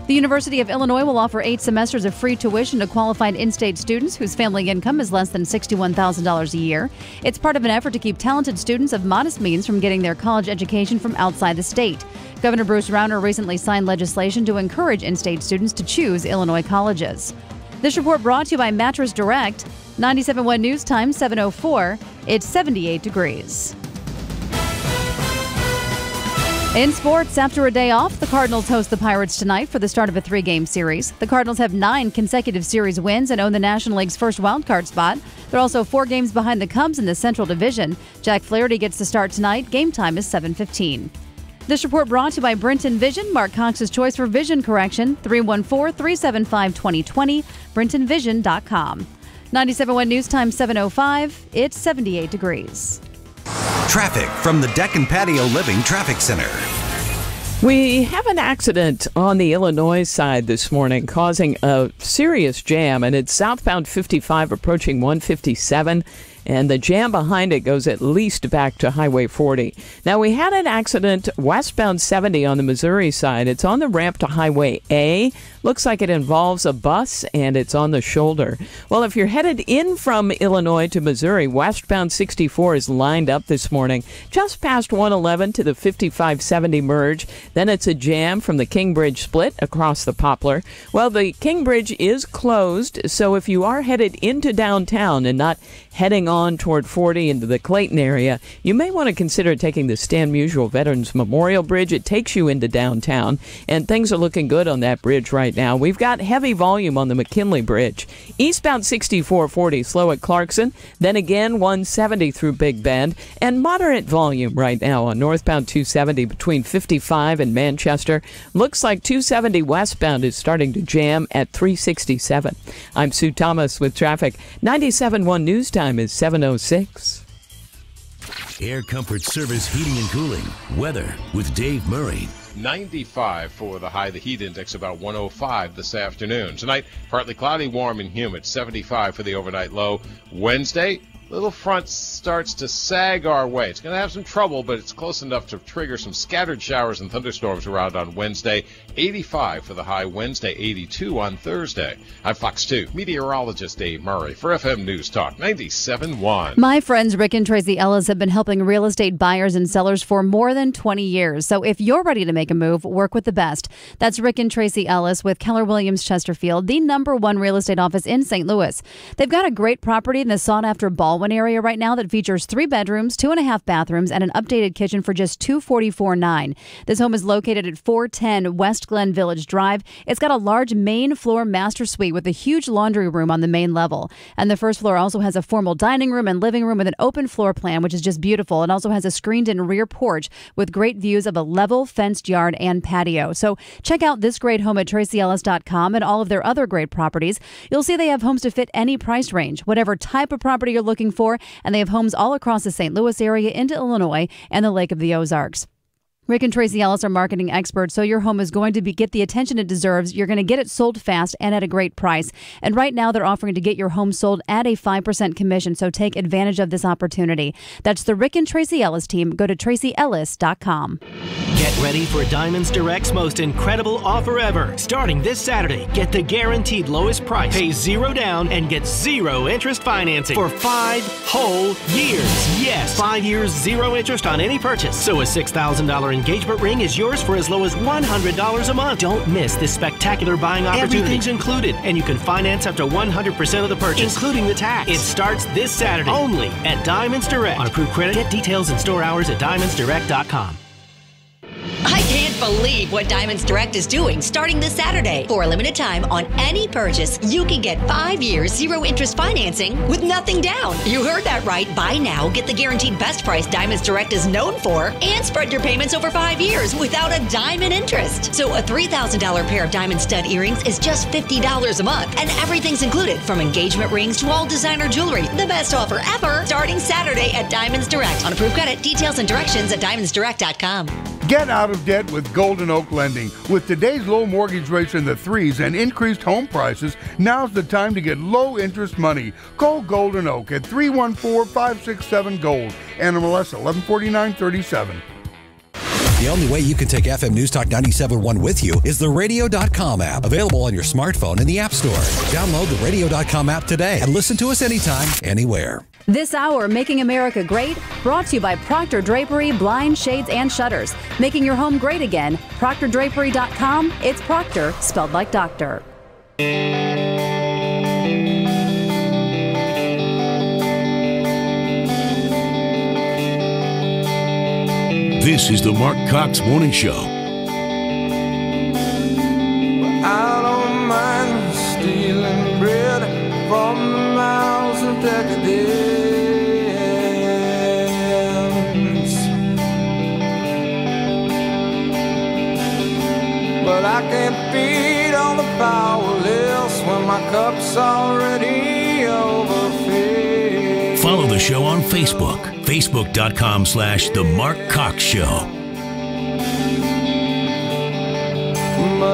The University of Illinois will offer 8 semesters of free tuition to qualified in-state students whose family income is less than $61,000 a year. It's part of an effort to keep talented students of modest means from getting their college education from outside the state. Governor Bruce Rauner recently signed legislation to encourage in-state students to choose Illinois colleges. This report brought to you by Mattress Direct. 97.1 News Time 7:04. It's 78 degrees. In sports, after a day off, the Cardinals host the Pirates tonight for the start of a 3-game series. The Cardinals have 9 consecutive series wins and own the National League's first wildcard spot. They're also 4 games behind the Cubs in the Central Division. Jack Flaherty gets the start tonight. Game time is 7:15. This report brought to you by Brenton Vision, Marc Cox's choice for vision correction, 314-375-2020, brentonvision.com. 97.1 News Time 7:05. It's 78 degrees.
Traffic from the Deck and Patio Living Traffic Center.
We have an accident on the Illinois side this morning causing a serious jam, and it's southbound 55 approaching 157. And the jam behind it goes at least back to Highway 40. Now, we had an accident westbound 70 on the Missouri side. It's on the ramp to Highway A. Looks like it involves a bus, and it's on the shoulder. Well, if you're headed in from Illinois to Missouri, westbound 64 is lined up this morning, just past 111 to the 5570 merge. Then it's a jam from the King Bridge split across the Poplar. Well, the King Bridge is closed, so if you are headed into downtown and not heading on toward 40 into the Clayton area, you may want to consider taking the Stan Musial Veterans Memorial Bridge. It takes you into downtown, and things are looking good on that bridge right now. We've got heavy volume on the McKinley Bridge. Eastbound 6440 slow at Clarkson, then again 170 through Big Bend, and moderate volume right now on northbound 270 between 55 and Manchester. Looks like 270 westbound is starting to jam at 367. I'm Sue Thomas with traffic. 97.1 News Time is 7:06.
Air Comfort Service Heating and Cooling. Weather with Dave Murray.
95 for the high. The heat index about 105 this afternoon. Tonight, partly cloudy, warm and humid. 75 for the overnight low. Wednesday, little front starts to sag our way. It's going to have some trouble, but it's close enough to trigger some scattered showers and thunderstorms around on Wednesday. 85 for the high Wednesday, 82 on Thursday. I'm Fox 2 meteorologist Dave Murray for FM News Talk 97.1.
My friends Rick and Tracy Ellis have been helping real estate buyers and sellers for more than 20 years. So if you're ready to make a move, work with the best. That's Rick and Tracy Ellis with Keller Williams Chesterfield, the #1 real estate office in St. Louis. They've got a great property in the sought-after Baldwin area right now that features 3 bedrooms, 2.5 bathrooms, and an updated kitchen for just $244,900. This home is located at 410 West Glen Village Drive. It's got a large main floor master suite with a huge laundry room on the main level. And the first floor also has a formal dining room and living room with an open floor plan, which is just beautiful. It also has a screened-in rear porch with great views of a level, fenced yard and patio. So check out this great home at TracyEllis.com and all of their other great properties. You'll see they have homes to fit any price range, whatever type of property you're looking for, and they have homes all across the St. Louis area into Illinois and the Lake of the Ozarks. Rick and Tracy Ellis are marketing experts, so your home is going to get the attention it deserves. You're going to get it sold fast and at a great price. And right now, they're offering to get your home sold at a 5% commission, so take advantage of this opportunity. That's the Rick and Tracy Ellis team. Go to TracyEllis.com.
Get ready for Diamonds Direct's most incredible offer ever. Starting this Saturday, get the guaranteed lowest price. Pay 0 down and get 0 interest financing for 5 whole years. Yes, 5 years, 0 interest on any purchase. So a $6,000 engagement ring is yours for as low as $100 a month. Don't miss this spectacular buying opportunity. Everything's included, and you can finance up to 100% of the purchase, including the tax. It starts this Saturday only at Diamonds Direct. On approved credit, get details and store hours at diamondsdirect.com.
I can't believe what Diamonds Direct is doing starting this Saturday. For a limited time on any purchase, you can get 5 years, 0 interest financing with nothing down. You heard that right. Buy now, get the guaranteed best price Diamonds Direct is known for, and spread your payments over 5 years without a dime in interest. So a $3,000 pair of diamond stud earrings is just $50 a month, and everything's included from engagement rings to all designer jewelry. The best offer ever, starting Saturday at Diamonds Direct. On approved credit, details and directions at diamondsdirect.com.
Get out of debt with Golden Oak Lending. With today's low mortgage rates in the 3s and increased home prices, now's the time to get low interest money. Call Golden Oak at 314-567-GOLD. NMLS 114937.
The only way you can take FM News Talk 97.1 with you is the Radio.com app, available on your smartphone in the App Store. Download the Radio.com app today and listen to us anytime, anywhere.
This hour, Making America Great, brought to you by Proctor Drapery, Blinds, Shades, and Shutters. Making your home great again. ProctorDrapery.com. It's Proctor, spelled like doctor.
This is the Marc Cox Morning Show.
I don't mind stealing bread from the mouths of decadence, but I can't feed on the powerless when my cup's already overfilled.
Follow the show on Facebook. Facebook.com/The Marc Cox Show.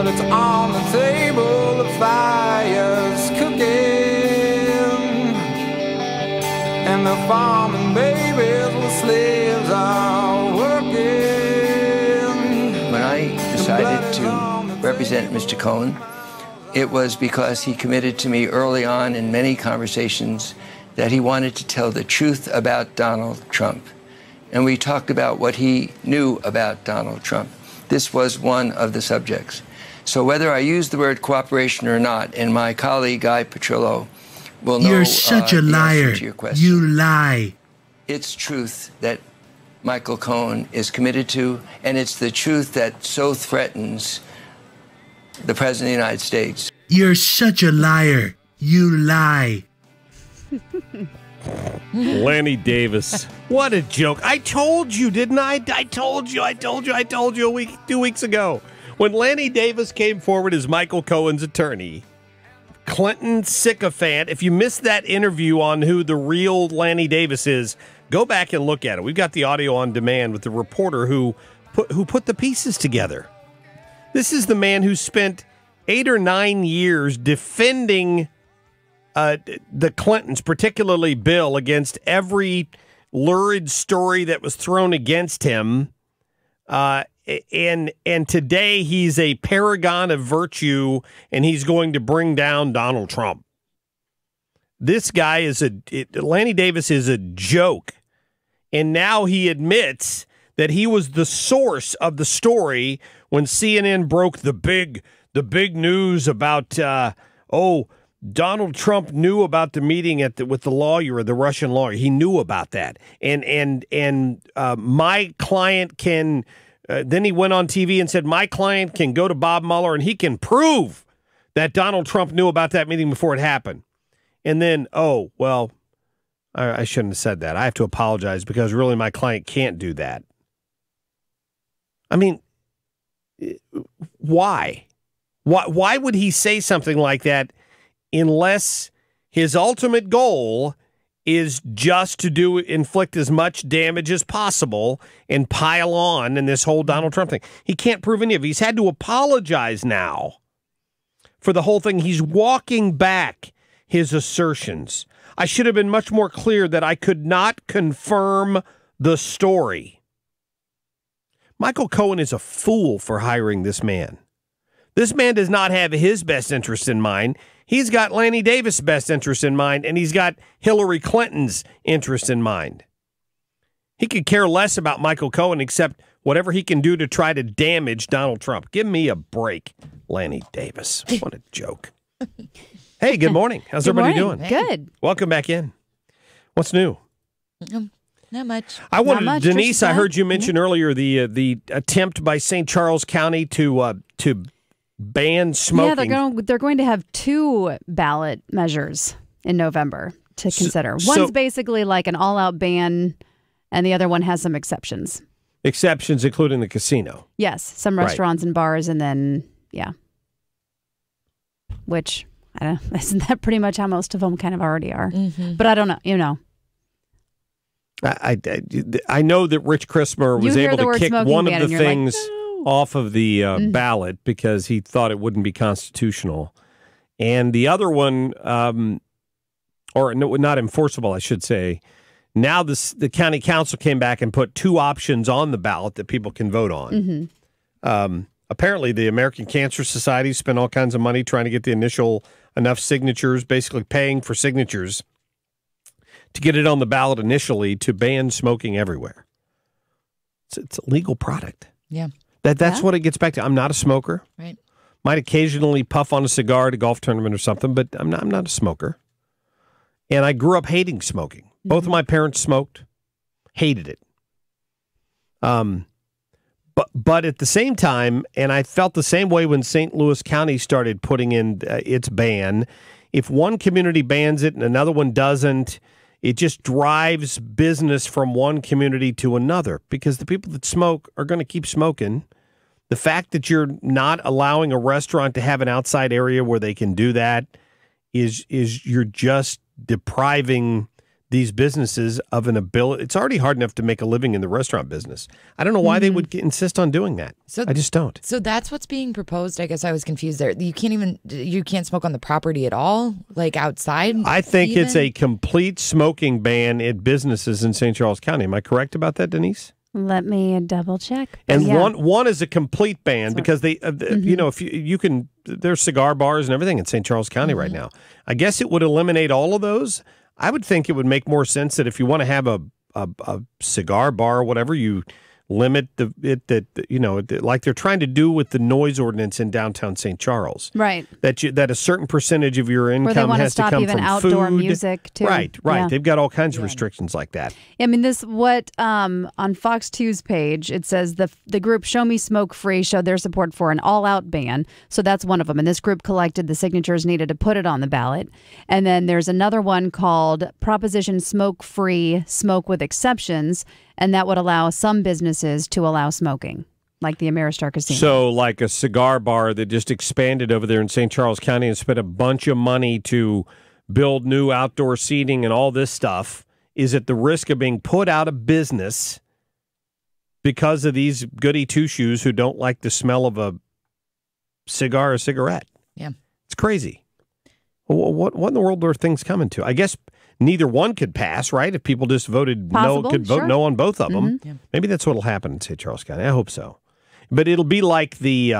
but it's on the table, the fire's cooking, and the farming babies with slaves are working.
When I decided to represent Mr. Cohen, it was because he committed to me early on in many conversations that he wanted to tell the truth about Donald Trump. And we talked about what he knew about Donald Trump. This was one of the subjects. So whether I use the word cooperation or not, and my colleague Guy Petrillo will know
You're such a liar.
To your question.
You lie.
It's truth that Michael Cohen is committed to, and it's the truth that so threatens the President of the United States.
You're such a liar. You lie.
Lanny Davis. What a joke. I told you, didn't I? I told you a week, 2 weeks ago. When Lanny Davis came forward as Michael Cohen's attorney, Clinton sycophant, if you missed that interview on who the real Lanny Davis is, go back and look at it. We've got the audio on demand with the reporter who put the pieces together. This is the man who spent 8 or 9 years defending the Clintons, particularly Bill, against every lurid story that was thrown against him. And today he's a paragon of virtue, and he's going to bring down Donald Trump. This guy Lanny Davis is a joke. And now he admits that he was the source of the story when CNN broke the big news about, Donald Trump knew about the meeting with the lawyer, the Russian lawyer. He knew about that. And my client can, then he went on TV and said, my client can go to Bob Mueller and he can prove that Donald Trump knew about that meeting before it happened. And then, I shouldn't have said that. I have to apologize because really my client can't do that. I mean, why? Why would he say something like that unless his ultimate goal is just to inflict as much damage as possible and pile on in this whole Donald Trump thing? He can't prove any of it. He's had to apologize now for the whole thing. He's walking back his assertions. I should have been much more clear that I could not confirm the story. Michael Cohen is a fool for hiring this man. This man does not have his best interest in mind. He's got Lanny Davis' best interest in mind, and he's got Hillary Clinton's interest in mind. He could care less about Michael Cohen except whatever he can do to try to damage Donald Trump. Give me a break, Lanny Davis. What a joke. Hey, good morning. How's everybody doing?
Good.
Welcome back in. What's new?
Not much.
I wanted Denise. I heard you mention earlier the attempt by St. Charles County to ban smoking.
Yeah, they're going to have 2 ballot measures in November to consider. One's basically like an all-out ban, and the other one has some exceptions.
Exceptions, including the casino.
Yes, some restaurants and bars, and then which I don't know. Isn't that pretty much how most of them kind of already are? Mm-hmm. But I don't know. You know.
I know that Rich Christmer was able to kick one of the things off of the ballot because he thought it wouldn't be constitutional. And the other one, or no, not enforceable, I should say. Now the county council came back and put 2 options on the ballot that people can vote on. Mm-hmm. Apparently, the American Cancer Society spent all kinds of money trying to get the initial enough signatures, basically paying for signatures to get it on the ballot initially to ban smoking everywhere. It's a legal product.
Yeah.
That's what it gets back to. I'm not a smoker.
Right.
Might occasionally puff on a cigar at a golf tournament or something, but I'm not a smoker. And I grew up hating smoking. Mm-hmm. Both of my parents smoked, hated it. But at the same time, and I felt the same way when St. Louis County started putting in its ban. If one community bans it and another one doesn't, it just drives business from one community to another because the people that smoke are going to keep smoking. The fact that you're not allowing a restaurant to have an outside area where they can do that is you're just depriving these businesses of an ability. It's already hard enough to make a living in the restaurant business. I don't know why they would insist on doing that. I just don't.
So that's what's being proposed. I guess I was confused there. You can't smoke on the property at all, like outside.
I think it's a complete smoking ban at businesses in St. Charles County. Am I correct about that, Denise?
Let me double check.
And one is a complete ban because they, if you can, there's cigar bars and everything in St. Charles County right now. I guess it would eliminate all of those. I would think it would make more sense that if you want to have a cigar bar or whatever, you limit like they're trying to do with the noise ordinance in downtown St. Charles.
Right.
That a certain percentage of your income has to come from
outdoor
food.
Music too.
Right.
Yeah.
They've got all kinds of restrictions like that.
I mean, on Fox 2's page, it says the group Show Me Smoke Free showed their support for an all-out ban. So that's one of them. And this group collected the signatures needed to put it on the ballot. And then there's another one called Proposition Smoke Free, Smoke with Exceptions. And that would allow some businesses to allow smoking, like the Ameristar Casino.
So like a cigar bar that just expanded over there in St. Charles County and spent a bunch of money to build new outdoor seating and all this stuff is at the risk of being put out of business because of these goody two-shoes who don't like the smell of a cigar or cigarette.
Yeah.
It's crazy. What in the world are things coming to? I guess neither one could pass, right? If people just voted vote no on both of them.
Yeah.
Maybe that's what will happen in St. Charles County. I hope so. But it'll be like the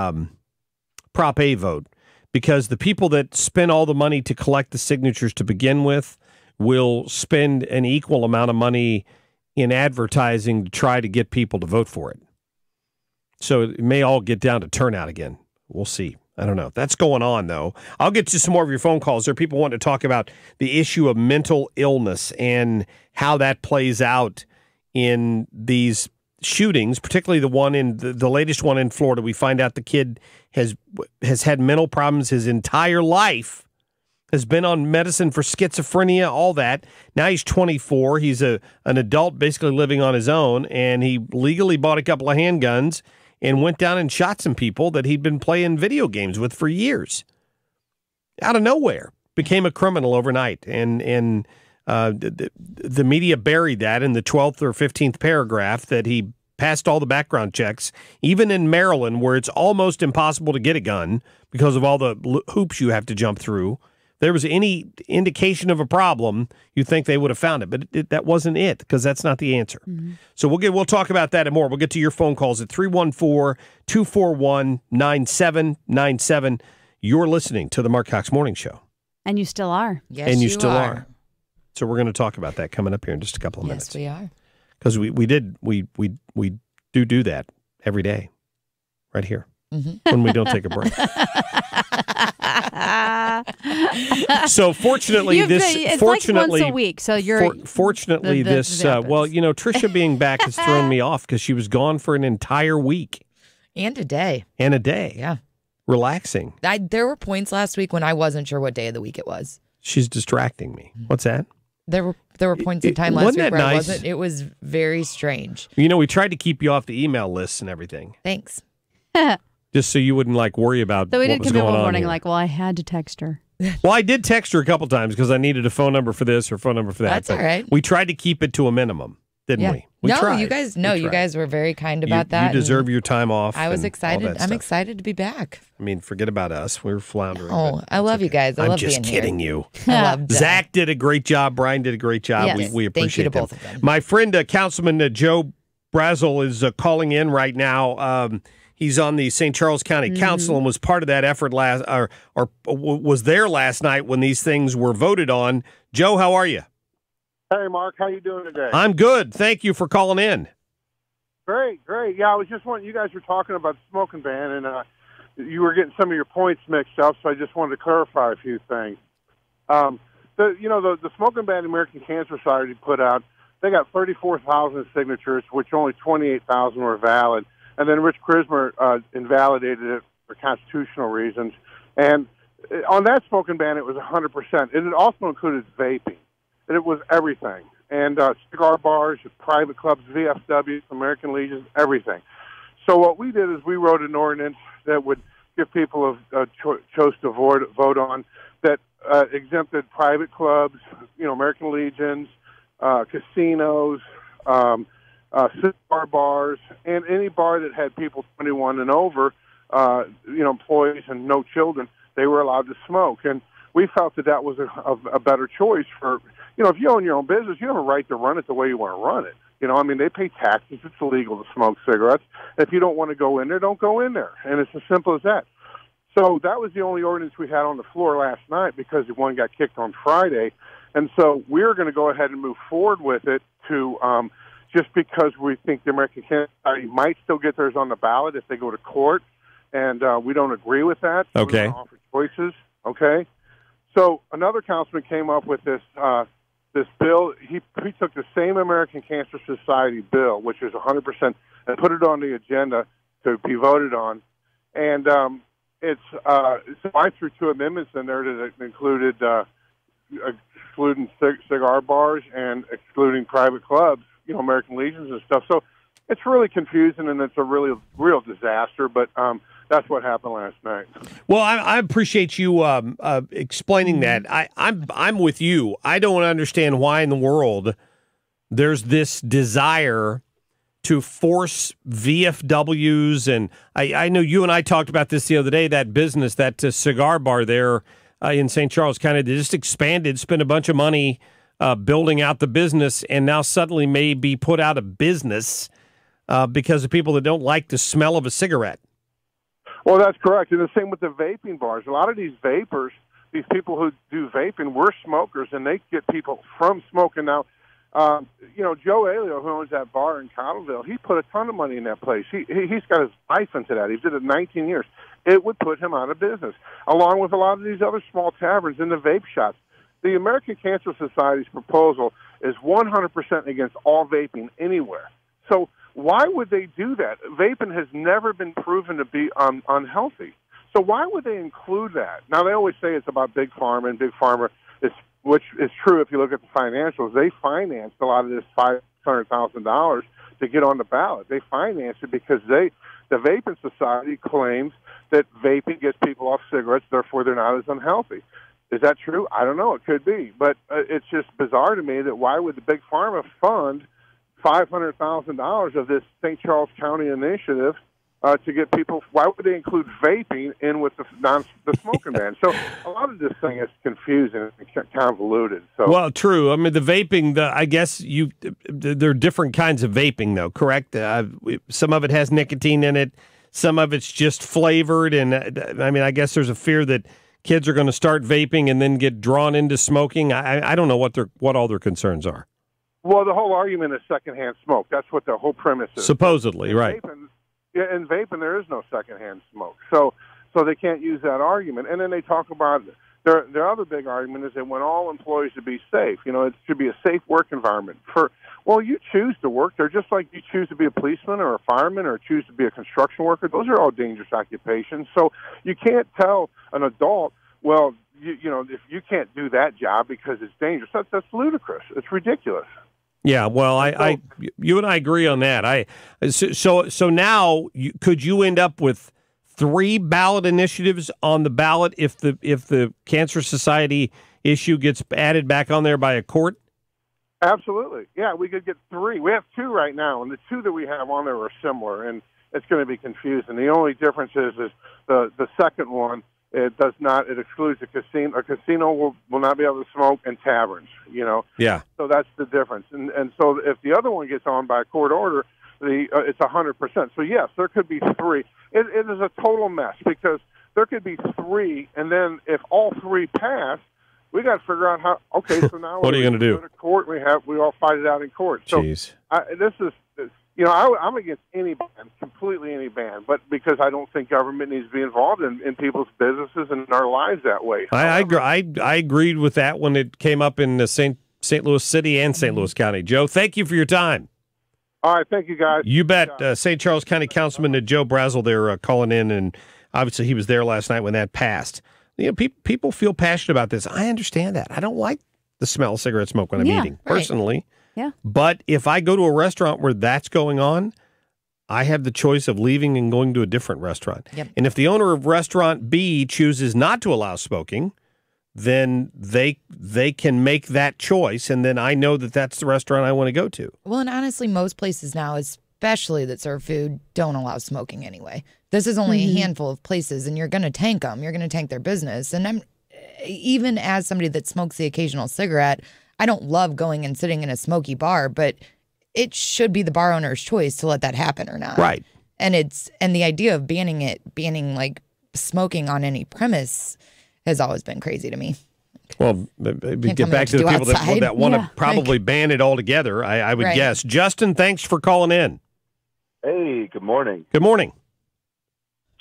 Prop A vote, because the people that spend all the money to collect the signatures to begin with will spend an equal amount of money in advertising to try to get people to vote for it. So it may all get down to turnout again. We'll see. I don't know. That's going on, though. I'll get to some more of your phone calls. There are people wanting to talk about the issue of mental illness and how that plays out in these shootings, particularly the one in the latest one in Florida. We find out the kid has had mental problems his entire life, has been on medicine for schizophrenia, all that. Now he's 24. He's an adult basically living on his own, and he legally bought a couple of handguns and went down and shot some people that he'd been playing video games with for years. Out of nowhere, became a criminal overnight. And the media buried that in the 12th or 15th paragraph that he passed all the background checks, even in Maryland, where it's almost impossible to get a gun because of all the hoops you have to jump through. If there was any indication of a problem, you'd think they would have found it, but that wasn't it, because that's not the answer. Mm-hmm. So we'll talk about that and more. We'll get to your phone calls at 314-241-9797. You're listening to the Marc Cox Morning Show.
And you still are.
Yes,
and you still are. So we're going to talk about that coming up here in just a couple of minutes.
Yes, we are.
Because we do that every day, right here, when we don't take a break. So fortunately,
it's like once a week. So you're
fortunately Tricia being back has thrown me off because she was gone for an entire week
and a day.
Yeah, relaxing.
There were points last week when I wasn't sure what day of the week it was.
She's distracting me. What's that?
There were points in time last week where I wasn't. It was very strange.
We tried to keep you off the email lists and everything.
Thanks.
Just so you wouldn't worry about
so we
what
did
was
come in
going
one
on
morning
here.
I had to text her.
Well, I did text her a couple times because I needed a phone number for this or phone number for that.
That's all right.
We tried to keep it to a minimum, didn't we? We tried.
You guys were very kind about that.
You deserve your time off.
I was excited. I'm excited to be back.
I mean, forget about us. We were floundering.
Oh, I love you guys. I love being here.
I'm just kidding you.
I love
Zach did a great job. Brian did a great job.
Yes.
We appreciate
Thank you to
them.
both of them.
My friend, Councilman Joe Brazel, is calling in right now. He's on the St. Charles County Council and was part of that effort was there last night when these things were voted on. Joe, how are you?
Hey, Mark, how you doing today?
I'm good. Thank you for calling in.
Great. Yeah, I was just wondering, you guys were talking about the smoking ban, and you were getting some of your points mixed up, so I just wanted to clarify a few things. The smoking ban the American Cancer Society put out, they got 34,000 signatures, which only 28,000 were valid. And then Rich Krismer invalidated it for constitutional reasons. And on that smoking ban, it was 100%. And it also included vaping. And it was everything. And cigar bars, private clubs, VFWs, American Legions, everything. So what we did is we wrote an ordinance that would give people a choice to vote on that exempted private clubs, American Legions, casinos, cigar bars, and any bar that had people 21 and over, employees and no children, they were allowed to smoke. And we felt that that was a better choice for, if you own your own business, you have a right to run it the way you want to run it. They pay taxes. It's illegal to smoke cigarettes. If you don't want to go in there, don't go in there. And it's as simple as that. So that was the only ordinance we had on the floor last night because one got kicked on Friday. And so we're going to go ahead and move forward with it to just because we think the American Cancer Society might still get theirs on the ballot if they go to court. And we don't agree with that. So
okay.
We're going to offer choices. Okay. So another councilman came up with this bill. He took the same American Cancer Society bill, which is 100%, and put it on the agenda to be voted on. And so I threw two amendments in there that included excluding cigar bars and excluding private clubs, American Legions and stuff. So it's really confusing, and it's a really real disaster. But that's what happened last night.
Well, I appreciate you explaining that. I'm with you. I don't understand why in the world there's this desire to force VFWs, and I know you and I talked about this the other day, that business, that cigar bar there in St. Charles County, they just expanded, spent a bunch of money building out the business, and now suddenly may be put out of business because of people that don't like the smell of a cigarette.
Well, that's correct. And the same with the vaping bars. A lot of these vapors, these people who do vaping, we're smokers, and they get people from smoking. Now, Joe Alio, who owns that bar in Cottleville, he put a ton of money in that place. He's got his life into that. He did it 19 years. It would put him out of business, along with a lot of these other small taverns and the vape shops. The American Cancer Society's proposal is 100% against all vaping anywhere. So why would they do that? Vaping has never been proven to be unhealthy. So why would they include that? Now, they always say it's about Big Pharma, and Big Pharma, which is true if you look at the financials. They financed a lot of this $500,000 to get on the ballot. They financed it because the Vaping Society claims that vaping gets people off cigarettes, therefore they're not as unhealthy. Is that true? I don't know. It could be. But it's just bizarre to me that why would the Big Pharma fund $500,000 of this St. Charles County initiative to get people? Why would they include vaping in with the smoking ban? So a lot of this thing is confusing and convoluted. So
well, true. I mean, the vaping. I guess there are different kinds of vaping, though. Correct. Some of it has nicotine in it. Some of it's just flavored, and I guess there's a fear that kids are going to start vaping and then get drawn into smoking. I don't know what all their concerns are.
Well, the whole argument is secondhand smoke. That's what the whole premise is.
Supposedly, right.
In vaping, there is no secondhand smoke. So they can't use that argument. And then they talk about their other big argument is they want all employees to be safe. It should be a safe work environment. You choose to work there just like you choose to be a policeman or a fireman or choose to be a construction worker. Those are all dangerous occupations. So you can't tell an adult, well, if you can't do that job because it's dangerous. That's ludicrous. It's ridiculous.
Yeah, well, you and I agree on that. So now could you end up with 3 ballot initiatives on the ballot if the Cancer Society issue gets added back on there by a court?
Absolutely. Yeah, we could get 3. We have 2 right now, and the 2 that we have on there are similar, and it's going to be confusing. The only difference is the second one. It does not. It excludes a casino. A casino will not be able to smoke, and taverns.
Yeah.
So that's the difference. And so if the other one gets on by a court order, it's 100%. So yes, there could be 3. It is a total mess because there could be 3, and then if all 3 pass, we got to figure out how. Okay, so now
what are you going to do?
Go to court. We all fight it out in court. So
Jeez.
This is. I'm against any ban, completely any ban, but because I don't think government needs to be involved in people's businesses and in our lives that way.
I agreed with that when it came up in St. Louis City and St. Louis County. Joe, thank you for your time.
All right, thank you, guys.
You bet. St. Charles County Councilman Joe Brazel there calling in, and obviously he was there last night when that passed. People feel passionate about this. I understand that. I don't like the smell of cigarette smoke when I'm eating, personally.
Right. Yeah.
But if I go to a restaurant where that's going on, I have the choice of leaving and going to a different restaurant.
Yep.
And if the owner of restaurant B chooses not to allow smoking, then they can make that choice, and then I know that that's the restaurant I want to go to.
Well, and honestly, most places now, especially that serve food, don't allow smoking anyway. This is only a handful of places, and you're going to tank them. You're going to tank their business. And even as somebody that smokes the occasional cigarette, I don't love going and sitting in a smoky bar, but it should be the bar owner's choice to let that happen or not.
Right.
And the idea of banning like smoking on any premise has always been crazy to me.
Well, get back to the people that want to probably ban it altogether, I would guess. Justin, thanks for calling in.
Hey, good morning.
Good morning.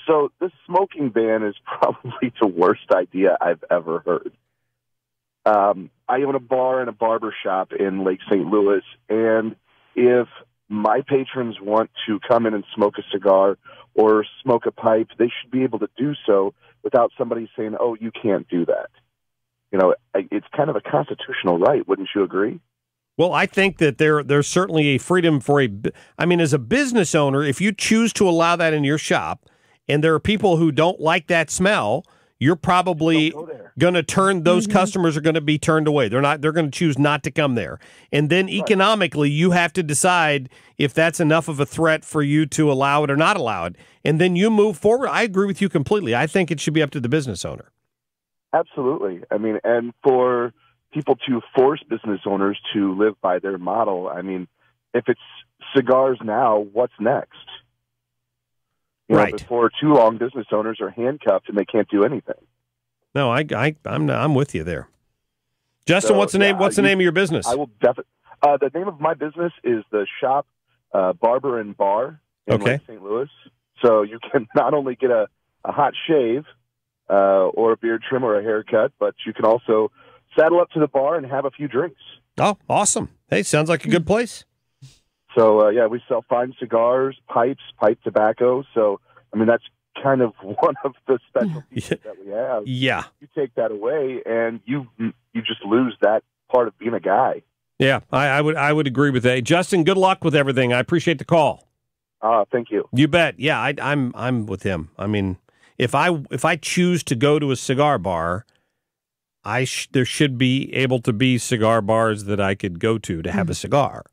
So this smoking ban is probably the worst idea I've ever heard. I own a bar and a barber shop in Lake St. Louis, and if my patrons want to come in and smoke a cigar or smoke a pipe, they should be able to do so without somebody saying, oh, you can't do that. You know, it's kind of a constitutional right. Wouldn't you agree?
Well, I think that there's certainly a freedom for as a business owner, if you choose to allow that in your shop and there are people who don't like that smell, you're probably going to turn those customers are going to be turned away. They're going to choose not to come there. And then economically, you have to decide if that's enough of a threat for you to allow it or not allow it. And then you move forward. I agree with you completely. I think it should be up to the business owner.
Absolutely. I mean, and for people to force business owners to live by their model, I mean, if it's cigars now, what's next? You know, before too long, business owners are handcuffed and they can't do anything.
No, I'm with you there. Justin, what's the name? What's the name of your business?
I will definitely. The name of my business is the Shop Barber and Bar in Lake St. Louis. So you can not only get a hot shave or a beard trim or a haircut, but you can also saddle up to the bar and have a few drinks.
Oh, awesome! Hey, sounds like a good place.
So we sell fine cigars, pipes, pipe tobacco. So I mean that's kind of one of the specialties that we have.
Yeah.
You take that away and you just lose that part of being a guy.
Yeah, I would agree with that. Justin, good luck with everything. I appreciate the call.
Thank you.
You bet. Yeah, I'm with him. I mean, if I choose to go to a cigar bar, there should be able to be cigar bars that I could go to have a cigar.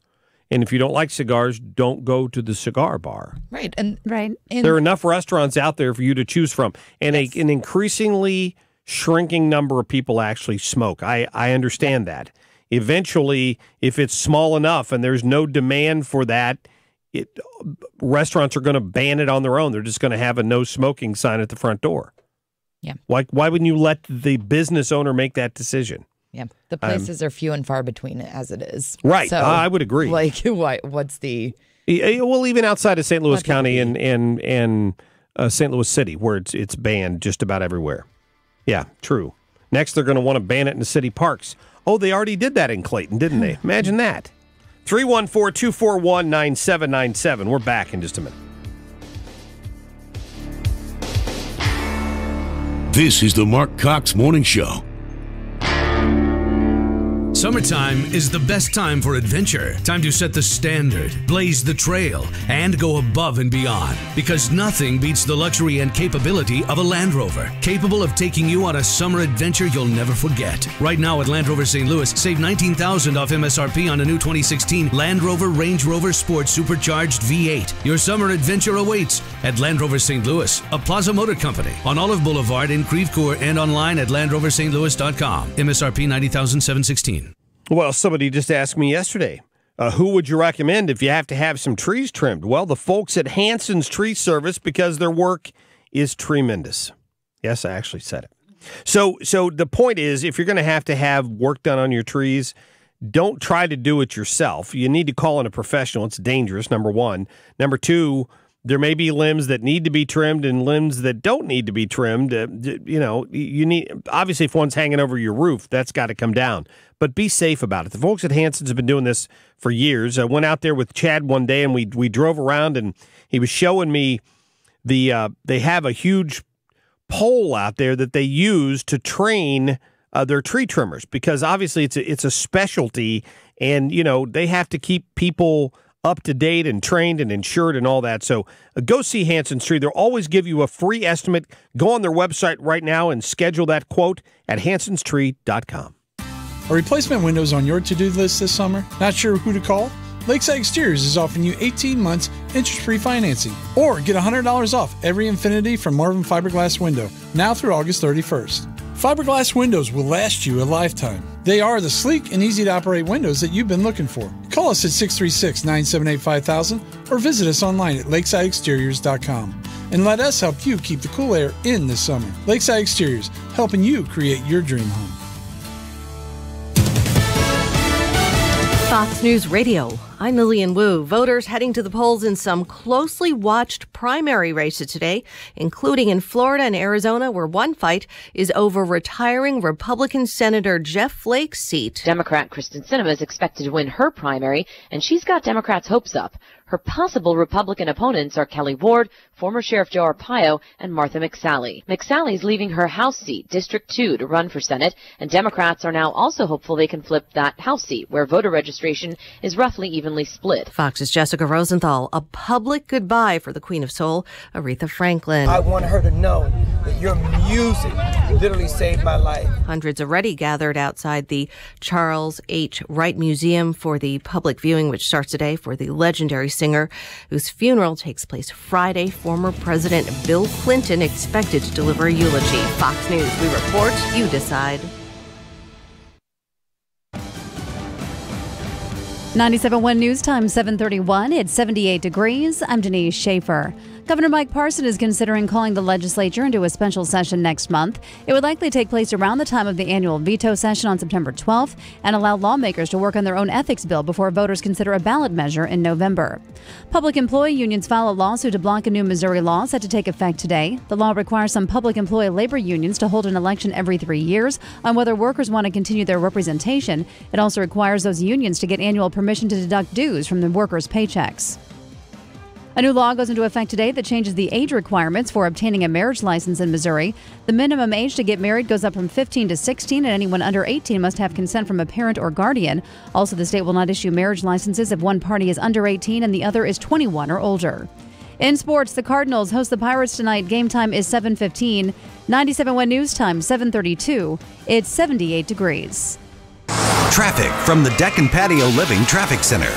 And if you don't like cigars, don't go to the cigar bar.
Right. And
there are enough restaurants out there for you to choose from. And an increasingly shrinking number of people actually smoke. I understand that. Eventually, if it's small enough and there's no demand for that, restaurants are going to ban it on their own. They're just going to have a no smoking sign at the front door.
Yeah.
Why wouldn't you let the business owner make that decision?
Yeah, the places are few and far between as it is.
Right,
so,
I would agree.
Like, what's the...
Well, even outside of St. Louis County and St. Louis City, where it's banned just about everywhere. Yeah, true. Next, they're going to want to ban it in the city parks. Oh, they already did that in Clayton, didn't they? Imagine that. 314-241-9797. We're back in just a minute.
This is the Marc Cox Morning Show.
Summertime is the best time for adventure. Time to set the standard, blaze the trail, and go above and beyond. Because nothing beats the luxury and capability of a Land Rover, capable of taking you on a summer adventure you'll never forget. Right now at Land Rover St. Louis, save $19,000 off MSRP on a new 2016 Land Rover Range Rover Sport Supercharged V8. Your summer adventure awaits at Land Rover St. Louis, a Plaza Motor Company on Olive Boulevard in Creve Coeur and online at LandRoverSt.Louis.com. MSRP $90,716.
Well, somebody just asked me yesterday, who would you recommend if you have to have some trees trimmed? Well, the folks at Hanson's Tree Service, because their work is tremendous. Yes, I actually said it. So the point is, if you're going to have work done on your trees, don't try to do it yourself. You need to call in a professional. It's dangerous, number one. Number two, there may be limbs that need to be trimmed and limbs that don't need to be trimmed. You need, obviously, if one's hanging over your roof, that's got to come down. But be safe about it. The folks at Hanson's have been doing this for years. I went out there with Chad one day, and we drove around, and he was showing me they have a huge pole out there that they use to train their tree trimmers, because obviously it's a specialty, and they have to keep people up to date and trained and insured and all that. So go see Hanson Street. They'll always give you a free estimate. Go on their website right now and schedule that quote at hansonstreet.com.
Are replacement windows on your to-do list this summer? Not sure who to call? Lakeside Exteriors is offering you 18 months interest-free financing. Or get $100 off every Infinity from Marvin Fiberglass window, now through August 31st. Fiberglass windows will last you a lifetime. They are the sleek and easy-to-operate windows that you've been looking for. Call us at 636-978-5000 or visit us online at lakesideexteriors.com. And let us help you keep the cool air in this summer. Lakeside Exteriors, helping you create your dream home.
Fox News Radio. I'm Lillian Wu. Voters heading to the polls in some closely watched primary races today, including in Florida and Arizona, where one fight is over retiring Republican Senator Jeff Flake's seat.
Democrat Kristen Sinema is expected to win her primary, and she's got Democrats' hopes up. Her possible Republican opponents are Kelly Ward, former Sheriff Joe Arpaio, and Martha McSally. McSally's leaving her House seat, District 2, to run for Senate, and Democrats are now also hopeful they can flip that House seat, where voter registration is roughly evenly split.
Fox's Jessica Rosenthal. A public goodbye for the Queen of Soul, Aretha Franklin.
I want her to know that your music literally saved my life.
Hundreds already gathered outside the Charles H. Wright Museum for the public viewing, which starts today, for the legendary singer whose funeral takes place Friday. Former President Bill Clinton expected to deliver a eulogy. Fox News, we report, you decide.
97.1 News Time, 7:31. It's 78 degrees. I'm Denise Schaefer. Governor Mike Parson is considering calling the legislature into a special session next month. It would likely take place around the time of the annual veto session on September 12th and allow lawmakers to work on their own ethics bill before voters consider a ballot measure in November. Public employee unions file a lawsuit to block a new Missouri law set to take effect today. The law requires some public employee labor unions to hold an election every 3 years on whether workers want to continue their representation. It also requires those unions to get annual permission to deduct dues from the workers' paychecks. A new law goes into effect today that changes the age requirements for obtaining a marriage license in Missouri. The minimum age to get married goes up from 15 to 16, and anyone under 18 must have consent from a parent or guardian. Also, the state will not issue marriage licenses if one party is under 18 and the other is 21 or older. In sports, the Cardinals host the Pirates tonight. Game time is 7:15. 97.1 News Time, 7:32. It's 78 degrees.
Traffic from the Deck and Patio Living Traffic Center.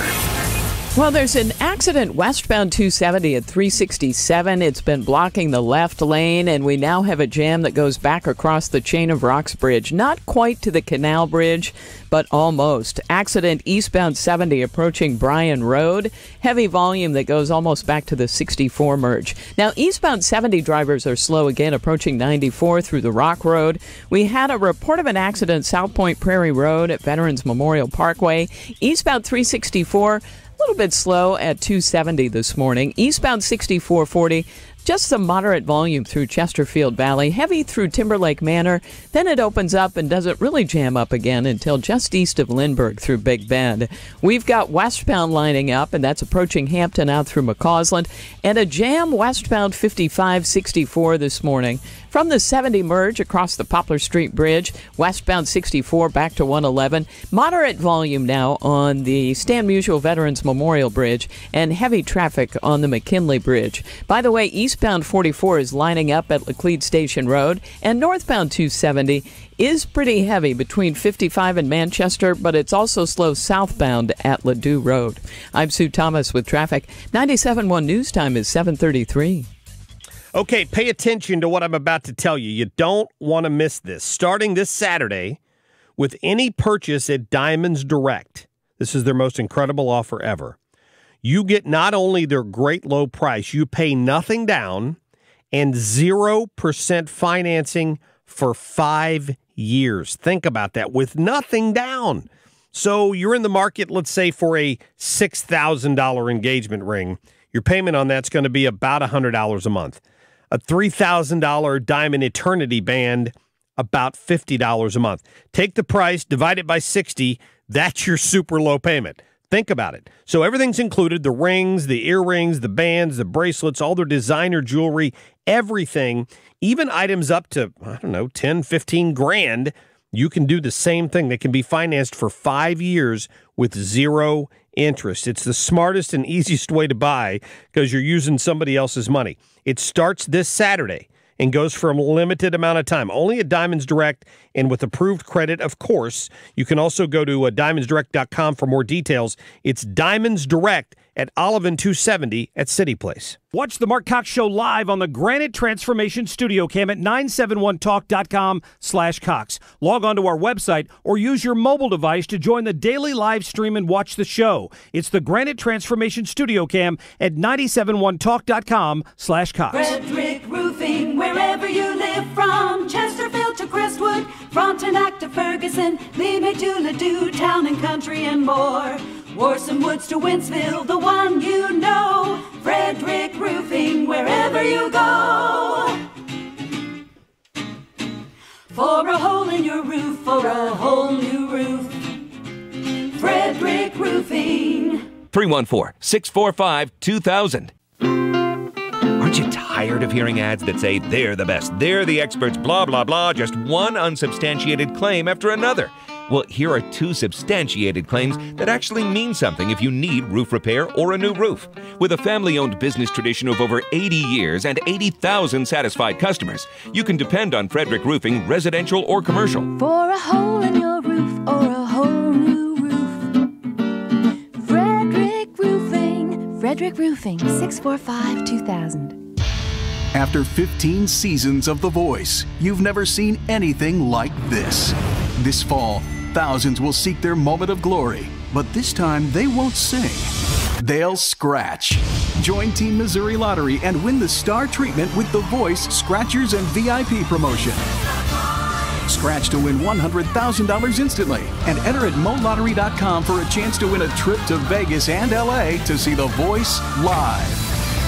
Well, there's an accident westbound 270 at 367. It's been blocking the left lane, and we now have a jam that goes back across the Chain of Rocks Bridge. Not quite to the Canal Bridge, but almost. Accident eastbound 70 approaching Bryan Road. Heavy volume that goes almost back to the 64 merge. Now, eastbound 70 drivers are slow again approaching 94 through the Rock Road. We had a report of an accident South Point Prairie Road at Veterans Memorial Parkway. Eastbound 364, a little bit slow at 270 this morning. Eastbound 6440, just some moderate volume through Chesterfield Valley, heavy through Timberlake Manor. Then it opens up and doesn't really jam up again until just east of Lindbergh through Big Bend. We've got westbound lining up, and that's approaching Hampton out through McCausland, and a jam westbound 5564 this morning. From the 70 merge across the Poplar Street Bridge, westbound 64 back to 111. Moderate volume now on the Stan Musial Veterans Memorial Bridge, and heavy traffic on the McKinley Bridge. By the way, eastbound 44 is lining up at Laclede Station Road, and northbound 270 is pretty heavy between 55 and Manchester, but it's also slow southbound at Ladue Road. I'm Sue Thomas with traffic. 97.1 News Time is 7:33.
Okay, pay attention to what I'm about to tell you. You don't want to miss this. Starting this Saturday, with any purchase at Diamonds Direct, this is their most incredible offer ever. You get not only their great low price, you pay nothing down and 0% financing for 5 years. Think about that, with nothing down. So you're in the market, let's say, for a $6,000 engagement ring. Your payment on that's going to be about $100 a month. A $3,000 Diamond Eternity band, about $50 a month. Take the price, divide it by 60, that's your super low payment. Think about it. So everything's included, the rings, the earrings, the bands, the bracelets, all their designer jewelry, everything, even items up to, I don't know, 10, 15 grand. you can do the same thing. They can be financed for 5 years with zero interest. It's the smartest and easiest way to buy because you're using somebody else's money. It starts this Saturday and goes for a limited amount of time. Only at Diamonds Direct and with approved credit, of course. You can also go to diamondsdirect.com for more details. It's Diamonds Direct at Olive and 270 at City Place.
Watch the Marc Cox Show live on the Granite Transformation Studio Cam at 971talk.com/Cox. Log on to our website or use your mobile device to join the daily live stream and watch the show. It's the Granite Transformation Studio Cam at 971talk.com/Cox.
Frederick Roofing, wherever you live, from Chesterfield to Crestwood, Frontenac to Ferguson, Limerick to Ladue, Town and Country and more. Warson Woods to Winsville, the one you know. Frederick Roofing, wherever you go. For a hole in your roof, for a whole new roof. Frederick Roofing.
314-645-2000. Aren't you tired of hearing ads that say they're the best, they're the experts, blah, blah, blah, just one unsubstantiated claim after another? Well, here are two substantiated claims that actually mean something if you need roof repair or a new roof. With a family-owned business tradition of over 80 years and 80,000 satisfied customers, you can depend on Frederick Roofing, residential or commercial.
For a hole in your roof or a whole new roof. Frederick Roofing. Frederick Roofing, 645-2000.
After 15 seasons of The Voice, you've never seen anything like this. This fall, thousands will seek their moment of glory, but this time they won't sing. They'll scratch. Join Team Missouri Lottery and win the star treatment with The Voice Scratchers and VIP promotion. Scratch to win $100,000 instantly and enter at molottery.com for a chance to win a trip to Vegas and LA to see The Voice live.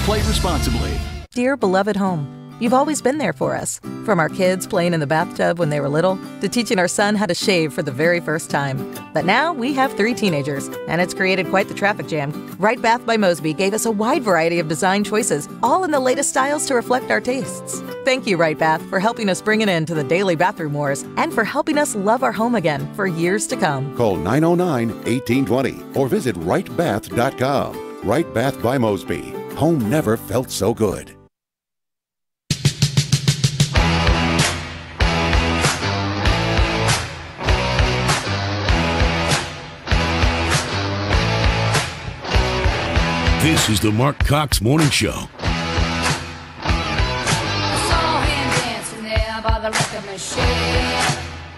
Play responsibly.
Dear beloved home, you've always been there for us. From our kids playing in the bathtub when they were little, to teaching our son how to shave for the very first time. But now we have 3 teenagers, and it's created quite the traffic jam. Right Bath by Mosby gave us a wide variety of design choices, all in the latest styles to reflect our tastes. Thank you, Right Bath, for helping us bring an end to the daily bathroom wars, and for helping us love our home again for years to come.
Call 909-1820 or visit rightbath.com. Right Bath by Mosby. Home never felt so good.
This is the Marc Cox Morning Show.
I saw him dancing there by the record machine.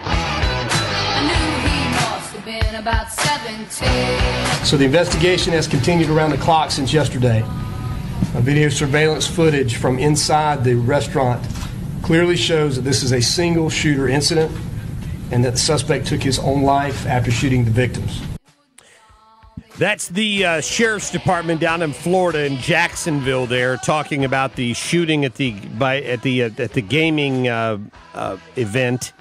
I knew he must have been about 17.
So the investigation has continued around the clock since yesterday. Video surveillance footage from inside the restaurant clearly shows that this is a single shooter incident and that the suspect took his own life after shooting the victims.
That's the sheriff's department down in Florida, in Jacksonville. There, talking about the shooting at the gaming event,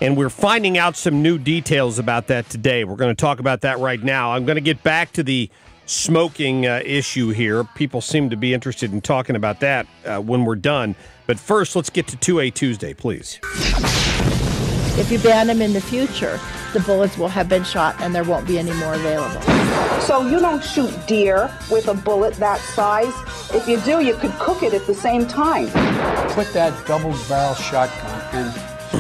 and we're finding out some new details about that today. We're going to talk about that right now. I'm going to get back to the smoking issue here. People seem to be interested in talking about that when we're done. But first, let's get to 2A Tuesday, please.
If you ban them in the future, the bullets will have been shot and there won't be any more available.
So you don't shoot deer with a bullet that size. If you do, you could cook it at the same time.
Put that double-barrel shotgun and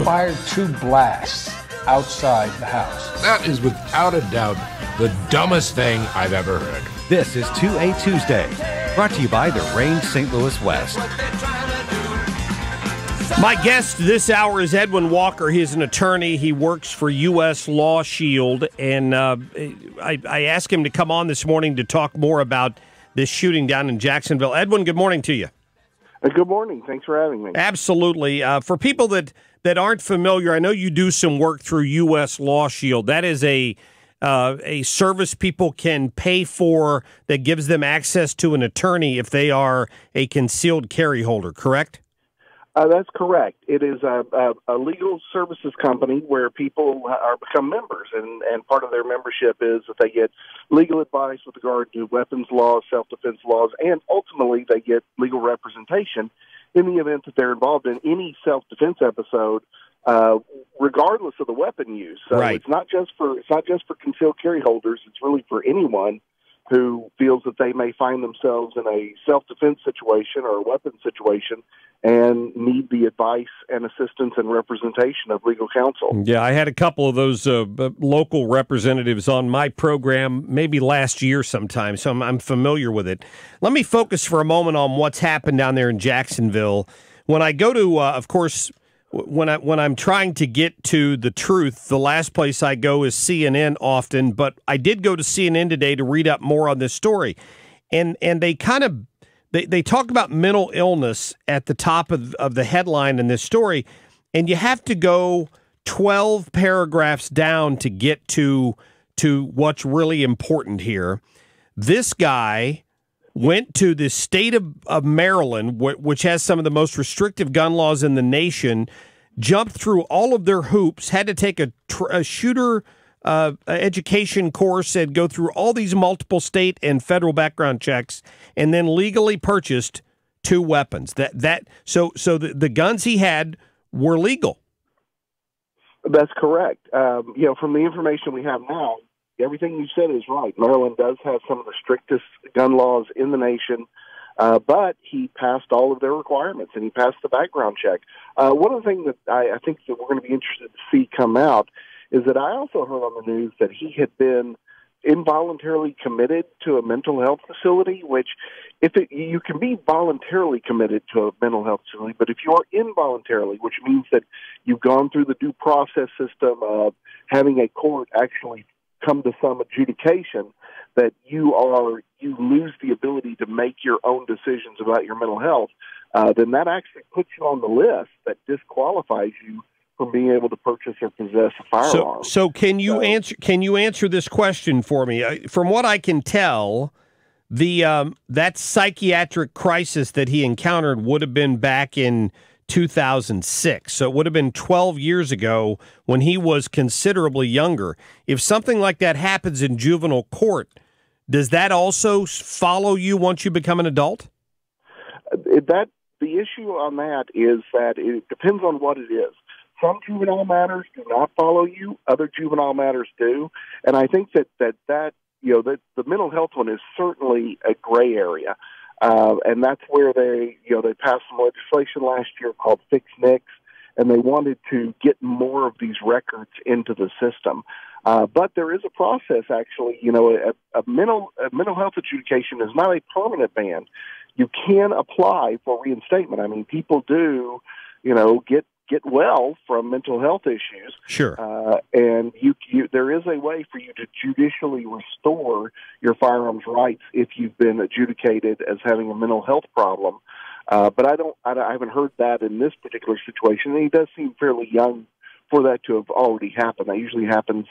fire 2 blasts outside the house.
That is without a doubt the dumbest thing I've ever heard.
This is 2A Tuesday, brought to you by the Range St. Louis West.
My guest this hour is Edwin Walker. He is an attorney. He works for U.S. Law Shield, and I asked him to come on this morning to talk more about this shooting down in Jacksonville. Edwin, good morning to you.
Good morning. Thanks for having me.
Absolutely. For people that aren't familiar, I know you do some work through U.S. Law Shield. That is a service people can pay for that gives them access to an attorney if they are a concealed carry holder, correct?
That's correct. It is a legal services company where people become members, and part of their membership is that they get legal advice with regard to weapons laws, self-defense laws, and ultimately they get legal representation in the event that they're involved in any self-defense episode regardless of the weapon use. So
Right.
it's not just for concealed carry holders. It's really for anyone who feels that they may find themselves in a self-defense situation or a weapon situation and need the advice and assistance and representation of legal counsel.
Yeah, I had a couple of those local representatives on my program maybe last year sometime, so I'm familiar with it. Let me focus for a moment on what's happened down there in Jacksonville. When I go to, of course, when I'm trying to get to the truth, the last place I go is CNN often, but I did go to CNN today to read up more on this story. And they kind of they talk about mental illness at the top of the headline in this story, and you have to go 12 paragraphs down to get to what's really important here. This guy went to the state of Maryland, which has some of the most restrictive gun laws in the nation, jumped through all of their hoops, had to take a shooter education course and go through all these multiple state and federal background checks, and then legally purchased 2 weapons. So the guns he had were legal.
That's correct. From the information we have now, everything you said is right. Maryland does have some of the strictest gun laws in the nation, but he passed all of their requirements, and he passed the background check. One of the things that I think that we're going to be interested to see come out is that I also heard on the news that he had been involuntarily committed to a mental health facility, which you can be voluntarily committed to a mental health facility, but if you are involuntarily, which means that you've gone through the due process system of having a court actually come to some adjudication, that you lose the ability to make your own decisions about your mental health, then that actually puts you on the list that disqualifies you from being able to purchase or possess a firearm.
So can you answer this question for me? From what I can tell, that psychiatric crisis that he encountered would have been back in 2006. So it would have been 12 years ago when he was considerably younger. If something like that happens in juvenile court, does that also follow you once you become an adult?
The issue on that is that it depends on what it is. Some juvenile matters do not follow you. Other juvenile matters do. And I think that the mental health one is certainly a gray area. And that's where they passed some legislation last year called Fix NICS, and they wanted to get more of these records into the system. But there is a process, actually. A mental health adjudication is not a permanent ban. You can apply for reinstatement. I mean, people do, get well from mental health issues.
Sure.
And there is a way for you to judicially restore your firearms rights if you've been adjudicated as having a mental health problem. But I haven't heard that in this particular situation. And he does seem fairly young for that to have already happened. That usually happens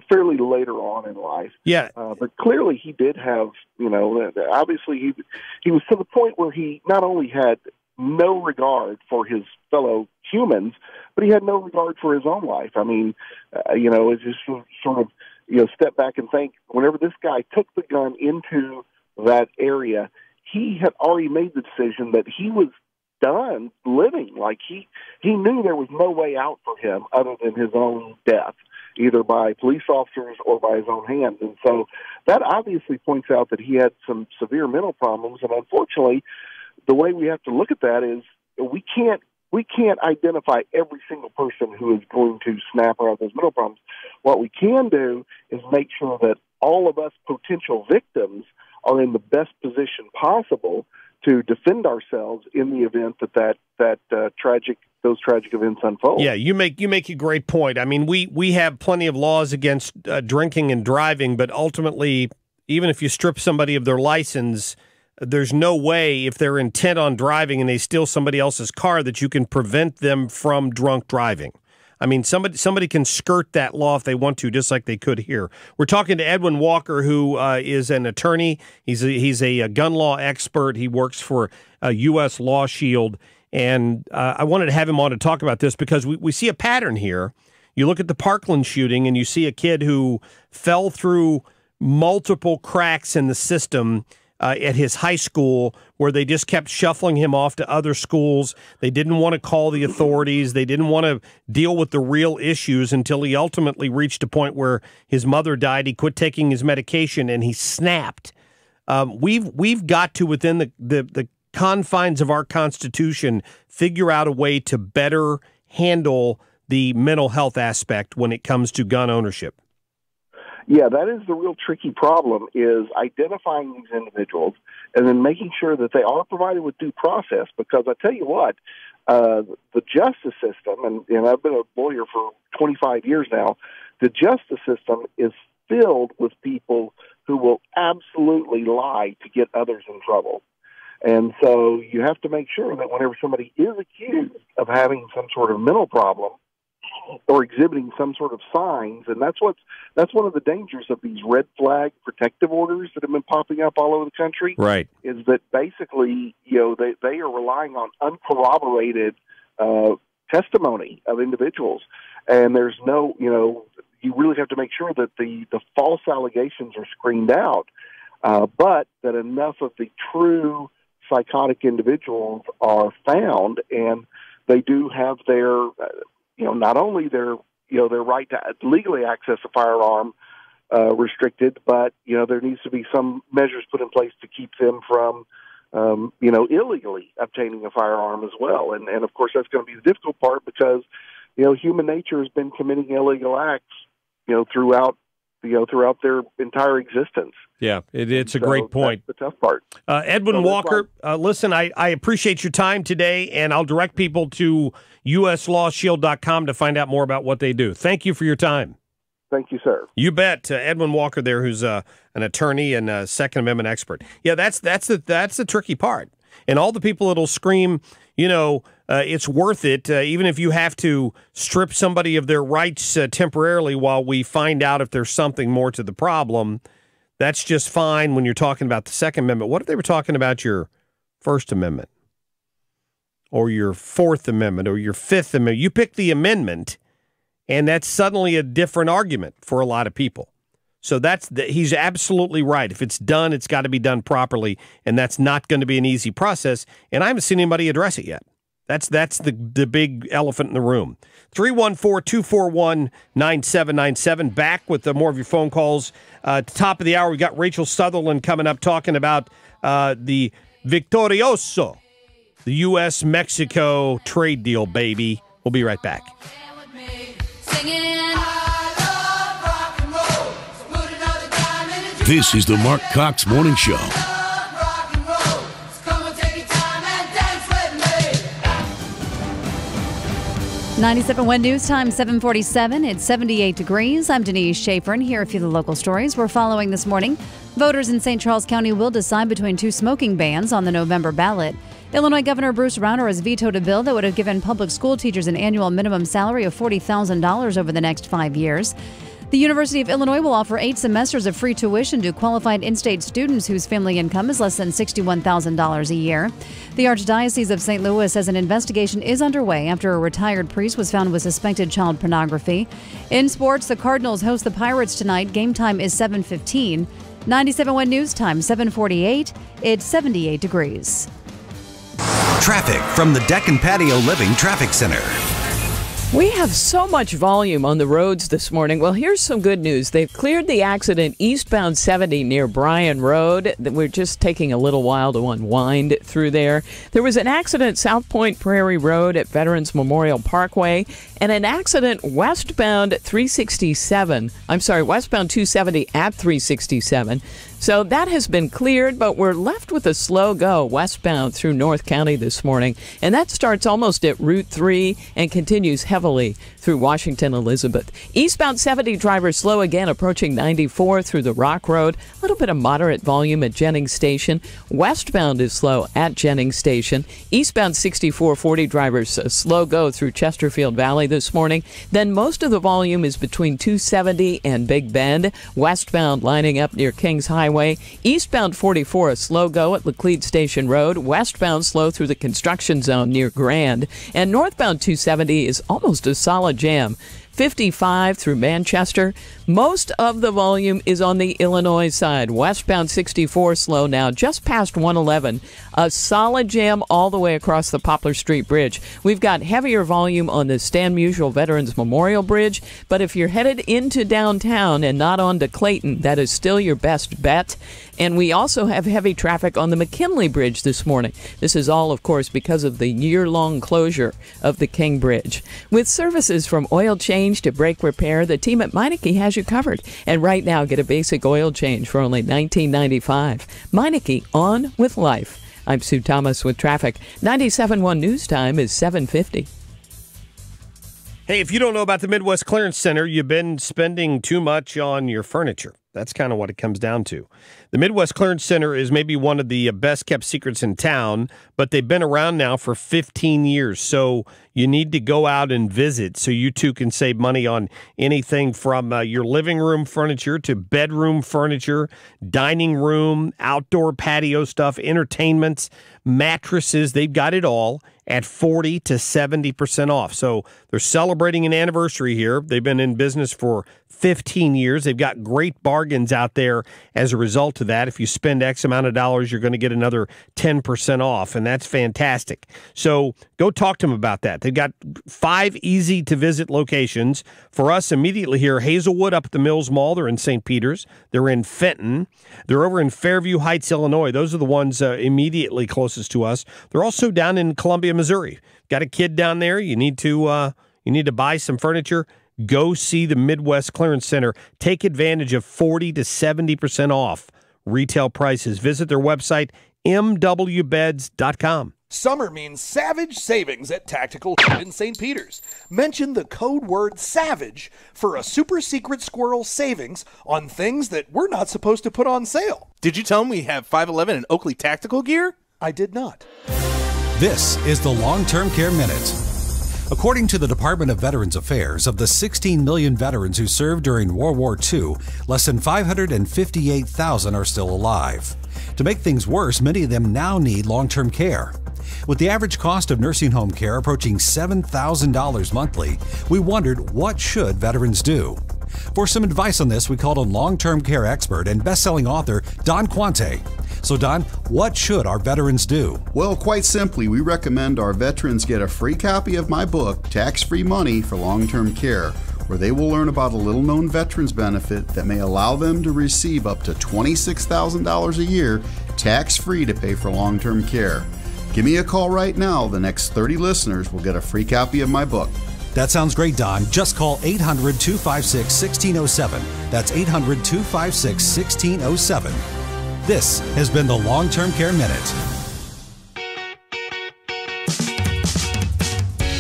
fairly later on in life.
Yeah.
But clearly he did have, obviously he was to the point where he not only had no regard for his fellow humans, but he had no regard for his own life. I mean, it's just sort of, step back and think, whenever this guy took the gun into that area, he had already made the decision that he was done living. Like he knew there was no way out for him other than his own death, either by police officers or by his own hands. And so that obviously points out that he had some severe mental problems. And unfortunately, the way we have to look at that is we can't identify every single person who is going to snap around those mental problems. What we can do is make sure that all of us potential victims are in the best position possible to defend ourselves in the event that those tragic events unfold.
Yeah, you make a great point. I mean, we have plenty of laws against drinking and driving, but ultimately, even if you strip somebody of their license, there's no way, if they're intent on driving and they steal somebody else's car, that you can prevent them from drunk driving. I mean, somebody can skirt that law if they want to, just like they could here. We're talking to Edwin Walker, who is an attorney. He's a gun law expert. He works for U.S. Law Shield. And I wanted to have him on to talk about this because we see a pattern here. You look at the Parkland shooting and you see a kid who fell through multiple cracks in the system. at his high school where they just kept shuffling him off to other schools. They didn't want to call the authorities. They didn't want to deal with the real issues until he ultimately reached a point where his mother died. He quit taking his medication and he snapped. We've got to, within the confines of our Constitution, figure out a way to better handle the mental health aspect when it comes to gun ownership.
Yeah, that is the real tricky problem, is identifying these individuals and then making sure that they are provided with due process. Because I tell you what, the justice system, and I've been a lawyer for 25 years now, the justice system is filled with people who will absolutely lie to get others in trouble. And so you have to make sure that whenever somebody is accused of having some sort of mental problem or exhibiting some sort of signs, and that's one of the dangers of these red flag protective orders that have been popping up all over the country.
Right.
Is that basically, they are relying on uncorroborated testimony of individuals, and there's no, you really have to make sure that the false allegations are screened out, but that enough of the true psychotic individuals are found, and they do have their, not only their right to legally access a firearm restricted, but, there needs to be some measures put in place to keep them from, illegally obtaining a firearm as well. And of course, that's going to be the difficult part because, human nature has been committing illegal acts, throughout their entire existence.
Yeah, it's a great point.
That's the tough part.
Edwin Walker, listen, I appreciate your time today, and I'll direct people to uslawshield.com to find out more about what they do. Thank you for your time.
Thank you, sir.
You bet. Edwin Walker there, who's an attorney and a Second Amendment expert. Yeah, that's the tricky part. And all the people that'll scream, it's worth it, even if you have to strip somebody of their rights temporarily while we find out if there's something more to the problem. That's just fine when you're talking about the Second Amendment. What if they were talking about your First Amendment or your Fourth Amendment or your Fifth Amendment? You pick the amendment, and that's suddenly a different argument for a lot of people. So he's absolutely right. If it's done, it's got to be done properly, and that's not going to be an easy process, and I haven't seen anybody address it yet. That's the big elephant in the room. 314-241-9797. Back with more of your phone calls. Top of the hour, we got Rachel Sutherland coming up talking about the Victorioso, the U.S.-Mexico trade deal, baby. We'll be right back.
This is the Marc Cox Morning Show.
97.1 News Time, 7:47. It's 78 degrees. I'm Denise Schaefer, and here are a few of the local stories we're following this morning. Voters in St. Charles County will decide between two smoking bans on the November ballot. Illinois Governor Bruce Rauner has vetoed a bill that would have given public school teachers an annual minimum salary of $40,000 over the next 5 years. The University of Illinois will offer 8 semesters of free tuition to qualified in-state students whose family income is less than $61,000 a year. The Archdiocese of St. Louis says an investigation is underway after a retired priest was found with suspected child pornography. In sports, the Cardinals host the Pirates tonight. Game time is 7:15. 97.1 News Time, 7:48. It's 78 degrees.
Traffic from the Deck and Patio Living Traffic Center.
We have so much volume on the roads this morning. Well, here's some good news. They've cleared the accident eastbound 70 near Bryan Road. We're just taking a little while to unwind through there. There was an accident South Point Prairie Road at Veterans Memorial Parkway, and an accident westbound 270 at 367. So that has been cleared, but we're left with a slow go westbound through North County this morning. And that starts almost at Route 3 and continues heavily through Washington Elizabeth. Eastbound 70 drivers slow again approaching 94 through the Rock Road. A little bit of moderate volume at Jennings Station. Westbound is slow at Jennings Station. Eastbound 6440 drivers slow go through Chesterfield Valley this morning. Then most of the volume is between 270 and Big Bend. Westbound lining up near Kings Highway. Eastbound 44 a slow go at Laclede Station Road. Westbound slow through the construction zone near Grand. And northbound 270 is almost a solid jam. 55 through Manchester. Most of the volume is on the Illinois side. Westbound 64 slow now, just past 111. A solid jam all the way across the Poplar Street Bridge. We've got heavier volume on the Stan Musial Veterans Memorial Bridge, but if you're headed into downtown and not on to Clayton, that is still your best bet. And we also have heavy traffic on the McKinley Bridge this morning. This is all, of course, because of the year-long closure of the King Bridge. With services from oil change to brake repair, the team at Meineke has you covered. And right now, get a basic oil change for only $19.95. Meineke, on with life. I'm Sue Thomas with traffic. 97.1 News Time is 7:50.
Hey, if you don't know about the Midwest Clearance Center, you've been spending too much on your furniture. That's kind of what it comes down to. The Midwest Clearance Center is maybe one of the best-kept secrets in town, but they've been around now for 15 years, so you need to go out and visit so you too can save money on anything from your living room furniture to bedroom furniture, dining room, outdoor patio stuff, entertainments, mattresses. They've got it all at 40 to 70% off. So they're celebrating an anniversary here. They've been in business for 15 years. They've got great bargains out there as a result of that. If you spend X amount of dollars, you're going to get another 10% off, and that's fantastic. So go talk to them about that. They've got 5 easy-to-visit locations. For us, immediately here, Hazelwood up at the Mills Mall. They're in St. Peters. They're in Fenton. They're over in Fairview Heights, Illinois. Those are the ones immediately closest to us. They're also down in Columbia, Missouri. Got a kid down there. You need to buy some furniture. Go see the Midwest Clearance Center. Take advantage of 40 to 70% off retail prices. Visit their website, mwbeds.com.
Summer means savage savings at Tactical in St. Peters. Mention the code word SAVAGE for a super secret squirrel savings on things that we're not supposed to put on sale.
Did you tell them we have 511 and Oakley tactical gear?
I did not.
This is the Long-Term Care Minute. According to the Department of Veterans Affairs, of the 16 million veterans who served during World War II, less than 558,000 are still alive. To make things worse, many of them now need long-term care. With the average cost of nursing home care approaching $7,000 monthly, we wondered, what should veterans do? For some advice on this, we called on long-term care expert and best-selling author Don Quante. So Don, what should our veterans do?
Well, quite simply, we recommend our veterans get a free copy of my book, Tax-Free Money for Long-Term Care, where they will learn about a little-known veterans benefit that may allow them to receive up to $26,000 a year tax-free to pay for long-term care. Give me a call right now. The next 30 listeners will get a free copy of my book.
That sounds great, Don. Just call 800-256-1607. That's 800-256-1607. This has been the Long-Term Care Minute.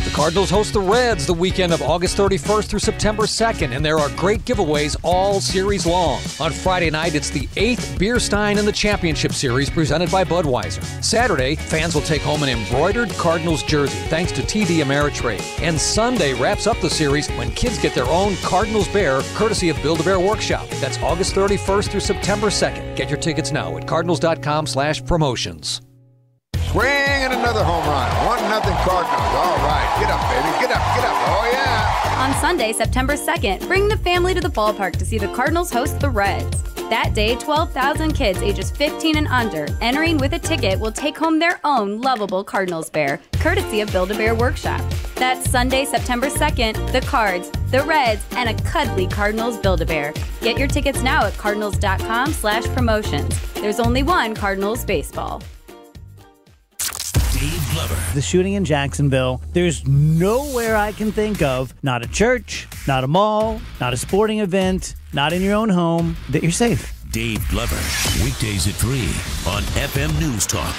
The Cardinals host the Reds the weekend of August 31st through September 2nd, and there are great giveaways all series long. On Friday night, it's the 8th Beer Stein in the Championship Series presented by Budweiser. Saturday, fans will take home an embroidered Cardinals jersey thanks to TD Ameritrade. And Sunday wraps up the series when kids get their own Cardinals bear courtesy of Build-A-Bear Workshop. That's August 31st through September 2nd. Get your tickets now at cardinals.com/promotions.
Swing and another home run. 1-0 Cardinals. All right. Get up, baby. Get up. Get up. Oh, yeah.
On Sunday, September 2nd, bring the family to the ballpark to see the Cardinals host the Reds. That day, 12,000 kids ages 15 and under, entering with a ticket, will take home their own lovable Cardinals bear, courtesy of Build-A-Bear Workshop. That's Sunday, September 2nd, the Cards, the Reds, and a cuddly Cardinals Build-A-Bear. Get your tickets now at cardinals.com/promotions. There's only one Cardinals baseball.
Dave Glover.
The shooting in Jacksonville, there's nowhere I can think of, not a church, not a mall, not a sporting event, not in your own home, that you're safe.
Dave Glover. Weekdays at 3 on FM News Talk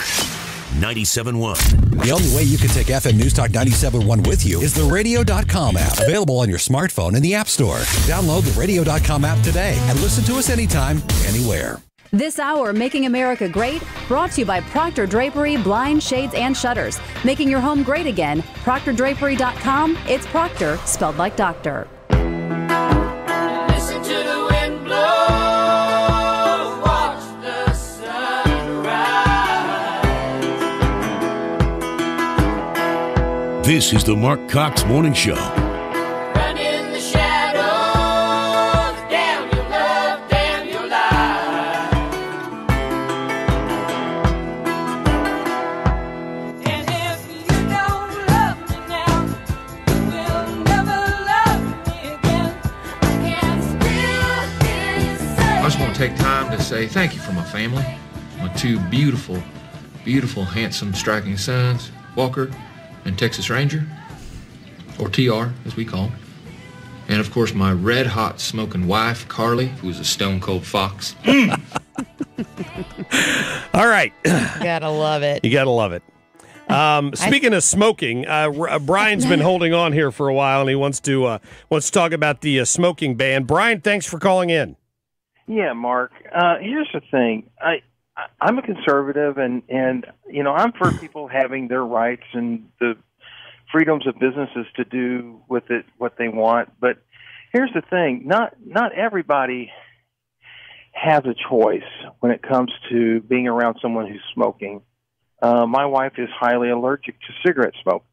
97.1.
The only way you can take FM News Talk 97.1 with you is the radio.com app, available on your smartphone in the App Store. Download the radio.com app today and listen to us anytime, anywhere.
This hour, Making America Great, brought to you by Proctor Drapery, Blinds, Shades, and Shutters. Making your home great again. ProctorDrapery.com. It's Proctor, spelled like doctor.
Listen to the wind blow, watch the sun rise.
This is the Marc Cox Morning Show.
Run in the shadows,
just want to take time to say thank you for my family, my two beautiful, handsome, striking sons, Walker and Texas Ranger, or TR, as we call him. And, of course, my red-hot smoking wife, Carly, who is a stone-cold fox.
All right.
Gotta love it.
You got to love it. Speaking of smoking, Brian's been holding on here for a while, and he wants to talk about the smoking ban. Brian, thanks for calling in.
Yeah, Mark. Here's the thing. I'm a conservative, and I'm for people having their rights and the freedoms of businesses to do with it what they want. But here's the thing: not everybody has a choice when it comes to being around someone who's smoking. My wife is highly allergic to cigarette smoke,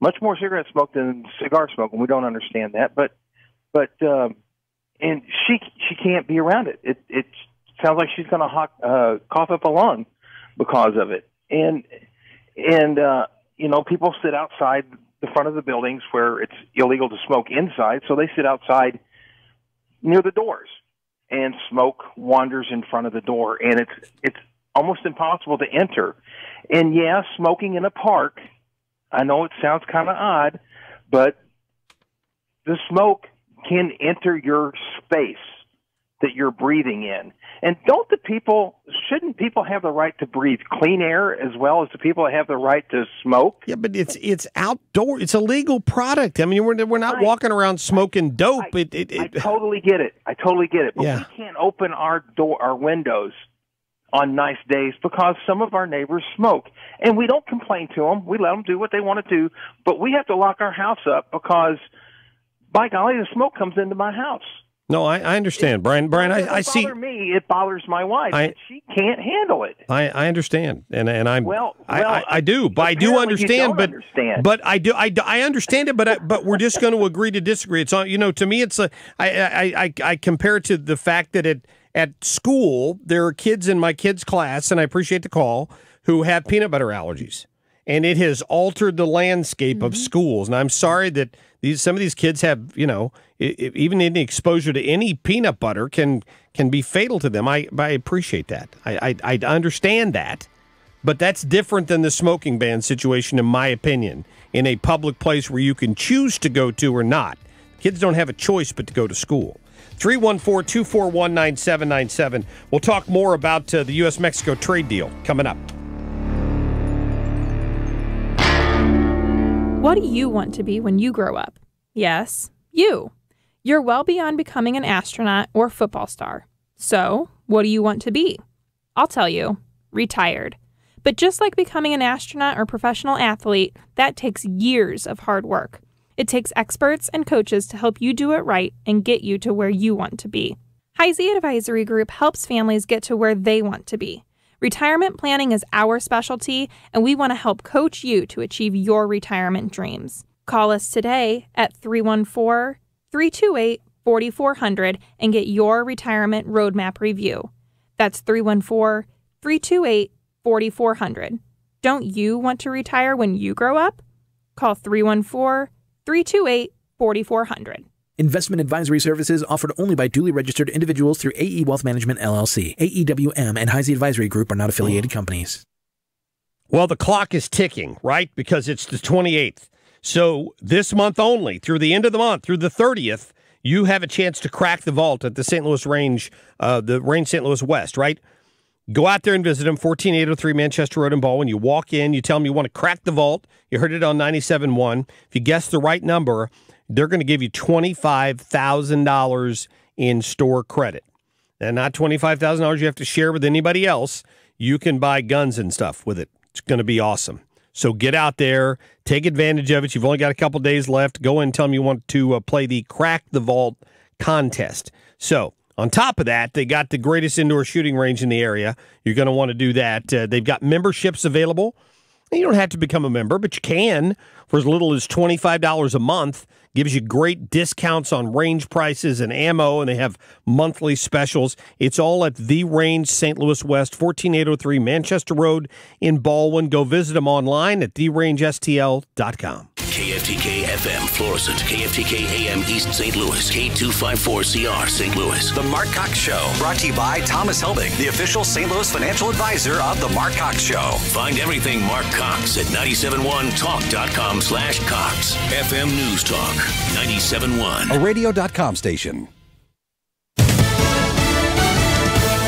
much more cigarette smoke than cigar smoke, and we don't understand that. But and she can't be around it. It sounds like she's going to cough up a lung because of it. And people sit outside the front of the buildings where it's illegal to smoke inside, so they sit outside near the doors, and smoke wanders in front of the door, and it's almost impossible to enter. And yeah, smoking in a park, I know it sounds kind of odd, but the smoke can enter your space that you're breathing in. And shouldn't people have the right to breathe clean air as well as the people that have the right to smoke?
Yeah, but it's outdoor. It's a legal product. I mean, we're not walking around smoking dope.
I totally get it. But
yeah.
We can't open our windows on nice days because some of our neighbors smoke. And we don't complain to them. We let them do what they want to do. But we have to lock our house up because, by golly, the smoke comes into my house.
No, I understand, Brian. I see.
It bothers me. It bothers my wife. She can't handle it.
I understand, and I'm. I do, but I do
apparently
understand.
You don't understand.
But I do. I understand it. But we're just going to agree to disagree. It's to me, it's I compare it to the fact that at school there are kids in my kids' class, and I appreciate the call, who have peanut butter allergies. And it has altered the landscape of schools. And I'm sorry that some of these kids have, even any exposure to any peanut butter can be fatal to them. I appreciate that. I understand that. But that's different than the smoking ban situation, in my opinion, in a public place where you can choose to go to or not. Kids don't have a choice but to go to school. 314-241-9797. We'll talk more about the U.S.-Mexico trade deal coming up.
What do you want to be when you grow up? Yes, you. You're well beyond becoming an astronaut or football star. So, what do you want to be? I'll tell you, retired. But just like becoming an astronaut or professional athlete, that takes years of hard work. It takes experts and coaches to help you do it right and get you to where you want to be. Heisey Advisory Group helps families get to where they want to be. Retirement planning is our specialty, and we want to help coach you to achieve your retirement dreams. Call us today at 314-328-4400 and get your retirement roadmap review. That's 314-328-4400. Don't you want to retire when you grow up? Call 314-328-4400.
Investment advisory services offered only by duly registered individuals through AE Wealth Management, LLC. AEWM and Heisey Advisory Group are not affiliated companies.
Well, the clock is ticking, right? Because it's the 28th. So this month only, through the end of the month, through the 30th, you have a chance to crack the vault at the St. Louis Range, the Range St. Louis West, right? Go out there and visit them, 14803 Manchester Road in Baldwin. You walk in, you tell them you want to crack the vault. You heard it on 97.1. If you guess the right number, they're going to give you $25,000 in store credit. And not $25,000 you have to share with anybody else. You can buy guns and stuff with it. It's going to be awesome. So get out there, take advantage of it. You've only got a couple days left. Go in and tell them you want to play the Crack the Vault contest. So on top of that, they got the greatest indoor shooting range in the area. You're going to want to do that. They've got memberships available. You don't have to become a member, but you can for as little as $25 a month. Gives you great discounts on range prices and ammo, and they have monthly specials. It's all at The Range St. Louis West, 14803 Manchester Road in Baldwin. Go visit them online at therangeSTL.com.
KFTK FM Florissant, KFTK AM East St. Louis, K254CR St. Louis.
The Marc Cox Show, brought to you by Thomas Helbig, the official St. Louis financial advisor of The Marc Cox Show.
Find everything Marc Cox at 971talk.com/Cox. FM News Talk, 97.1.
A radio.com station.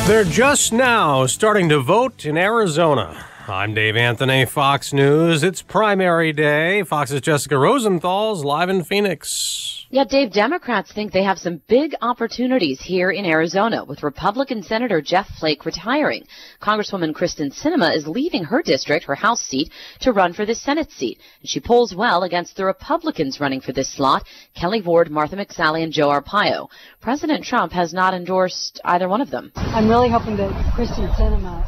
They're just now starting to vote in Arizona. I'm Dave Anthony, Fox News. It's primary day. Fox's Jessica Rosenthal's live in Phoenix.
Yeah, Dave, Democrats think they have some big opportunities here in Arizona, with Republican Senator Jeff Flake retiring. Congresswoman Kristen Sinema is leaving her district, her House seat, to run for the Senate seat. And she polls well against the Republicans running for this slot, Kelly Ward, Martha McSally, and Joe Arpaio. President Trump has not endorsed either one of them.
I'm really hoping that Kristen Sinema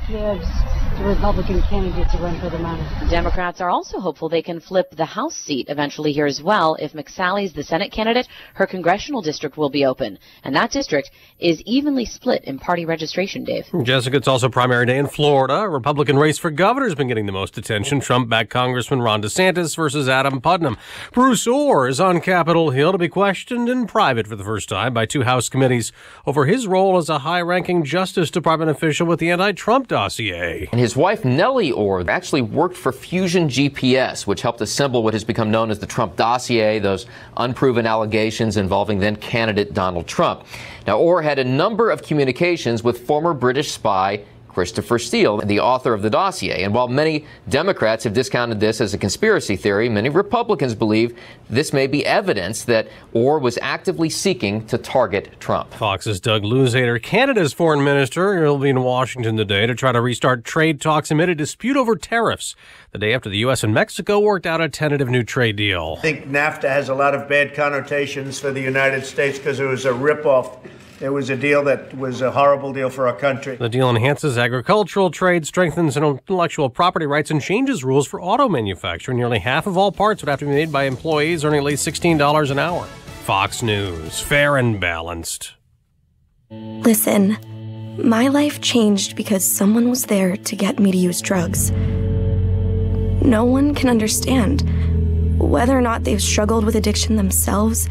gives the Republican candidate to run for the money.
Democrats are also hopeful they can flip the House seat eventually here as well. If McSally's the Senate candidate, her congressional district will be open. And that district is evenly split in party registration, Dave.
Jessica, it's also primary day in Florida. A Republican race for governor has been getting the most attention. Trump-backed Congressman Ron DeSantis versus Adam Putnam. Bruce Orr is on Capitol Hill to be questioned in private for the first time by two House committees over his role as a high-ranking Justice Department official with the anti-Trump dossier.
And his wife, Nellie Orr, actually worked for Fusion GPS, which helped assemble what has become known as the Trump dossier, those unproven allegations involving then-candidate Donald Trump. Now, Orr had a number of communications with former British spy Christopher Steele, the author of the dossier. And while many Democrats have discounted this as a conspiracy theory, many Republicans believe this may be evidence that Orr was actively seeking to target Trump.
Fox's Doug Luzader, Canada's foreign minister, will be in Washington today to try to restart trade talks amid a dispute over tariffs, the day after the U.S. and Mexico worked out a tentative new trade deal.
I think NAFTA has a lot of bad connotations for the United States because it was a ripoff. It was a deal that was a horrible deal for our country.
The deal enhances agricultural trade, strengthens intellectual property rights, and changes rules for auto manufacturing. Nearly half of all parts would have to be made by employees earning at least $16 an hour. Fox News, fair and balanced.
Listen, my life changed because someone was there to get me to use drugs. No one can understand. Whether or not they've struggled with addiction themselves,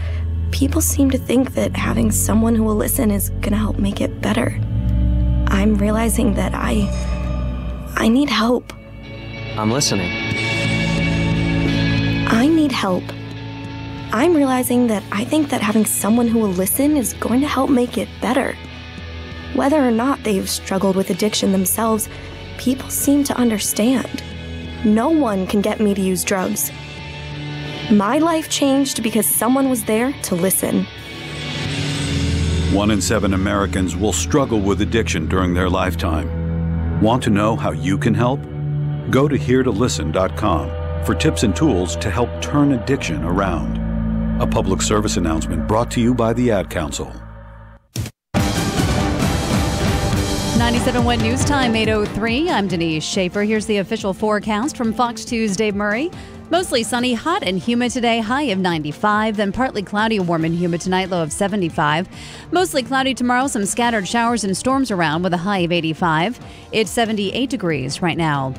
people seem to think that having someone who will listen is gonna help make it better. I'm realizing that I need help.
I'm listening.
I need help. I'm realizing that I think that having someone who will listen is going to help make it better. Whether or not they've struggled with addiction themselves, people seem to understand. No one can get me to use drugs. My life changed because someone was there to listen.
1 in 7 Americans will struggle with addiction during their lifetime. Want to know how you can help? Go to heretolisten.com for tips and tools to help turn addiction around. A public service announcement brought to you by the Ad Council.
97.1 News Time, 8:03. I'm Denise Schaefer. Here's the official forecast from Fox 2's Dave Murray. Mostly sunny, hot and humid today, high of 95. Then partly cloudy, warm and humid tonight, low of 75. Mostly cloudy tomorrow, some scattered showers and storms around with a high of 85. It's 78 degrees right now.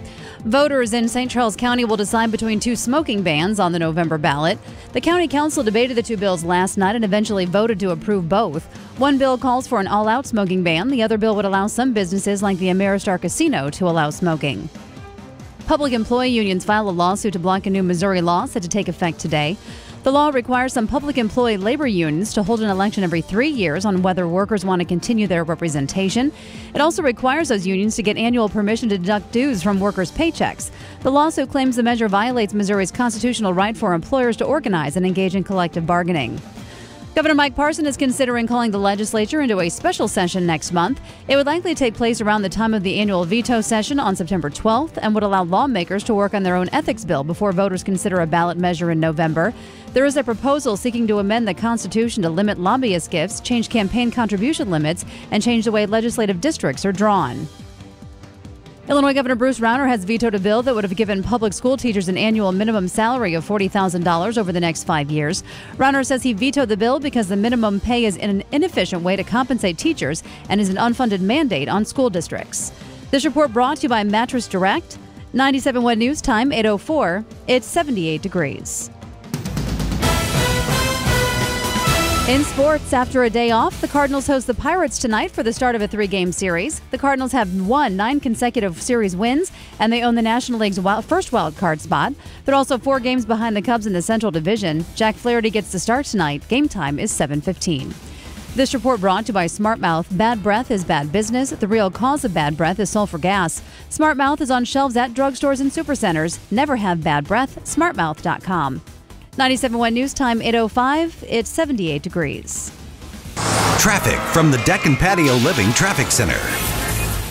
Voters in St. Charles County will decide between two smoking bans on the November ballot. The county council debated the two bills last night and eventually voted to approve both. One bill calls for an all-out smoking ban. The other bill would allow some businesses like the Ameristar Casino to allow smoking. Public employee unions file a lawsuit to block a new Missouri law set to take effect today. The law requires some public employee labor unions to hold an election every 3 years on whether workers want to continue their representation. It also requires those unions to get annual permission to deduct dues from workers' paychecks. The lawsuit claims the measure violates Missouri's constitutional right for employers to organize and engage in collective bargaining. Governor Mike Parson is considering calling the legislature into a special session next month. It would likely take place around the time of the annual veto session on September 12th and would allow lawmakers to work on their own ethics bill before voters consider a ballot measure in November. There is a proposal seeking to amend the Constitution to limit lobbyist gifts, change campaign contribution limits, and change the way legislative districts are drawn. Illinois Governor Bruce Rauner has vetoed a bill that would have given public school teachers an annual minimum salary of $40,000 over the next 5 years. Rauner says he vetoed the bill because the minimum pay is an inefficient way to compensate teachers and is an unfunded mandate on school districts. This report brought to you by Mattress Direct. 97.1 News Time, 8:04. It's 78 degrees. In sports, after a day off, the Cardinals host the Pirates tonight for the start of a 3-game series. The Cardinals have won 9 consecutive series wins, and they own the National League's first wild card spot. They're also 4 games behind the Cubs in the Central Division. Jack Flaherty gets the start tonight. Game time is 7:15. This report brought to you by SmartMouth. Bad breath is bad business. The real cause of bad breath is sulfur gas. SmartMouth is on shelves at drugstores and supercenters. Never have bad breath. SmartMouth.com. 97.1 News Time, 8:05. It's 78 degrees.
Traffic from the Deck and Patio Living Traffic Center.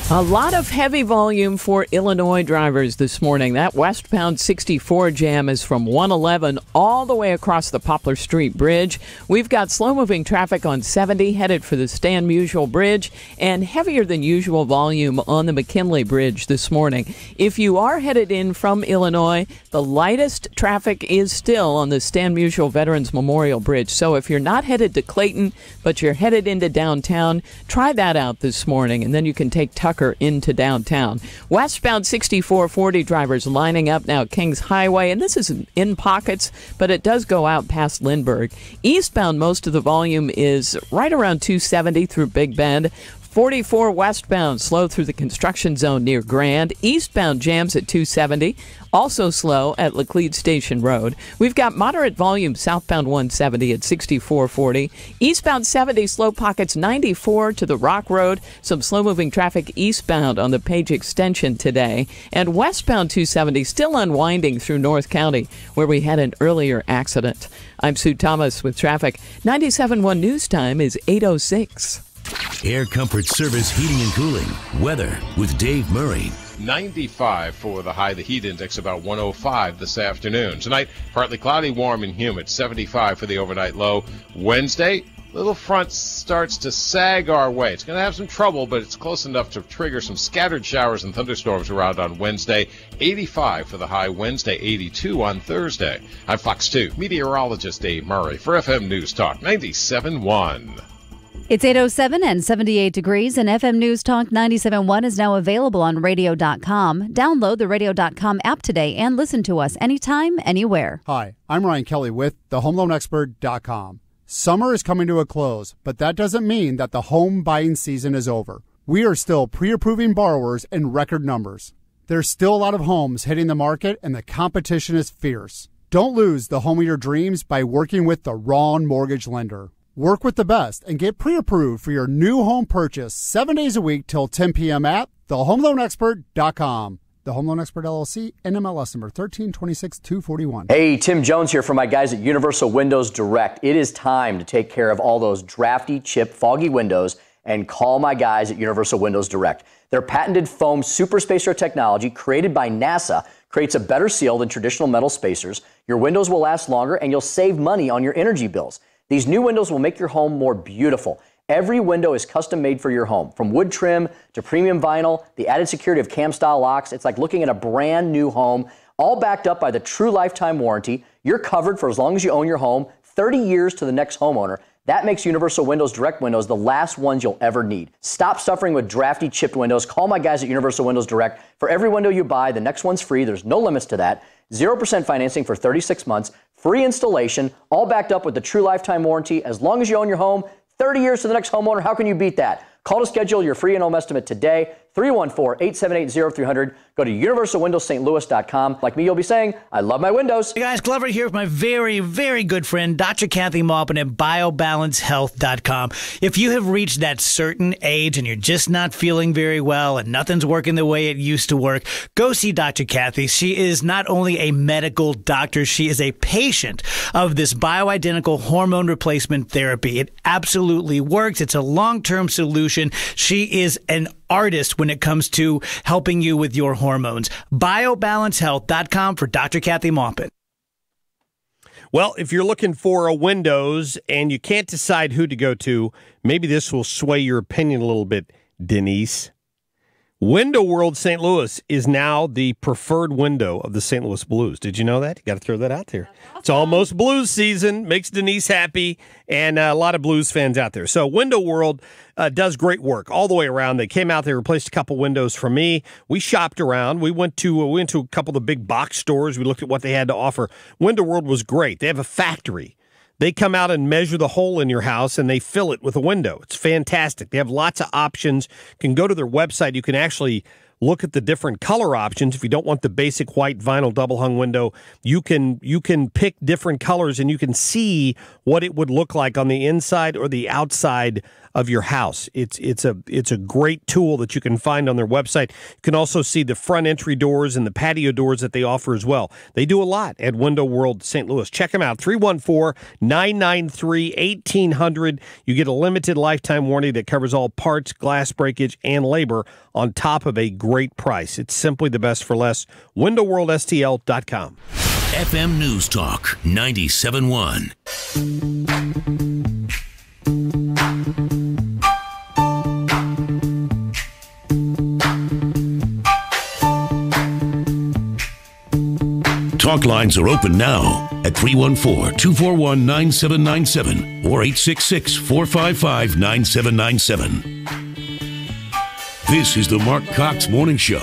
A lot of heavy volume for Illinois drivers this morning. That westbound 64 jam is from 111 all the way across the Poplar Street Bridge. We've got slow-moving traffic on 70 headed for the Stan Musial Bridge and heavier than usual volume on the McKinley Bridge this morning. If you are headed in from Illinois, the lightest traffic is still on the Stan Musial Veterans Memorial Bridge. So if you're not headed to Clayton, but you're headed into downtown, try that out this morning, and then you can take Tucker into downtown. Westbound 6440 drivers lining up now at Kings Highway, and this is in pockets, but it does go out past Lindbergh. Eastbound, most of the volume is right around 270 through Big Bend. 44 westbound, slow through the construction zone near Grand. Eastbound jams at 270, also slow at Laclede Station Road. We've got moderate volume southbound 170 at 6440. Eastbound 70, slow pockets 94 to the Rock Road. Some slow-moving traffic eastbound on the Page Extension today. And westbound 270 still unwinding through North County, where we had an earlier accident. I'm Sue Thomas with traffic. 97.1 News Time is 8:06.
Air Comfort Service Heating and Cooling. Weather with Dave Murray.
95 for the high. The heat index about 105 this afternoon. Tonight, partly cloudy, warm and humid. 75 for the overnight low. Wednesday, little front starts to sag our way. It's going to have some trouble, but it's close enough to trigger some scattered showers and thunderstorms around on Wednesday. 85 for the high Wednesday, 82 on Thursday. I'm Fox 2 meteorologist Dave Murray for FM News Talk 97.1.
It's 8:07 and 78 degrees, and FM News Talk 97.1 is now available on radio.com. Download the radio.com app today and listen to us anytime, anywhere.
Hi, I'm Ryan Kelly with thehomeloanexpert.com. Summer is coming to a close, but that doesn't mean that the home buying season is over. We are still pre-approving borrowers in record numbers. There's still a lot of homes hitting the market, and the competition is fierce. Don't lose the home of your dreams by working with the wrong mortgage lender. Work with the best and get pre-approved for your new home purchase 7 days a week till 10 p.m. at thehomeloanexpert.com. The Home Loan Expert LLC, NMLS number 1326241.
Hey, Tim Jones here from my guys at Universal Windows Direct. It is time to take care of all those drafty, chipped, foggy windows and call my guys at Universal Windows Direct. Their patented foam super spacer technology created by NASA creates a better seal than traditional metal spacers. Your windows will last longer and you'll save money on your energy bills. These new windows will make your home more beautiful. Every window is custom made for your home. From wood trim to premium vinyl, the added security of cam-style locks, it's like looking at a brand new home, all backed up by the true lifetime warranty. You're covered for as long as you own your home, 30 years to the next homeowner. That makes Universal Windows Direct windows the last ones you'll ever need. Stop suffering with drafty, chipped windows. Call my guys at Universal Windows Direct. For every window you buy, the next one's free. There's no limits to that. 0% financing for 36 months. Free installation, all backed up with the true lifetime warranty. As long as you own your home, 30 years to the next homeowner. How can you beat that? Call to schedule your free in-home estimate today, 314-878-0300. Go to universalwindowsstlouis.com. Like me, you'll be saying, I love my windows.
Hey guys, Glover here with my very, very good friend, Dr. Kathy Maupin at BioBalanceHealth.com. If you have reached that certain age and you're just not feeling very well and nothing's working the way it used to work, go see Dr. Kathy. She is not only a medical doctor, she is a patient of this bioidentical hormone replacement therapy. It absolutely works. It's a long-term solution. She is an artist when it comes to helping you with your hormones. BioBalanceHealth.com for Dr. Kathy Maupin.
Well, if you're looking for a Windows and you can't decide who to go to, maybe this will sway your opinion a little bit, Denise. Window World St. Louis is now the preferred window of the St. Louis Blues. Did you know that? You got to throw that out there. It's almost Blues season, makes Denise happy, and a lot of Blues fans out there. So Window World does great work all the way around. They came out, they replaced a couple windows for me. We shopped around. We went to a couple of the big box stores. We looked at what they had to offer. Window World was great. They have a factory. They come out and measure the hole in your house, and they fill it with a window. It's fantastic. They have lots of options. You can go to their website. You can actually look at the different color options. If you don't want the basic white vinyl double-hung window, you can pick different colors, and you can see what it would look like on the inside or the outside of your house. It's a great tool that you can find on their website. You can also see the front entry doors and the patio doors that they offer as well. They do a lot at Window World St. Louis. Check them out, 314-993-1800. You get a limited lifetime warranty that covers all parts, glass breakage, and labor on top of a great price. It's simply the best for less. WindowWorldSTL.com.
FM News Talk 97.1. Talk lines are open now at 314-241-9797 or 866-455-9797. This is the Marc Cox Morning Show.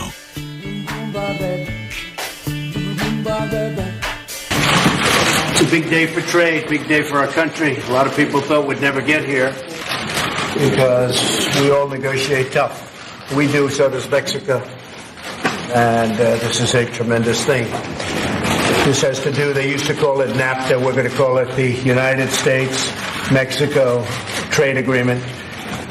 It's a big day for trade, big day for our country. A lot of people thought we'd never get here because we all negotiate tough. We do, so does Mexico. And this is a tremendous thing. This has to do, they used to call it NAFTA. We're going to call it the United States-Mexico Trade Agreement.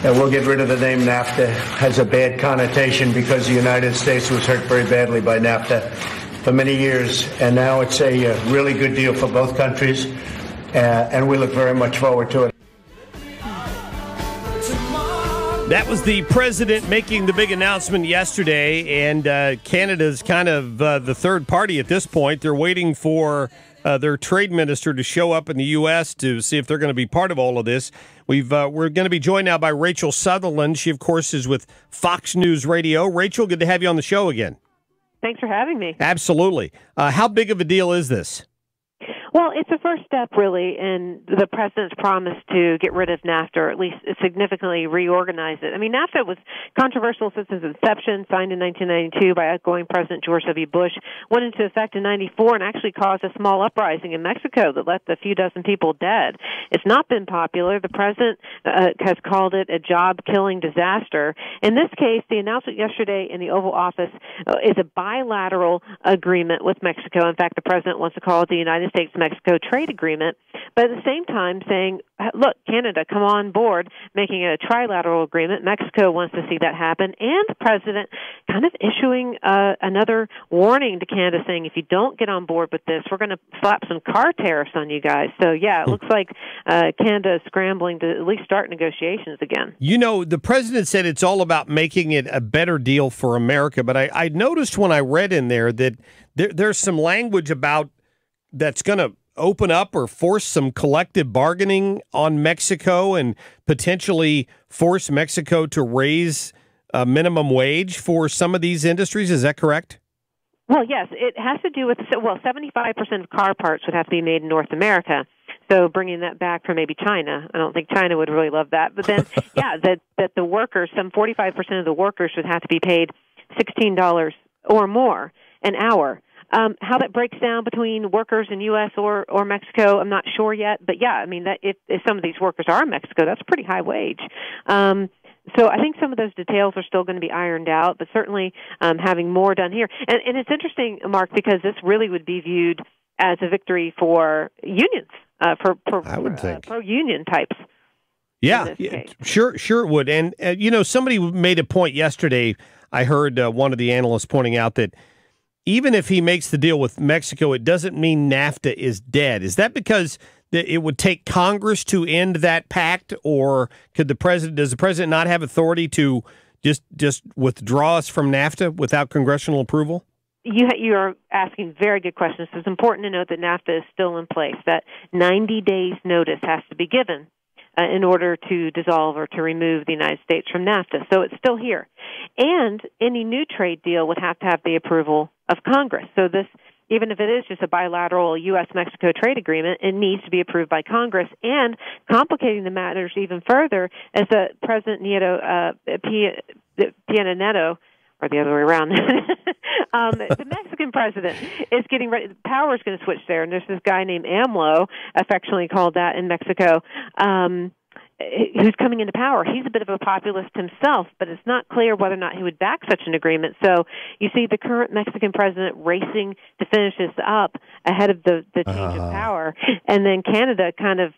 And we'll get rid of the name NAFTA. It has a bad connotation because the United States was hurt very badly by NAFTA for many years. And now it's a really good deal for both countries. And we look very much forward to it.
That was the president making the big announcement yesterday, and Canada's kind of the third party at this point. They're waiting for their trade minister to show up in the U.S. to see if they're going to be part of all of this. We're going to be joined now by Rachel Sutherland. She, of course, is with Fox News Radio. Rachel, good to have you on the show again.
Thanks for having me.
Absolutely. How big of a deal is this?
Well, it's a first step, really, in the president's promise to get rid of NAFTA, or at least significantly reorganize it. I mean, NAFTA was controversial since its inception, signed in 1992 by outgoing President George W. Bush, went into effect in 94 and actually caused a small uprising in Mexico that left a few dozen people dead. It's not been popular. The president has called it a job-killing disaster. In this case, the announcement yesterday in the Oval Office is a bilateral agreement with Mexico. In fact, the president wants to call it the United States-Mexico trade agreement, but at the same time saying, look, Canada, come on board, making it a trilateral agreement. Mexico wants to see that happen, and the president kind of issuing another warning to Canada saying, if you don't get on board with this, we're going to slap some car tariffs on you guys. So, yeah, it looks like Canada is scrambling to at least start negotiations again.
You know, the president said it's all about making it a better deal for America, but I noticed when I read in there that there's some language about that's going to open up or force some collective bargaining on Mexico and potentially force Mexico to raise a minimum wage for some of these industries. Is that correct?
Well, yes. It has to do with, 75% of car parts would have to be made in North America. So bringing that back from maybe China, I don't think China would really love that. But then, yeah, that the workers, some 45% of the workers would have to be paid $16 or more an hour. How that breaks down between workers in U.S. or Mexico, I'm not sure yet. But, yeah, I mean, that if some of these workers are in Mexico, that's a pretty high wage. So I think some of those details are still going to be ironed out, but certainly having more done here. And it's interesting, Mark, because this really would be viewed as a victory for unions, for pro-union types.
Yeah, sure it would. And, somebody made a point yesterday. I heard one of the analysts pointing out that even if he makes the deal with Mexico, it doesn't mean NAFTA is dead. Is that because it would take Congress to end that pact, or does the president not have authority to just withdraw us from NAFTA without congressional approval?
You are asking very good questions. It's important to note that NAFTA is still in place, that 90 days notice has to be given in order to dissolve or to remove the United States from NAFTA. So it's still here. And any new trade deal would have to have the approval of Congress. So this, even if it is just a bilateral U.S.-Mexico trade agreement, it needs to be approved by Congress. And complicating the matters even further is that President Peña Nieto, or the other way around, the Mexican president is getting ready. The power is going to switch there, and there's this guy named AMLO, affectionately called that in Mexico, who's coming into power. He's a bit of a populist himself, but it's not clear whether or not he would back such an agreement. So you see the current Mexican president racing to finish this up ahead of the change of power, and then Canada kind of,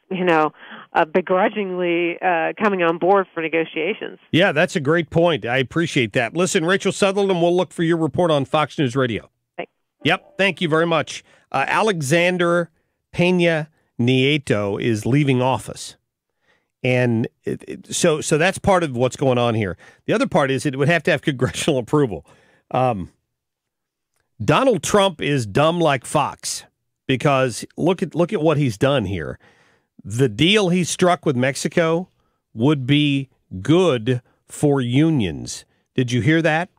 begrudgingly coming on board for negotiations.
Yeah, that's a great point. I appreciate that. Listen, Rachel Sutherland, we'll look for your report on Fox News Radio.
Thanks.
Yep, thank you very much. Alexander Peña Nieto is leaving office. And so that's part of what's going on here. The other part is it would have to have congressional approval. Donald Trump is dumb like Fox because look at what he's done here. The deal he struck with Mexico would be good for unions. Did you hear that?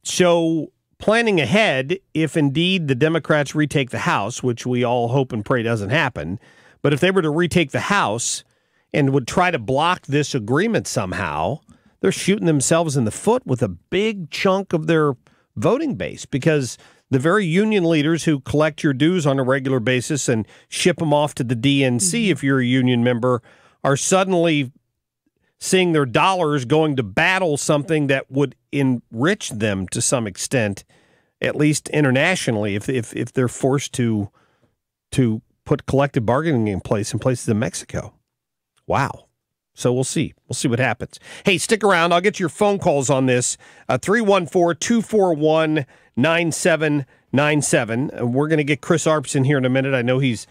So planning ahead, if indeed the Democrats retake the House, which we all hope and pray doesn't happen, but if they were to retake the House and would try to block this agreement somehow, they're shooting themselves in the foot with a big chunk of their voting base because the very union leaders who collect your dues on a regular basis and ship them off to the DNC if you're a union member are suddenly seeing their dollars going to battle something that would enrich them to some extent, at least internationally, if they're forced to put collective bargaining in places in Mexico. Wow. So we'll see. We'll see what happens. Hey, stick around. I'll get your phone calls on this. 314-241-9797. We're going to get Chris Arps in here in a minute. I know he's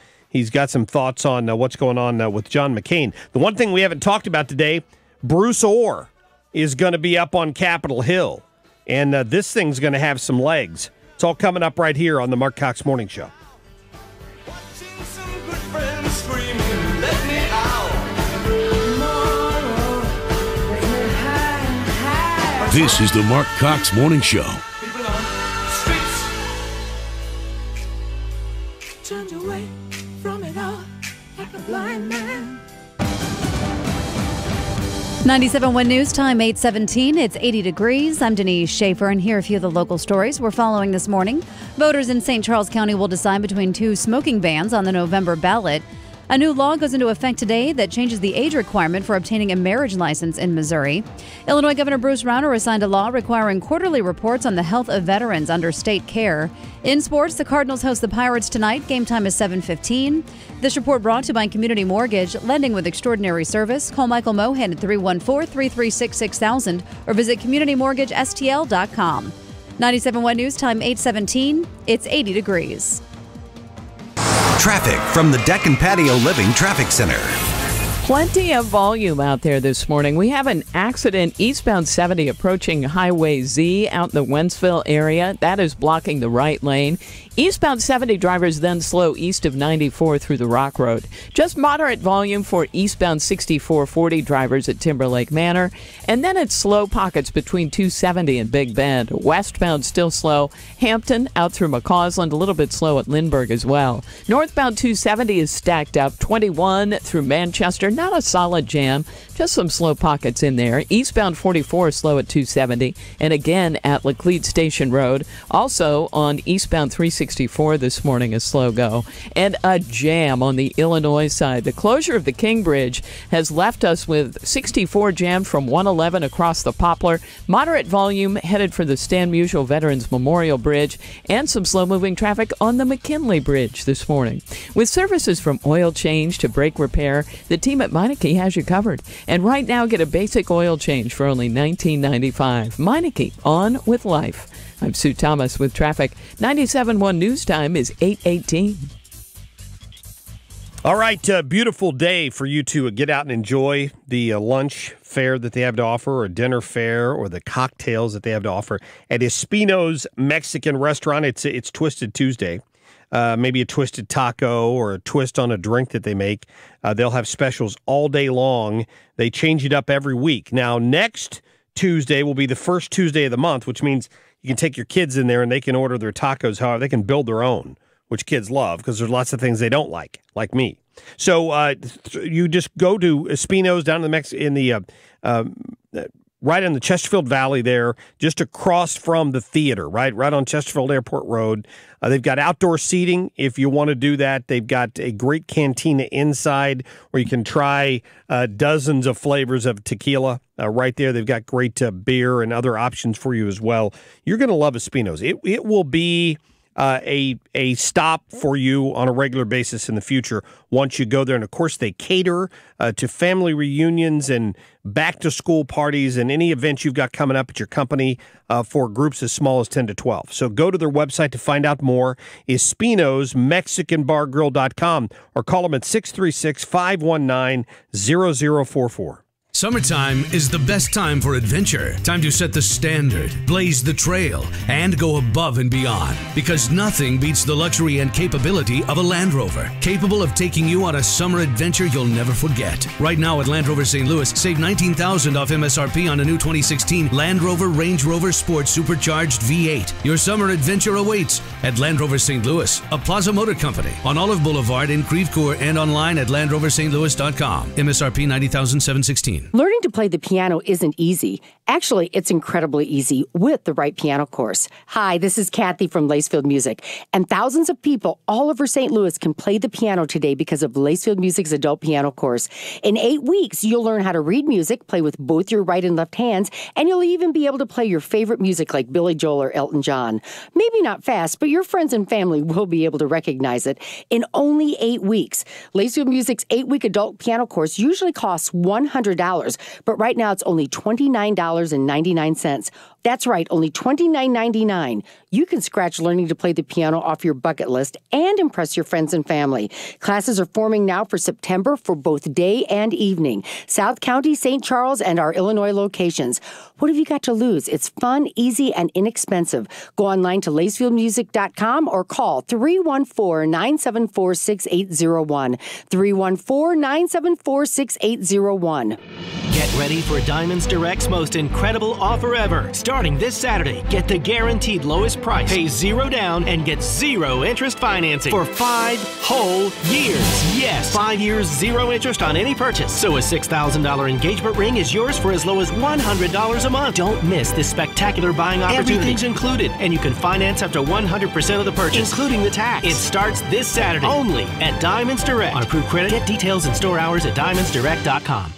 got some thoughts on what's going on with John McCain. The one thing we haven't talked about today, Bruce Orr is going to be up on Capitol Hill. And this thing's going to have some legs. It's all coming up right here on the Marc Cox Morning Show.
This is the Marc Cox Morning Show.
Turned away from it all like a blind man.
97.1 News Time, 8:17. It's 80 degrees. I'm Denise Schaefer, and here are a few of the local stories we're following this morning. Voters in St. Charles County will decide between two smoking bans on the November ballot. A new law goes into effect today that changes the age requirement for obtaining a marriage license in Missouri. Illinois Governor Bruce Rauner signed a law requiring quarterly reports on the health of veterans under state care. In sports, the Cardinals host the Pirates tonight. Game time is 7:15. This report brought to you by Community Mortgage, lending with extraordinary service. Call Michael Mohan at 314-336-6000 or visit communitymortgagestl.com. 97.1 News Time, 8:17. It's 80 degrees.
Traffic from the Deck and Patio Living Traffic Center.
Plenty of volume out there this morning. We have an accident eastbound 70 approaching Highway Z out in the Wentzville area. That is blocking the right lane. Eastbound 70 drivers then slow east of 94 through the Rock Road. Just moderate volume for eastbound 6440 drivers at Timberlake Manor. And then it's slow pockets between 270 and Big Bend. Westbound still slow. Hampton out through McCausland, a little bit slow at Lindbergh as well. Northbound 270 is stacked up. 21 through Manchester. Not a solid jam, just some slow pockets in there. Eastbound 44 slow at 270, and again at Laclede Station Road. Also on eastbound 364 this morning, a slow go. And a jam on the Illinois side. The closure of the King Bridge has left us with 64 jammed from 111 across the Poplar. Moderate volume headed for the Stan Musial Veterans Memorial Bridge, and some slow-moving traffic on the McKinley Bridge this morning. With services from oil change to brake repair, the team at Meineke has you covered. And right now, get a basic oil change for only $19.95. Meineke, on with life. I'm Sue Thomas with traffic. 97.1 News Time is 8:18.
All right, beautiful day for you to get out and enjoy the lunch fare that they have to offer, or dinner fare, or the cocktails that they have to offer at Espino's Mexican Restaurant. It's Twisted Tuesday. Maybe a twisted taco or a twist on a drink that they make. They'll have specials all day long. They change it up every week. Now, next Tuesday will be the first Tuesday of the month, which means you can take your kids in there and they can order their tacos. However, they can build their own, which kids love because there's lots of things they don't like me. So you just go to Espino's down in the right in the Chesterfield Valley there, just across from the theater, right on Chesterfield Airport Road. They've got outdoor seating if you want to do that. They've got a great cantina inside where you can try dozens of flavors of tequila right there. They've got great beer and other options for you as well. You're going to love Espino's. It will be a stop for you on a regular basis in the future once you go there. And, of course, they cater to family reunions and back-to-school parties and any events you've got coming up at your company for groups as small as 10 to 12. So go to their website to find out more. Espino's, MexicanBarGrill.com, or call them at 636-519-0044.
Summertime is the best time for adventure. Time to set the standard, blaze the trail, and go above and beyond. Because nothing beats the luxury and capability of a Land Rover, capable of taking you on a summer adventure you'll never forget. Right now at Land Rover St. Louis, save $19,000 off MSRP on a new 2016 Land Rover Range Rover Sport Supercharged V8. Your summer adventure awaits at Land Rover St. Louis, a Plaza Motor Company on Olive Boulevard in Creve Coeur, and online at LandRoverSt.Louis.com. MSRP $90,716.
Learning to play the piano isn't easy. Actually, it's incredibly easy with the right piano course. Hi, this is Kathy from Lacefield Music, and thousands of people all over St. Louis can play the piano today because of Lacefield Music's adult piano course. In 8 weeks, you'll learn how to read music, play with both your right and left hands, and you'll even be able to play your favorite music like Billy Joel or Elton John. Maybe not fast, but your friends and family will be able to recognize it in only 8 weeks. Lacefield Music's 8-week adult piano course usually costs $100. But right now it's only $29.99. That's right, only $29.99. You can scratch learning to play the piano off your bucket list and impress your friends and family. Classes are forming now for September for both day and evening. South County, St. Charles, and our Illinois locations. What have you got to lose? It's fun, easy, and inexpensive. Go online to LacefieldMusic.com or call 314-974-6801. 314-974-6801.
Get ready for Diamonds Direct's most incredible offer ever. Starting this Saturday, get the guaranteed lowest price. Pay $0 down and get 0 interest financing for 5 whole years. Yes, 5 years, 0 interest on any purchase. So a $6,000 engagement ring is yours for as low as $100 a month. Don't miss this spectacular buying opportunity. Everything's included, and you can finance up to 100% of the purchase, including the tax. It starts this Saturday only at Diamonds Direct. On approved credit, get details and store hours at DiamondsDirect.com.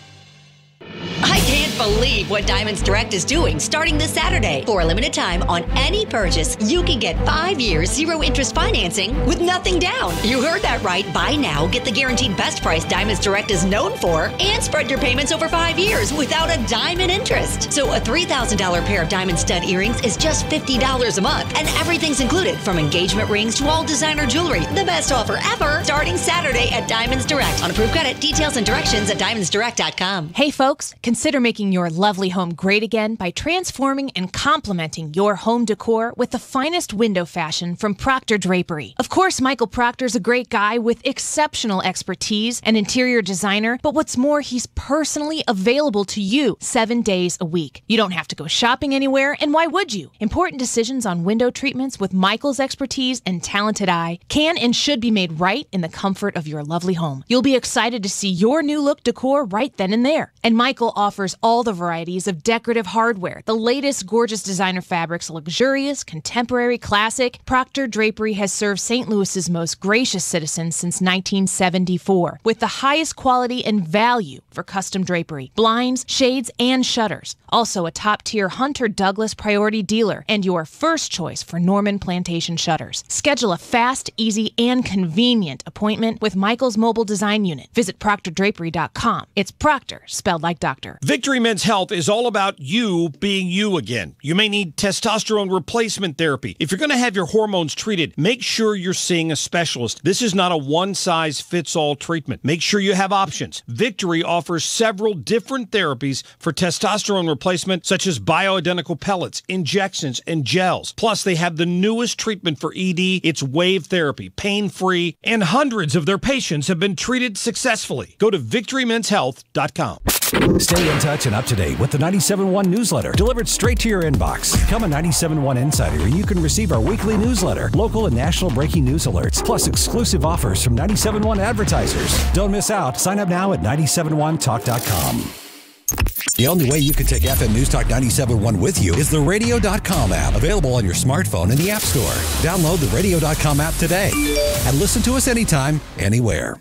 I can't believe what Diamonds Direct is doing starting this Saturday. For a limited time on any purchase, you can get 5 years, 0 interest financing with nothing down. You heard that right. Buy now, get the guaranteed best price Diamonds Direct is known for, and spread your payments over 5 years without a dime in interest. So a $3,000 pair of diamond stud earrings is just $50 a month, and everything's included from engagement rings to all designer jewelry. The best offer ever, starting Saturday at Diamonds Direct. On approved credit, details and directions at DiamondsDirect.com.
Hey folks, consider making your lovely home great again by transforming and complementing your home decor with the finest window fashion from Proctor Drapery. Of course, Michael Proctor's a great guy with exceptional expertise and interior designer, but what's more, he's personally available to you 7 days a week. You don't have to go shopping anywhere, and why would you? Important decisions on window treatments with Michael's expertise and talented eye can and should be made right in the comfort of your lovely home. You'll be excited to see your new look decor right then and there. And Michael offers all the varieties of decorative hardware, the latest gorgeous designer fabrics, luxurious, contemporary, classic. Proctor Drapery has served St. Louis's most gracious citizens since 1974 with the highest quality and value for custom drapery, blinds, shades, and shutters. Also a top-tier Hunter Douglas priority dealer and your first choice for Norman Plantation shutters. Schedule a fast, easy, and convenient appointment with Michael's mobile design unit. Visit ProctorDrapery.com. It's Proctor, spelled like doctor.
Victory Men's Health is all about you being you again. You may need testosterone replacement therapy. If you're going to have your hormones treated, make sure you're seeing a specialist. This is not a one-size-fits-all treatment. Make sure you have options. Victory offers several different therapies for testosterone replacement, such as bioidentical pellets, injections, and gels. Plus, they have the newest treatment for ED. It's wave therapy, pain-free, and hundreds of their patients have been treated successfully. Go to VictoryMen'sHealth.com.
Stay in touch and up to date with the 97.1 newsletter, delivered straight to your inbox. Become a 97.1 Insider, and you can receive our weekly newsletter, local and national breaking news alerts, plus exclusive offers from 97.1 advertisers. Don't miss out. Sign up now at 971talk.com. The only way you can take FM News Talk 97.1 with you is the radio.com app, available on your smartphone in the App Store. Download the radio.com app today and listen to us anytime, anywhere.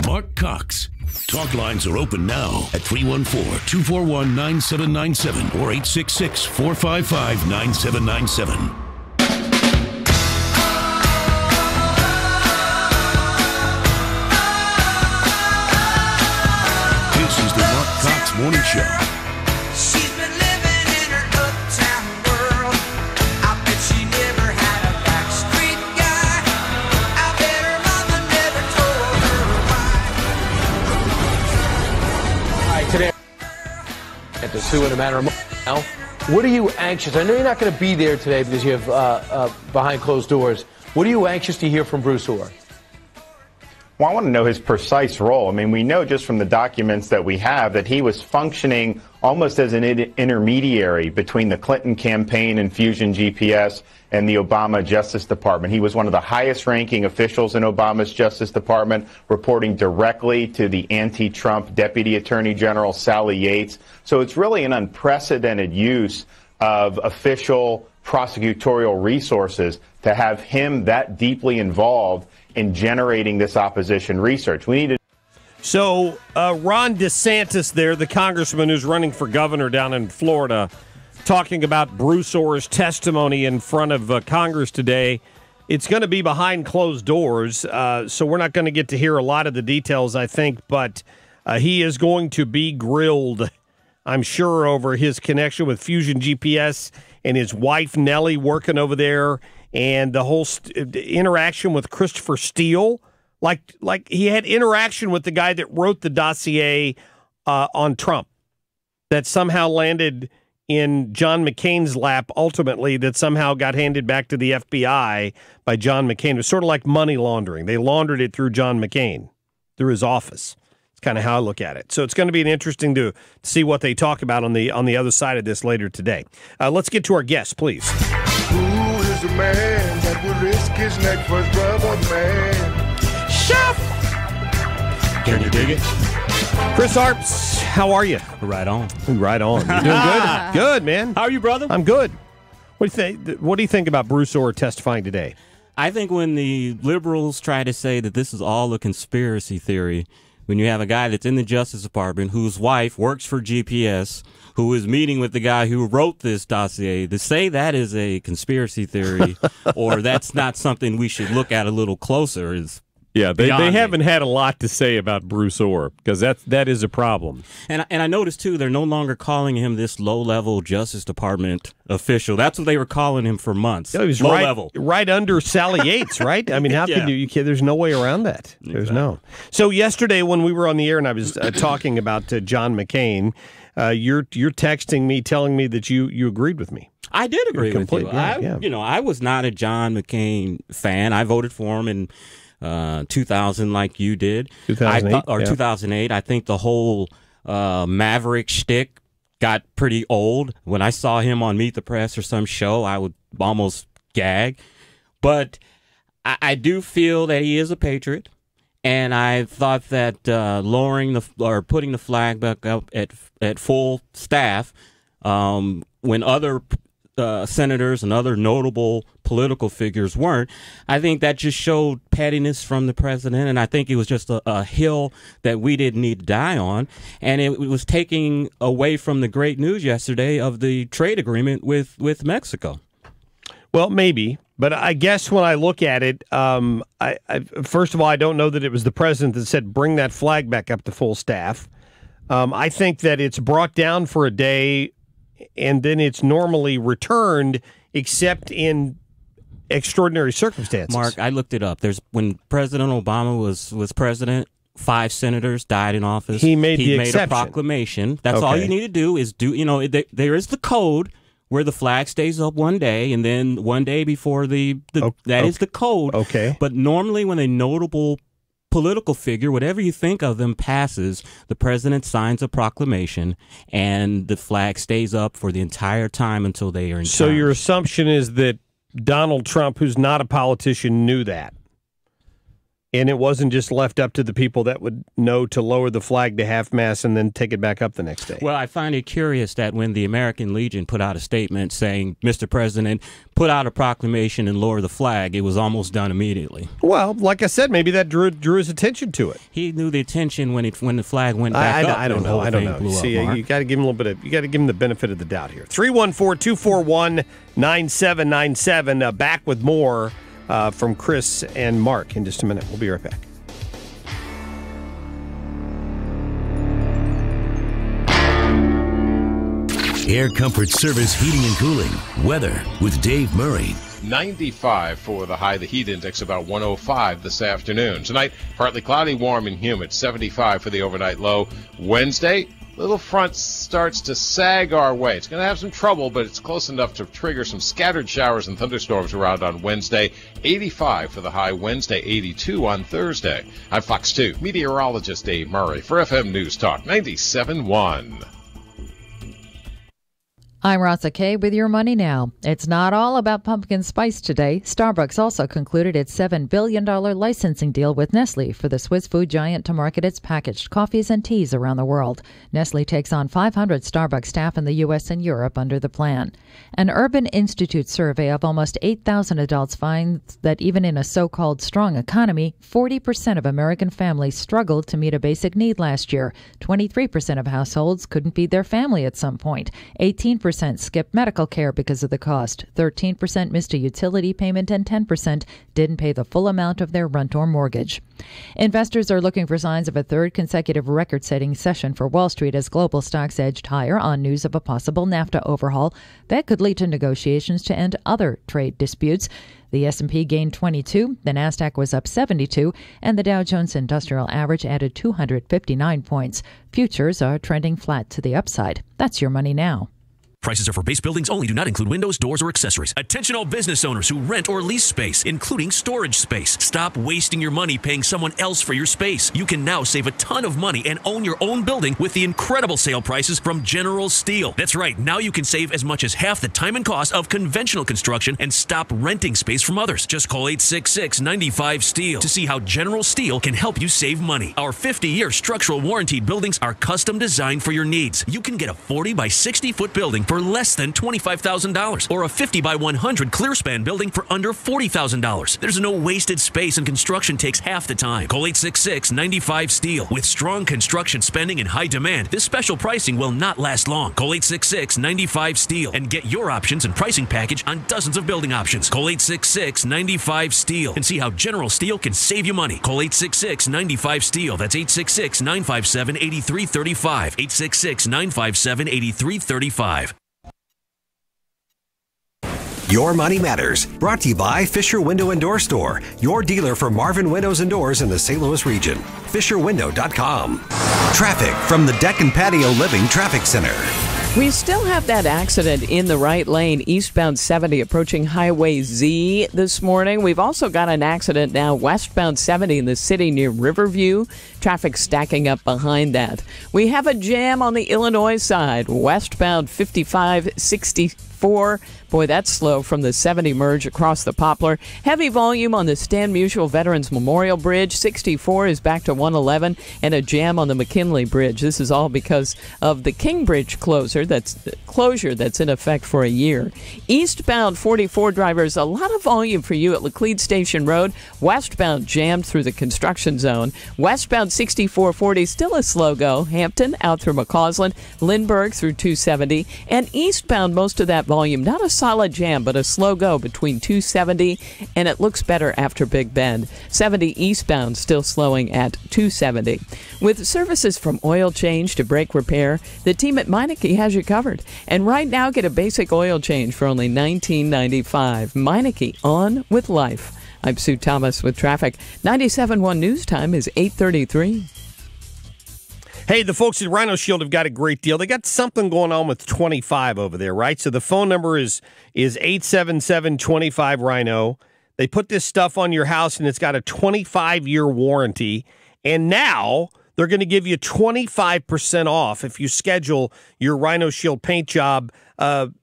Marc Cox. Talk lines are open now at 314-241-9797 or 866-455-9797. This is the Marc Cox Morning Show.
She's been living in her uptown world. I bet she never had a backstreet guy. I bet her mama never told her why.
All right, today at the Sioux in a matter of now. What are you anxious? I know you're not going to be there today because you have behind closed doors. What are you anxious to hear from Bruce Orr?
Well, I want to know his precise role. I mean, we know just from the documents that we have that he was functioning almost as an intermediary between the Clinton campaign and Fusion GPS and the Obama Justice Department. He was one of the highest-ranking officials in Obama's Justice Department, reporting directly to the anti-Trump Deputy Attorney General Sally Yates. So it's really an unprecedented use of official prosecutorial resources to have him that deeply involved in generating this opposition research. We need to.
So Ron DeSantis there, the congressman who's running for governor down in Florida, talking about Bruce Orr's testimony in front of Congress today. It's going to be behind closed doors, so we're not going to get to hear a lot of the details, I think, but he is going to be grilled, I'm sure, over his connection with Fusion GPS and his wife Nellie working over there, and the whole interaction with Christopher Steele. Like he had interaction with the guy that wrote the dossier on Trump that somehow landed in John McCain's lap, ultimately, that somehow got handed back to the FBI by John McCain. It was sort of like money laundering. They laundered it through John McCain, through his office. It's kind of how I look at it. So it's going to be interesting to see what they talk about on the other side of this later today. Let's get to our guests, please.
Who is the man that would risk his neck for his brother, man? Chef!
Can you dig it? Chris Arps, how are you?
Right on.
Right on. You doing good? Good, man.
How are you, brother?
I'm good. What do you think about Bruce Orr testifying today?
I think when the liberals try to say that this is all a conspiracy theory, when you have a guy that's in the Justice Department whose wife works for GPS, who is meeting with the guy who wrote this dossier, to say that is a conspiracy theory or that's not something we should look at a little closer is
yeah, they haven't had a lot to say about Bruce Orr because that is a problem.
And I noticed, too, they're no longer calling him this low-level Justice Department official. That's what they were calling him for months.
Yeah, he was
low-level.
Right under Sally Yates, right? I mean, how can you can't, there's no way around that. There's no. So yesterday when we were on the air and I was talking about John McCain, you're texting me, telling me that you agreed with me.
I did agree with you.
Yeah.
I was not a John McCain fan. I voted for him in 2000 like you did.
2008
or 2008. I think the whole Maverick shtick got pretty old. When I saw him on Meet the Press or some show, I would almost gag. But I do feel that he is a patriot, and I thought that putting the flag back up at full staff when other senators and other notable political figures weren't, I think that just showed pettiness from the president, and I think it was just a hill that we didn't need to die on, and it was taking away from the great news yesterday of the trade agreement with Mexico.
Well, maybe, but I guess when I look at it, first of all, I don't know that it was the president that said bring that flag back up to full staff. I think that it's brought down for a day and then it's normally returned except in extraordinary circumstances.
Mark, I looked it up. When President Obama was president, 5 senators died in office.
He made
a proclamation. That's all you need to do is there is the code where the flag stays up one day, and then one day before that is the code.
Okay.
But normally when a notable political figure, whatever you think of them, passes, the president signs a proclamation, and the flag stays up for the entire time until they are in
So
charge.
your assumption is that Donald Trump, who's not a politician, knew that. And it wasn't just left up to the people that would know to lower the flag to half-mast and then take it back up the next day.
Well, I find it curious that when the American Legion put out a statement saying, Mr. President, put out a proclamation and lower the flag, it was almost done immediately.
Well, like I said, maybe that drew his attention to it.
He knew the attention when the flag went back up.
I don't know. See, you got to give him a little bit of, you got to give him the benefit of the doubt here. 314-241-9797. Back with more from Chris and Mark in just a minute. We'll be right back.
Air Comfort Service Heating and Cooling. Weather with Dave Murray.
95 for the high. The heat index about 105 this afternoon. Tonight, partly cloudy, warm and humid. 75 for the overnight low. Wednesday, little front starts to sag our way. It's going to have some trouble, but it's close enough to trigger some scattered showers and thunderstorms around on Wednesday. 85 for the high Wednesday, 82 on Thursday. I'm Fox 2 meteorologist Dave Murray for FM News Talk 97.1.
I'm Rasa Kay with your money now. It's not all about pumpkin spice today. Starbucks also concluded its $7 billion licensing deal with Nestle for the Swiss food giant to market its packaged coffees and teas around the world. Nestle takes on 500 Starbucks staff in the U.S. and Europe under the plan. An Urban Institute survey of almost 8,000 adults finds that even in a so-called strong economy, 40% of American families struggled to meet a basic need last year. 23% of households couldn't feed their family at some point. 18% skipped medical care because of the cost. 13% missed a utility payment, and 10% didn't pay the full amount of their rent or mortgage. Investors are looking for signs of a third consecutive record-setting session for Wall Street as global stocks edged higher on news of a possible NAFTA overhaul that could lead to negotiations to end other trade disputes. The S&P gained 22, the Nasdaq was up 72, and the Dow Jones Industrial Average added 259 points. Futures are trending flat to the upside. That's your money now.
Prices are for base buildings only, do not include windows, doors, or accessories. Attention all business owners who rent or lease space, including storage space. Stop wasting your money paying someone else for your space. You can now save a ton of money and own your own building with the incredible sale prices from General Steel. That's right, now you can save as much as half the time and cost of conventional construction and stop renting space from others. Just call 866-95-STEEL to see how General Steel can help you save money. Our 50-year structural warranted buildings are custom designed for your needs. You can get a 40 by 60 foot building for less than $25,000 or a 50 by 100 clear span building for under $40,000. There's no wasted space and construction takes half the time. Call 866-95-STEEL. With strong construction spending and high demand, this special pricing will not last long. Call 866-95-STEEL and get your options and pricing package on dozens of building options. Call 866-95-STEEL and see how General Steel can save you money. Call 866-95-STEEL. That's 866-957-8335. 866-957-8335.
Your Money Matters, brought to you by Fisher Window and Door Store, your dealer for Marvin Windows and Doors in the St. Louis region. FisherWindow.com. Traffic from the Deck and Patio Living Traffic Center.
We still have that accident in the right lane, eastbound 70, approaching Highway Z this morning. We've also got an accident now westbound 70 in the city near Riverview. Traffic stacking up behind that. We have a jam on the Illinois side, westbound 5564. Boy, that's slow from the 70 merge across the Poplar. Heavy volume on the Stan Musial Veterans Memorial Bridge. 64 is back to 111, and a jam on the McKinley Bridge. This is all because of the King Bridge closure that's in effect for a year. Eastbound 44 drivers, a lot of volume for you at Laclede Station Road. Westbound jammed through the construction zone. Westbound 6440, still a slow go. Hampton out through McCausland, Lindbergh through 270, and eastbound most of that volume. Not a solid jam, but a slow go between 270, and it looks better after Big Bend. 70 eastbound still slowing at 270. With services from oil change to brake repair, the team at Meineke has you covered. And right now, get a basic oil change for only $19.95. Meineke, on with life. I'm Sue Thomas with traffic. 97.1 News Time is 8:33.
Hey, the folks at Rhino Shield have got a great deal. They got something going on with 25 over there, right? So the phone number is 877-25-RHINO. They put this stuff on your house, and it's got a 25-year warranty. And now they're going to give you 25% off if you schedule your Rhino Shield paint job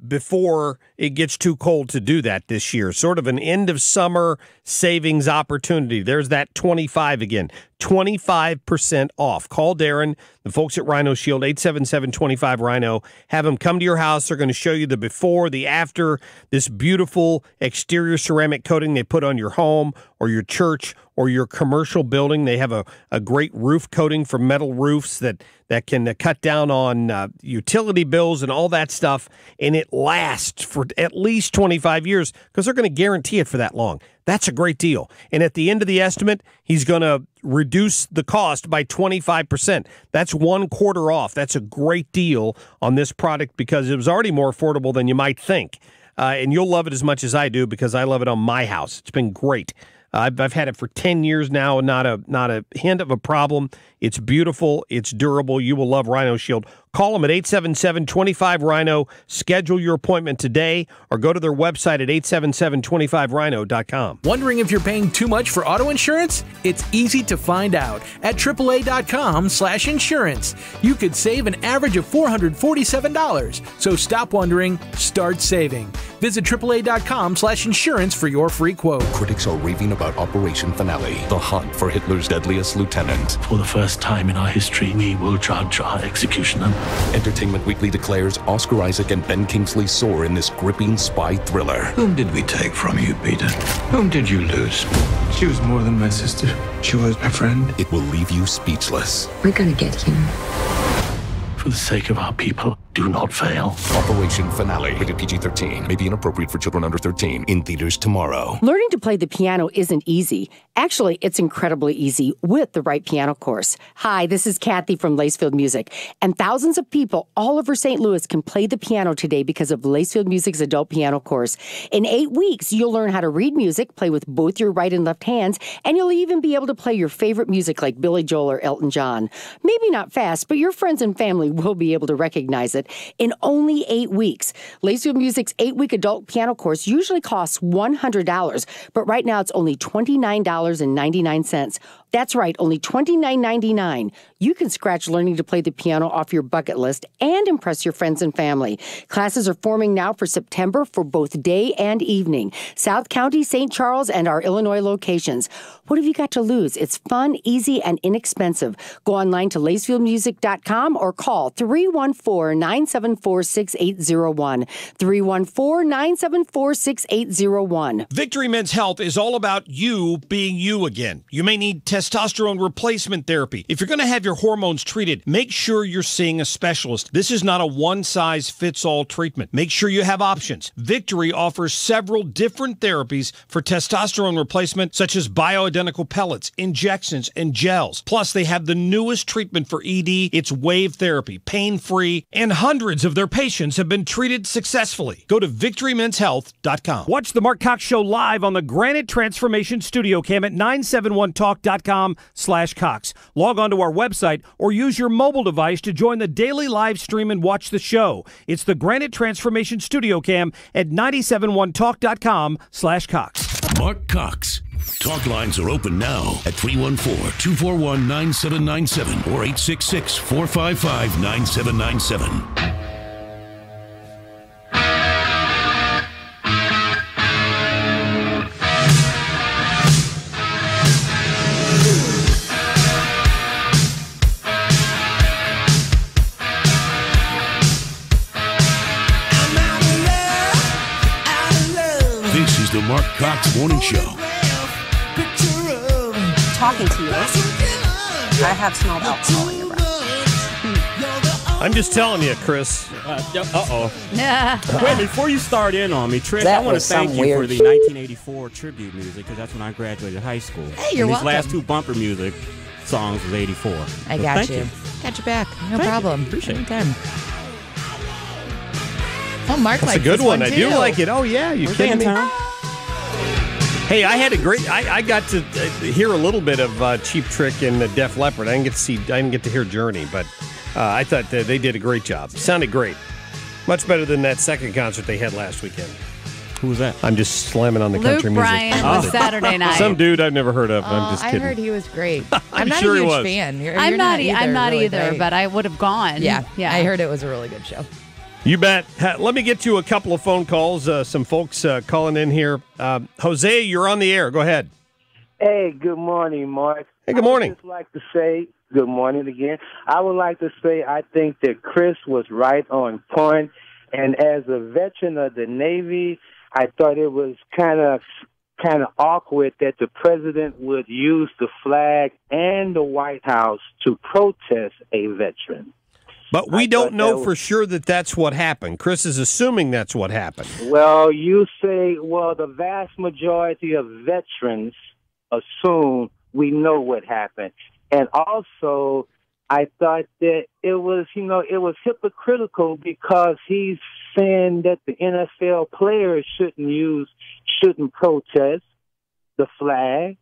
before it gets too cold to do that this year. Sort of an end-of-summer savings opportunity. There's that 25 again. 25% off. Call Darren, the folks at Rhino Shield, 877-25-RHINO. Have them come to your house. They're going to show you the before, the after, this beautiful exterior ceramic coating they put on your home or your church or your commercial building. They have a great roof coating for metal roofs that can cut down on utility bills and all that stuff, and it lasts for at least 25 years because they're going to guarantee it for that long. That's a great deal. And at the end of the estimate, he's going to reduce the cost by 25%. That's 1/4 off. That's a great deal on this product because it was already more affordable than you might think. And you'll love it as much as I do because I love it on my house. It's been great. I've had it for 10 years now, not a hint of a problem. It's beautiful. It's durable. You will love Rhino Shield. Call them at 877-25-RHINO. Schedule your appointment today or go to their website at 877-25rhino.com.
Wondering if you're paying too much for auto insurance? It's easy to find out at AAA.com/insurance. You could save an average of $447. So stop wondering, start saving. Visit AAA.com/insurance for your free quote.
Critics are raving about Operation Finale, the hunt for Hitler's deadliest lieutenant.
For the first time in our history, we will judge our executioner.
Entertainment Weekly declares Oscar Isaac and Ben Kingsley soar in this gripping spy thriller.
Whom did we take from you, Peter? Whom did you lose? She was more than my sister. She was my friend.
It will leave you speechless.
We're gonna get him.
For the sake of our people, do not fail.
Operation Finale, rated PG-13, may be inappropriate for children under 13. In theaters tomorrow.
Learning to play the piano isn't easy. Actually, it's incredibly easy with the right piano course. Hi, this is Kathy from Lacefield Music, and thousands of people all over St. Louis can play the piano today because of Lacefield Music's adult piano course. In 8 weeks, you'll learn how to read music, play with both your right and left hands, and you'll even be able to play your favorite music like Billy Joel or Elton John. Maybe not fast, but your friends and family will be able to recognize it in only 8 weeks. Lacefield Music's 8-week adult piano course usually costs $100, but right now it's only $29.99. That's right, only $29.99. You can scratch learning to play the piano off your bucket list and impress your friends and family. Classes are forming now for September for both day and evening. South County, St. Charles, and our Illinois locations. What have you got to lose? It's fun, easy, and inexpensive. Go online to lacefieldmusic.com or call 314-974-6801. 314-974-6801.
Victory Men's Health is all about you being you again. You may need testosterone replacement therapy. If you're going to have your hormones treated, make sure you're seeing a specialist. This is not a one-size-fits-all treatment. Make sure you have options. Victory offers several different therapies for testosterone replacement, such as bioidentical pellets, injections, and gels. Plus, they have the newest treatment for ED. It's wave therapy, pain-free, and hundreds of their patients have been treated successfully. Go to victorymenshealth.com. Watch the Marc Cox Show live on the Granite Transformation Studio Cam at 971talk.com/Cox. Log on to our website or use your mobile device to join the daily live stream and watch the show. It's the Granite Transformation Studio Cam at 971talk.com/Cox.
Marc Cox. Talk lines are open now at 314-241-9797 or 866-455-9797. This is the Marc Cox Morning Show.
Talking to you. I have smelled alcohol in your breath.
I'm just telling you, Chris.
Wait, before you start in on me, Trish,
That
I want to
was
thank
some
you for
weird
the 1984 tribute music because that's when I graduated high school.
Hey, you're
and
welcome.
these last two bumper music songs was 84.
I
So
got
thank
you. Got your back. No
Thank you.
problem.
Appreciate it.
Anytime. Oh, Mark
That's
likes
a good
this
one. I do
too.
like it. Oh, yeah. You
We're
kidding me?
fan time.
Hey, I had a great. I got to hear a little bit of Cheap Trick and Def Leppard. I didn't get to hear Journey, but I thought they did a great job. Sounded great. Much better than that second concert they had last weekend.
Who was that?
I'm just slamming on the
Luke
country music.
Bryan was Saturday night.
Some dude I've never heard of. I'm just
I
kidding.
heard he was great.
I'm
not
sure
a
he
huge
was.
fan.
I'm not
really,
either,
right?
but I would have gone.
Yeah,
yeah.
I heard it was a really good show.
You bet. Let me get to a couple of phone calls. Some folks calling in here. Jose, you're on the air. Go ahead.
Hey, good morning, Mark.
Hey, good morning.
I would just like to say good morning again. I would like to say I think that Chris was right on point. And as a veteran of the Navy, I thought it was kind of awkward that the president would use the flag and the White House to protest a veteran.
But we don't know for sure that that's what happened. Chris is assuming that's what happened.
Well, you say, the vast majority of veterans assume we know what happened. And also, I thought that it was hypocritical because he's saying that the NFL players shouldn't protest the flag,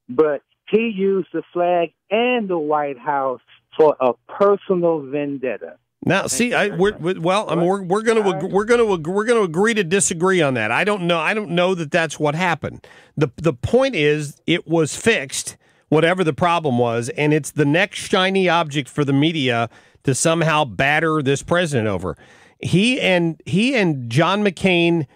but he used the flag and the White House for a personal vendetta.
Now, see, we're going to agree to disagree on that. I don't know that that's what happened. The point is, it was fixed, whatever the problem was, and it's the next shiny object for the media to somehow batter this president over. He and John McCain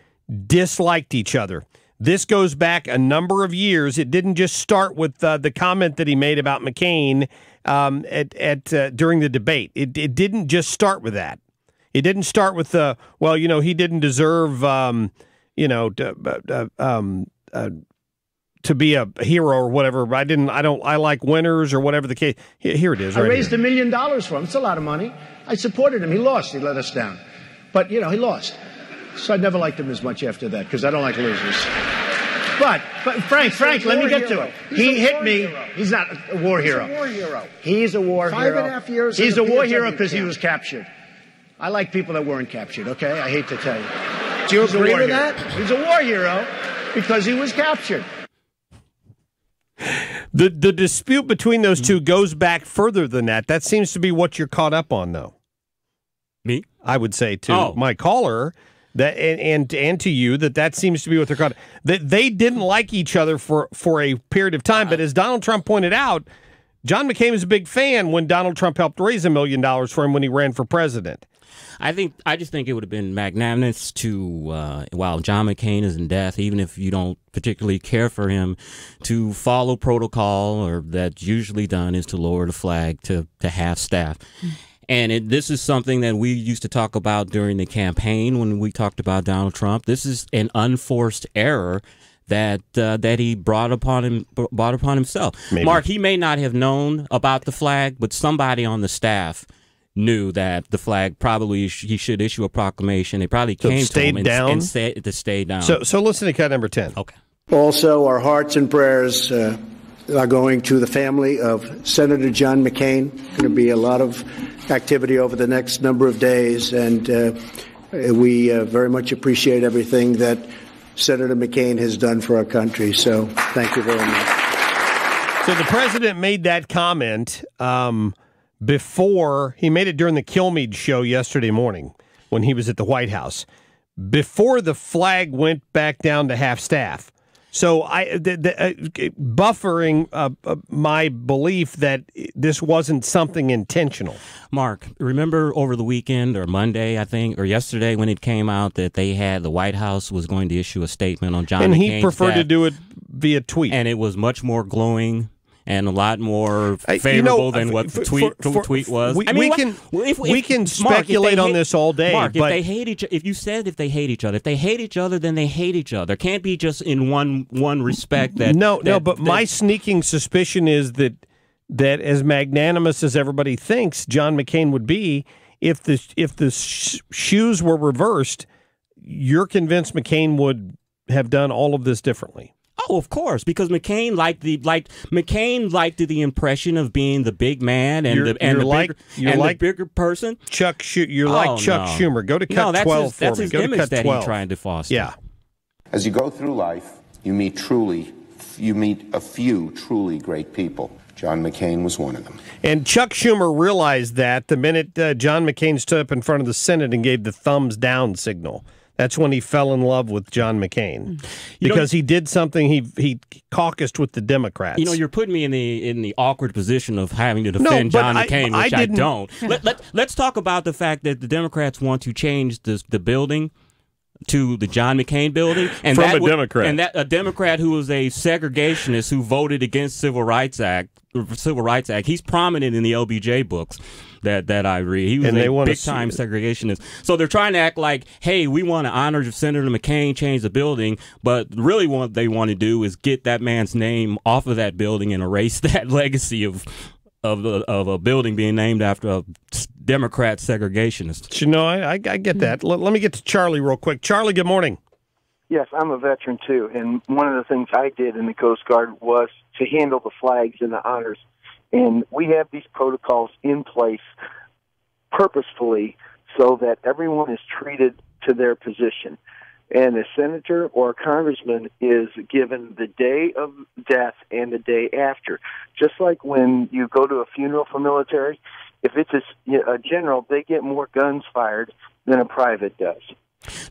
disliked each other. This goes back a number of years. It didn't just start with the comment that he made about McCain during the debate. It didn't just start with that. It didn't start with he didn't deserve to be a hero or whatever. I like winners or whatever the case. Here it is.
I
Right
raised
here.
$1 million for him. It's a lot of money. I supported him. He lost. He let us down. But, he lost. So I never liked him as much after that because I don't like losers. But Frank, let me get to it. He hit me. He's not a war hero.
He's a war hero.
He's a war hero.
5.5 years.
He's a war hero because he was captured. I like people that weren't captured, okay? I hate to tell you.
Do you
He's a
agree
war
with
hero.
that?
He's a war hero because he was captured.
The dispute between those two goes back further than that. That seems to be what you're caught up on, though.
Me?
I would say to my caller that and to you that seems to be what they're caught. That they didn't like each other for a period of time. But as Donald Trump pointed out, John McCain was a big fan when Donald Trump helped raise $1 million for him when he ran for president.
I just think it would have been magnanimous to, while John McCain is in death, even if you don't particularly care for him, to follow protocol, or that's usually done is to lower the flag to half staff. And this is something that we used to talk about during the campaign when we talked about Donald Trump. This is an unforced error that he brought upon himself.
Maybe.
Mark, he may not have known about the flag, but somebody on the staff knew that the flag probably he should issue a proclamation. They probably came to him and said to stay down.
So listen to cut number 10.
Okay.
Also, our hearts and prayers are going to the family of Senator John McCain. Going to be a lot of activity over the next number of days, and we very much appreciate everything that Senator McCain has done for our country. So thank you very much.
So the president made that comment before he made it during the Kilmeade show yesterday morning when he was at the White House, before the flag went back down to half staff. So buffering my belief that this wasn't something intentional.
Mark, remember over the weekend or Monday, I think, or yesterday when it came out that the White House was going to issue a statement on John McCain's
and he preferred to
death,
do it via tweet.
and it was much more glowing and a lot more favorable than what the tweet was.
We can speculate
Mark,
on this all day.
Mark,
but
if you said if they hate each other, then they hate each other. It can't be just in one respect. But
my sneaking suspicion is that as magnanimous as everybody thinks John McCain would be, if the shoes were reversed, you're convinced McCain would have done all of this differently.
Oh, of course, because McCain liked the impression of being the big man and the bigger person.
Chuck Schumer. Go to cut 12 for me.
That's his
Go to
image
cut
that
12.
he's trying to foster.
Yeah.
As you go through life, you meet a few truly great people. John McCain was one of them.
And Chuck Schumer realized that the minute John McCain stood up in front of the Senate and gave the thumbs down signal. That's when he fell in love with John McCain because he did something. He caucused with the Democrats.
You're putting me in the awkward position of having to defend John McCain, which I don't. Let's talk about the fact that the Democrats want to change the building to the John McCain building, and
from a Democrat,
and that a Democrat who was a segregationist who voted against Civil Rights Act. He's prominent in the LBJ books that I read. He was a big-time segregationist. So they're trying to act like, hey, we want to honor Senator McCain, change the building, but really what they want to do is get that man's name off of that building and erase that legacy of a building being named after a Democrat segregationist.
I get that. Let me get to Charlie real quick. Charlie, good morning.
Yes, I'm a veteran too, and one of the things I did in the Coast Guard was to handle the flags and the honors. And we have these protocols in place purposefully so that everyone is treated to their position. And a senator or a congressman is given the day of death and the day after. Just like when you go to a funeral for military, if it's a general, they get more guns fired than a private does.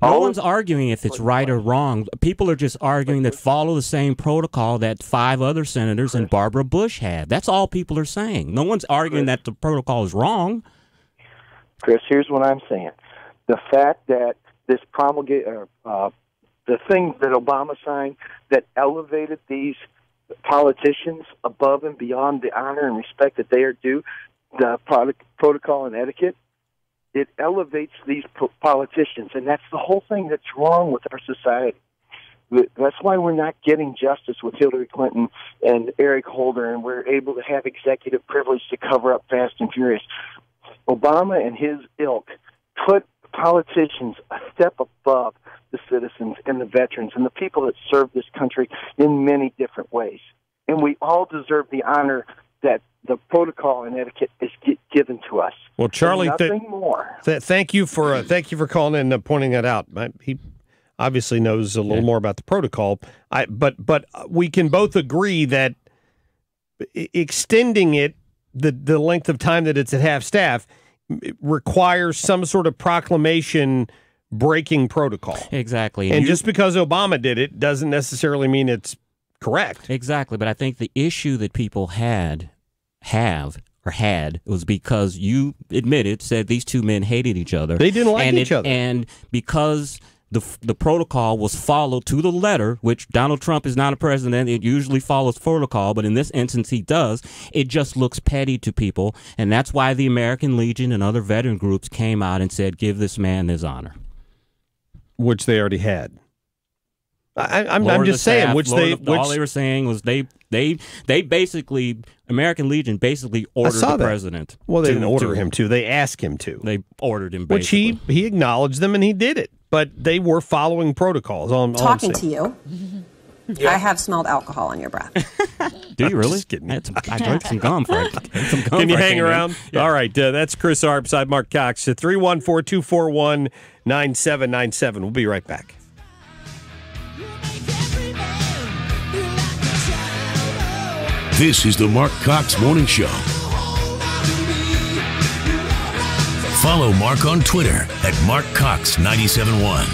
No one's arguing if it's right or wrong. People are just arguing that follow the same protocol that 5 other senators and Barbara Bush had. That's all people are saying. No one's arguing that the protocol is wrong.
Chris, here's what I'm saying. The fact that this the thing that Obama signed that elevated these politicians above and beyond the honor and respect that they are due, the protocol and etiquette, it elevates these politicians, and that's the whole thing that's wrong with our society. That's why we're not getting justice with Hillary Clinton and Eric Holder, and we're able to have executive privilege to cover up Fast and Furious. Obama and his ilk put politicians a step above the citizens and the veterans and the people that serve this country in many different ways. And we all deserve the honor that the protocol and etiquette is given to us.
Well, Charlie,
nothing more.
Thank you for calling in and pointing that out. He obviously knows a little more about the protocol. But we can both agree that extending it the length of time that it's at half staff requires some sort of proclamation breaking protocol.
Exactly.
And just because Obama did it doesn't necessarily mean it's correct.
Exactly. But I think the issue that people had was because you said these two men hated each other.
They didn't like each other.
And because the protocol was followed to the letter, which Donald Trump is not a president. It usually follows protocol, but in this instance he does. It just looks petty to people, and that's why the American Legion and other veteran groups came out and said, give this man his honor.
Which they already had. I'm just saying.
All they were saying was they basically, American Legion basically ordered the president.
Well, they didn't order him to. They asked him to.
They ordered him, basically.
Which he acknowledged them and he did it. But they were following protocols.
Talking to you, I have smelled alcohol on your breath.
Do you really?
Just kidding.
I drank some gum.
Can you hang around? Yeah. All right. That's Chris Arps. I'm Marc Cox. 314-241-9797. We'll be right back.
This is the Marc Cox Morning Show. Follow Mark on Twitter at MarcCox971.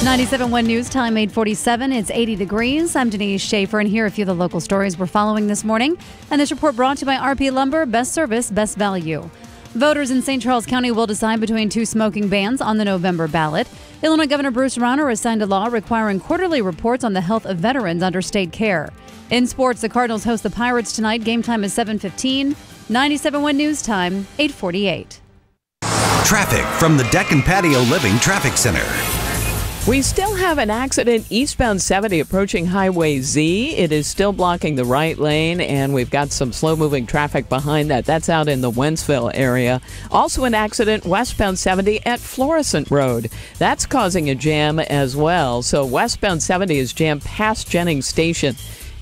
.97.1 News Time, 8:47. It's 80 degrees. I'm Denise Schaefer, and here are a few of the local stories we're following this morning. And this report brought to you by RP Lumber, best service, best value. Voters in St. Charles County will decide between 2 smoking bans on the November ballot. Illinois Governor Bruce Rauner has signed a law requiring quarterly reports on the health of veterans under state care. In sports, the Cardinals host the Pirates tonight. Game time is 7:15. 97.1 News Time, 8:48.
Traffic from the Deck and Patio Living Traffic Center.
We still have an accident eastbound 70 approaching Highway Z. It is still blocking the right lane, and we've got some slow-moving traffic behind that. That's out in the Wentzville area. Also an accident westbound 70 at Florissant Road. That's causing a jam as well. So westbound 70 is jammed past Jennings Station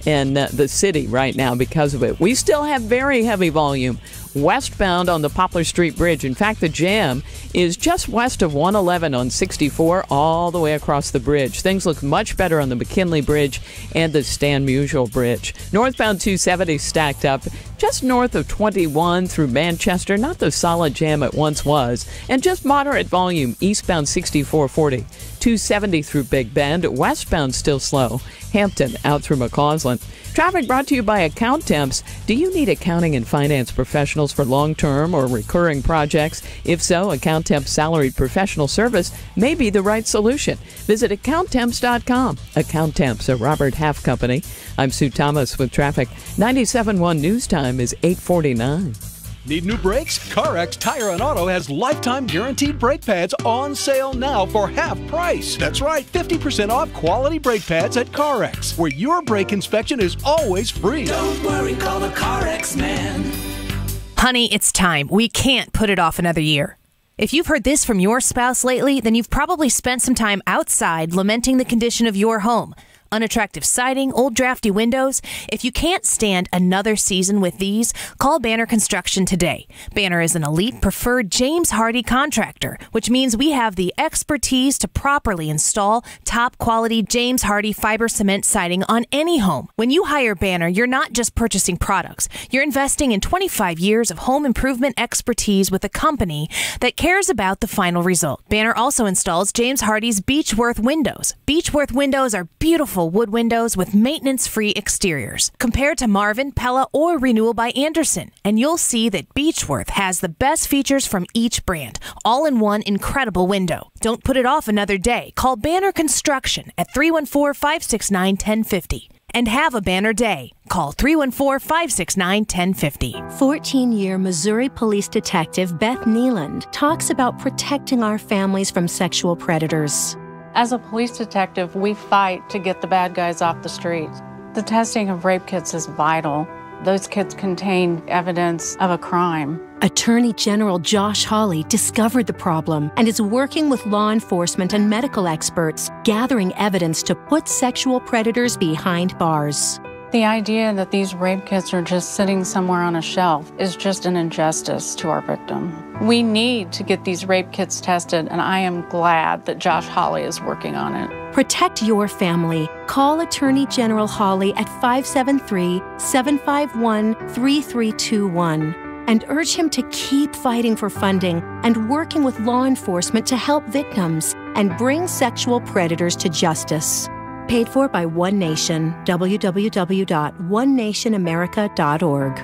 in the city right now because of it. We still have very heavy volume westbound on the Poplar Street Bridge. In fact, the jam is just west of 111 on 64 all the way across the bridge. Things look much better on the McKinley Bridge and the Stan Musial Bridge. Northbound 270 stacked up just north of 21 through Manchester. Not the solid jam it once was. And just moderate volume eastbound 6440. 270 through Big Bend. Westbound still slow. Hampton out through McCausland. Traffic brought to you by Account Temps. Do you need accounting and finance professionals for long-term or recurring projects? If so, Account Temps salaried professional service may be the right solution. Visit AccountTemps.com. Account Temps, a Robert Half company. I'm Sue Thomas with traffic. 97.1 News Time is 8:49.
Need new brakes? CarX Tire and Auto has lifetime guaranteed brake pads on sale now for half price. That's right, 50% off quality brake pads at CarX, where your brake inspection is always free.
Don't worry, call the CarX man.
Honey, it's time. We can't put it off another year. If you've heard this from your spouse lately, then you've probably spent some time outside lamenting the condition of your home. Unattractive siding, old drafty windows. If you can't stand another season with these, call Banner Construction today. Banner is an elite preferred James Hardie contractor, which means we have the expertise to properly install top quality James Hardie fiber cement siding on any home. When you hire Banner, you're not just purchasing products. You're investing in 25 years of home improvement expertise with a company that cares about the final result. Banner also installs James Hardie's Beechworth windows. Beechworth windows are beautiful wood windows with maintenance-free exteriors. Compared to Marvin, Pella, or Renewal by Anderson, and you'll see that Beechworth has the best features from each brand, all in one incredible window. Don't put it off another day. Call Banner Construction at 314-569-1050. And have a banner day. Call 314-569-1050.
14-year Missouri police detective Beth Neeland talks about protecting our families from sexual predators.
As a police detective, we fight to get the bad guys off the streets. The testing of rape kits is vital. Those kits contain evidence of a crime.
Attorney General Josh Hawley discovered the problem and is working with law enforcement and medical experts, gathering evidence to put sexual predators behind bars.
The idea that these rape kits are just sitting somewhere on a shelf is just an injustice to our victim. We need to get these rape kits tested, and I am glad that Josh Hawley is working on it.
Protect your family. Call Attorney General Hawley at 573-751-3321 and urge him to keep fighting for funding and working with law enforcement to help victims and bring sexual predators to justice. Paid for by One Nation. www.onenationamerica.org.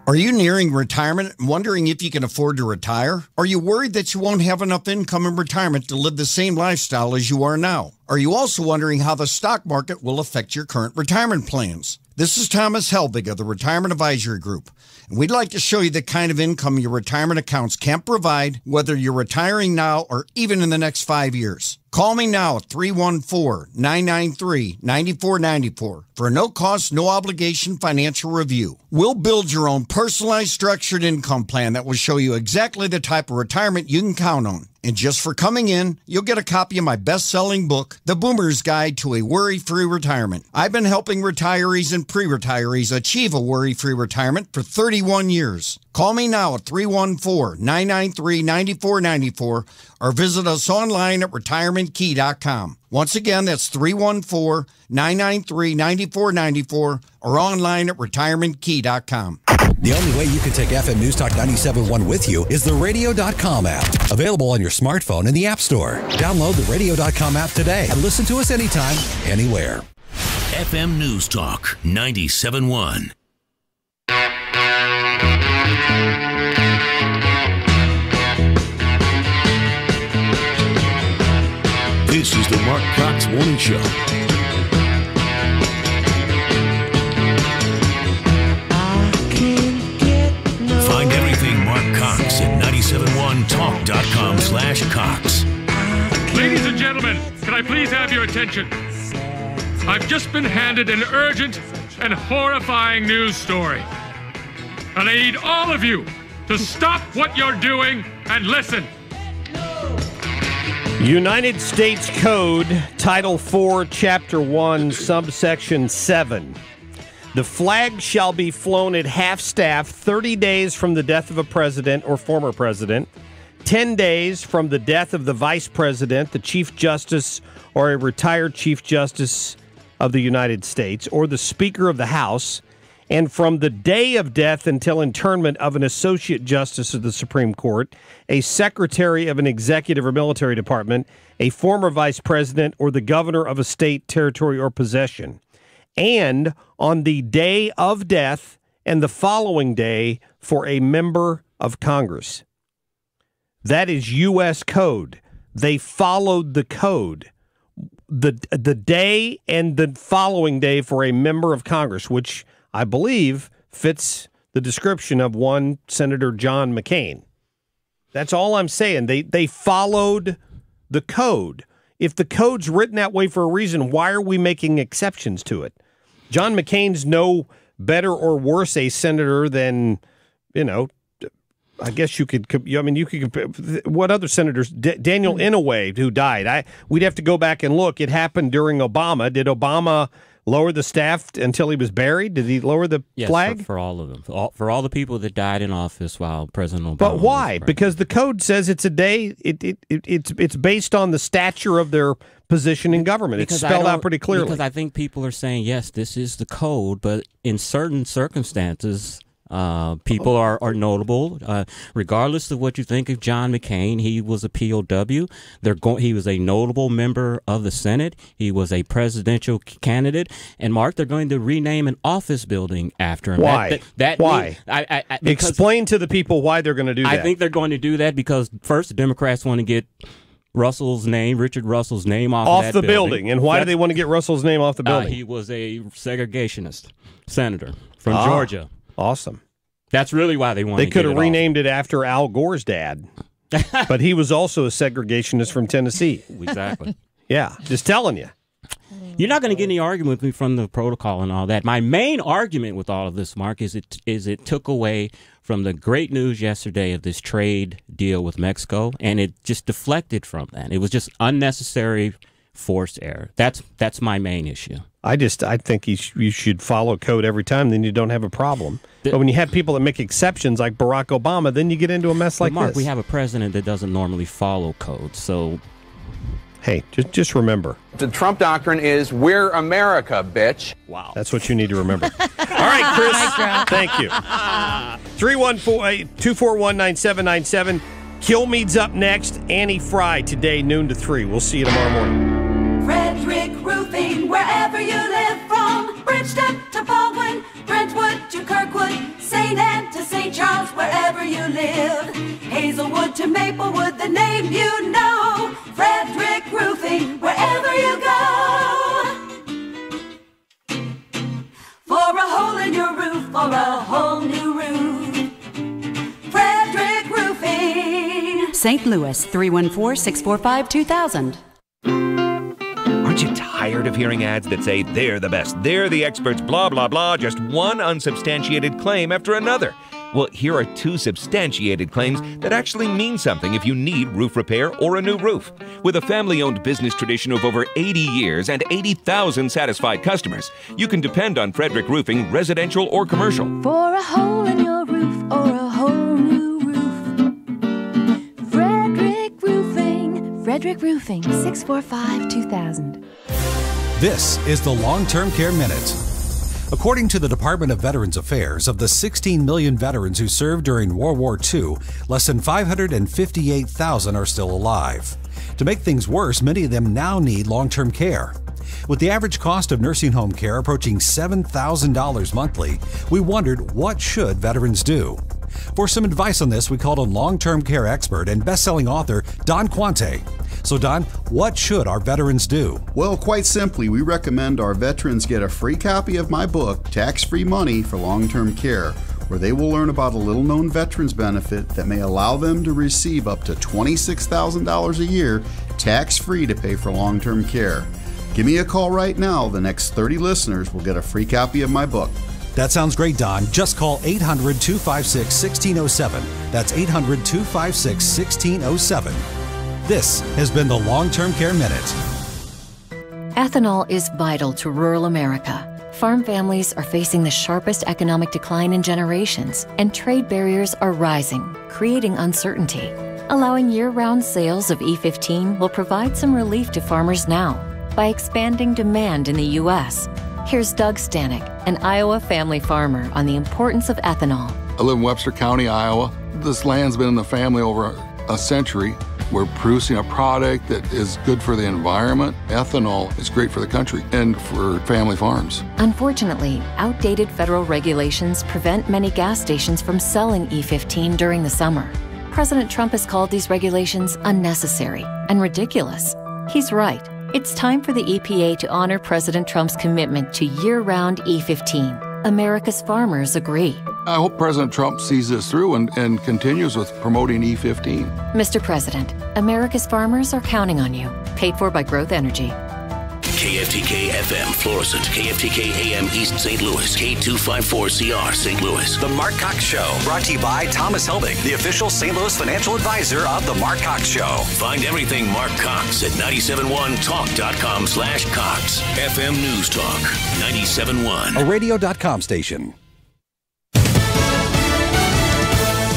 Are you nearing retirement and wondering if you can afford to retire? Are you worried that you won't have enough income in retirement to live the same lifestyle as you are now? Are you also wondering how the stock market will affect your current retirement plans? This is Thomas Helbig of the Retirement Advisory Group, and we'd like to show you the kind of income your retirement accounts can provide, whether you're retiring now or even in the next 5 years. Call me now at 314-993-9494 for a no-cost, no-obligation financial review. We'll build your own personalized structured income plan that will show you exactly the type of retirement you can count on. And just for coming in, you'll get a copy of my best-selling book, The Boomer's Guide to a Worry-Free Retirement. I've been helping retirees and pre-retirees achieve a worry-free retirement for 31 years. Call me now at 314-993-9494 or visit us online at retirementkey.com. Once again, that's 314-993-9494 or online at retirementkey.com.
The only way you can take FM News Talk 97.1 with you is the radio.com app. Available on your smartphone in the App Store. Download the radio.com app today and listen to us anytime, anywhere.
FM News Talk 97.1.
This is the Marc Cox Morning Show. Find everything Marc Cox at 971talk.com/Cox.
Ladies and gentlemen, can I please have your attention? I've just been handed an urgent and horrifying news story. And I need all of you to stop what you're doing and listen.
United States Code, Title 4, Chapter 1, Subsection 7. The flag shall be flown at half-staff 30 days from the death of a president or former president, 10 days from the death of the vice president, the chief justice, or a retired chief justice of the United States, or the Speaker of the House, and from the day of death until internment of an associate justice of the Supreme Court, a secretary of an executive or military department, a former vice president, or the governor of a state, territory, or possession. And on the day of death and the following day for a member of Congress. That is U.S. code. They followed the code. The day and the following day for a member of Congress, which I believe fits the description of one Senator John McCain. That's all I'm saying. They followed the code. If the code's written that way for a reason, why are we making exceptions to it? John McCain's no better or worse a senator than, I guess you could compare. What other senators? Daniel Inouye, who died. We'd have to go back and look. It happened during Obama. Did Obama lower the staff until he was buried? Did he lower the flag?
Yes, for all of them. For all the people that died in office while President Obama
But why?
was president.
Because the code says it's a day. It's based on the stature of their position in government. It's spelled out pretty clearly.
Because I think people are saying, yes, this is the code, but in certain circumstances, people are notable. Regardless of what you think of John McCain, he was a POW. He was a notable member of the Senate. He was a presidential candidate. And, Mark, they're going to rename an office building after him.
Why? Why?
Because
explain to the people why they're going to do that.
I think they're going to do that because, first, the Democrats want to get Richard Russell's name off
the building. And why do they want to get Russell's name off the building?
He was a segregationist senator from Georgia.
Awesome.
That's really why they want
They
to
could
get
have
it
renamed it after Al Gore's dad. But he was also a segregationist from Tennessee.
Exactly.
Yeah, just telling you.
You're not going to get any argument with me from the protocol and all that. My main argument with all of this, Mark, is it took away from the great news yesterday of this trade deal with Mexico, and it just deflected from that. It was just unnecessary forced error. That's my main issue.
I think you should follow code every time, then you don't have a problem. But when you have people that make exceptions like Barack Obama, then you get into a mess like
Mark,
this.
we have a president that doesn't normally follow code, so...
Hey, just remember.
The Trump doctrine is, we're America, bitch.
Wow. That's what you need to remember. All right, Chris. Thank you. 314-241-9797. Kilmeade's up next. Annie Fry today, noon to 3. We'll see you tomorrow morning.
Frederick Roofing, wherever you live, from Bridgeton to Baldwin, Brentwood to Kirkwood, St. Anne to St. Charles, wherever you live. Hazelwood to Maplewood, the name you know. Frederick Roofing, wherever you go. For a hole in your roof, for a whole new roof. Frederick Roofing.
St. Louis, 314-645-2000.
Aren't you tired of hearing ads that say they're the best, they're the experts, blah, blah, blah, just one unsubstantiated claim after another? Well, here are two substantiated claims that actually mean something if you need roof repair or a new roof. With a family-owned business tradition of over 80 years and 80,000 satisfied customers, you can depend on Frederick Roofing, residential or commercial.
For a hole in your roof or a whole new roof. Frederick Roofing. Frederick Roofing, 645-2000.
This is the Long-Term Care Minute. According to the Department of Veterans Affairs, of the 16 million veterans who served during World War II, less than 558,000 are still alive. To make things worse, many of them now need long-term care. With the average cost of nursing home care approaching $7,000 monthly, we wondered, what should veterans do? For some advice on this, we called on long-term care expert and best-selling author Don Quante. So Don, what should our veterans do?
Well, quite simply, we recommend our veterans get a free copy of my book, Tax-Free Money for Long-Term Care, where they will learn about a little-known veterans benefit that may allow them to receive up to $26,000 a year tax-free to pay for long-term care. Give me a call right now. The next 30 listeners will get a free copy of my book.
That sounds great, Don. Just call 800-256-1607. That's 800-256-1607. This has been the Long-Term Care Minute.
Ethanol is vital to rural America.
Farm families are facing the sharpest economic decline in generations, and trade barriers are rising, creating uncertainty. Allowing year-round sales of E15 will provide some relief to farmers now by expanding demand in the U.S. Here's Doug Stanek, an Iowa family farmer, on the importance of ethanol.
I live in Webster County, Iowa. This land's been in the family over a century. We're producing a product that is good for the environment. Ethanol is great for the country and for family farms.
Unfortunately, outdated federal regulations prevent many gas stations from selling E15 during the summer. President Trump has called these regulations unnecessary and ridiculous. He's right. It's time for the EPA to honor President Trump's commitment to year-round E15. America's farmers agree.
I hope President Trump sees this through and continues with promoting E15.
Mr. President, America's farmers are counting on you. Paid for by Growth Energy.
KFTK FM Florissant, KFTK AM East St. Louis, K254CR St. Louis.
The Marc Cox Show, brought to you by Thomas Helbing, the official St. Louis financial advisor of The Marc Cox Show.
Find everything Marc Cox at 971talk.com/Cox. FM News Talk, 97.1.
A radio.com station.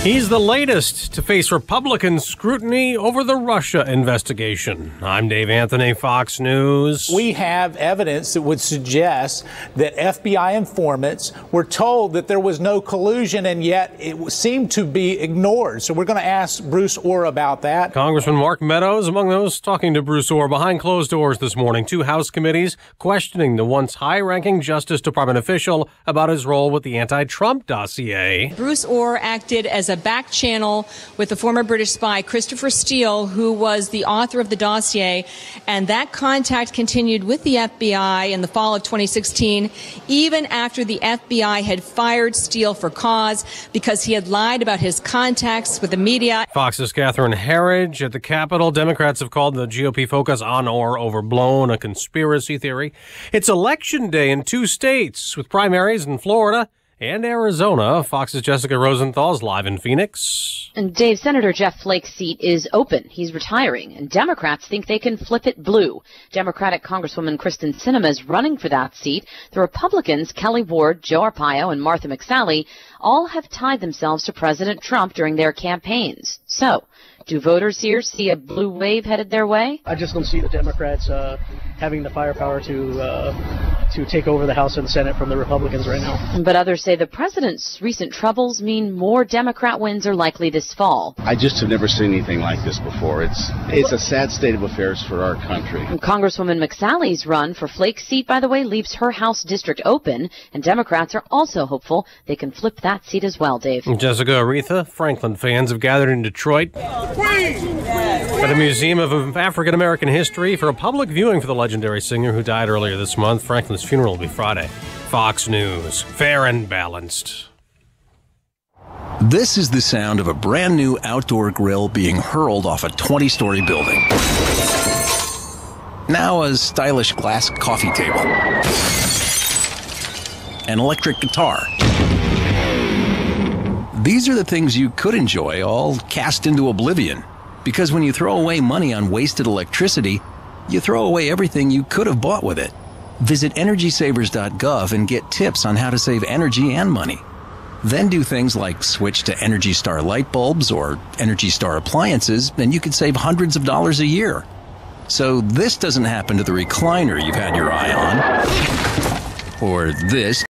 He's the latest to face Republican scrutiny over the Russia investigation. I'm Dave Anthony, Fox News.
We have evidence that would suggest that FBI informants were told that there was no collusion, and yet it seemed to be ignored. So we're going to ask Bruce Orr about that.
Congressman Mark Meadows among those talking to Bruce Orr behind closed doors this morning. 2 House committees questioning the once high-ranking Justice Department official about his role with the anti-Trump dossier.
Bruce Orr acted as a back channel with the former British spy Christopher Steele, who was the author of the dossier, and that contact continued with the FBI in the fall of 2016, even after the FBI had fired Steele for cause because he had lied about his contacts with the media.
Fox's Catherine Herridge at the Capitol. Democrats have called the GOP focus on or overblown a conspiracy theory. It's election day in 2 states with primaries in Florida and Arizona. Fox's Jessica Rosenthal's live in Phoenix.
And Dave, Senator Jeff Flake's seat is open. He's retiring, and Democrats think they can flip it blue. Democratic Congresswoman Kristen Sinema is running for that seat. The Republicans, Kelly Ward, Joe Arpaio, and Martha McSally, all have tied themselves to President Trump during their campaigns. So, do voters here see a blue wave headed their way?
I just don't see the Democrats having the firepower to take over the House and the Senate from the Republicans right now.
But others say the president's recent troubles mean more Democrat wins are likely this fall.
I just have never seen anything like this before. It's a sad state of affairs for our country.
And Congresswoman McSally's run for Flake's seat, by the way, leaves her House district open, and Democrats are also hopeful they can flip that seat as well, Dave.
Jessica Aretha, Franklin fans have gathered in Detroit at the Museum of African American History for a public viewing for the legendary singer who died earlier this month. Franklin's funeral will be Friday. Fox News, fair and balanced.
This is the sound of a brand new outdoor grill being hurled off a 20-story building. Now a stylish glass coffee table. An electric guitar. These are the things you could enjoy, all cast into oblivion. Because when you throw away money on wasted electricity, you throw away everything you could have bought with it. Visit EnergySavers.gov and get tips on how to save energy and money. Then do things like switch to Energy Star light bulbs or Energy Star appliances, and you could save hundreds of dollars a year. So this doesn't happen to the recliner you've had your eye on. Or this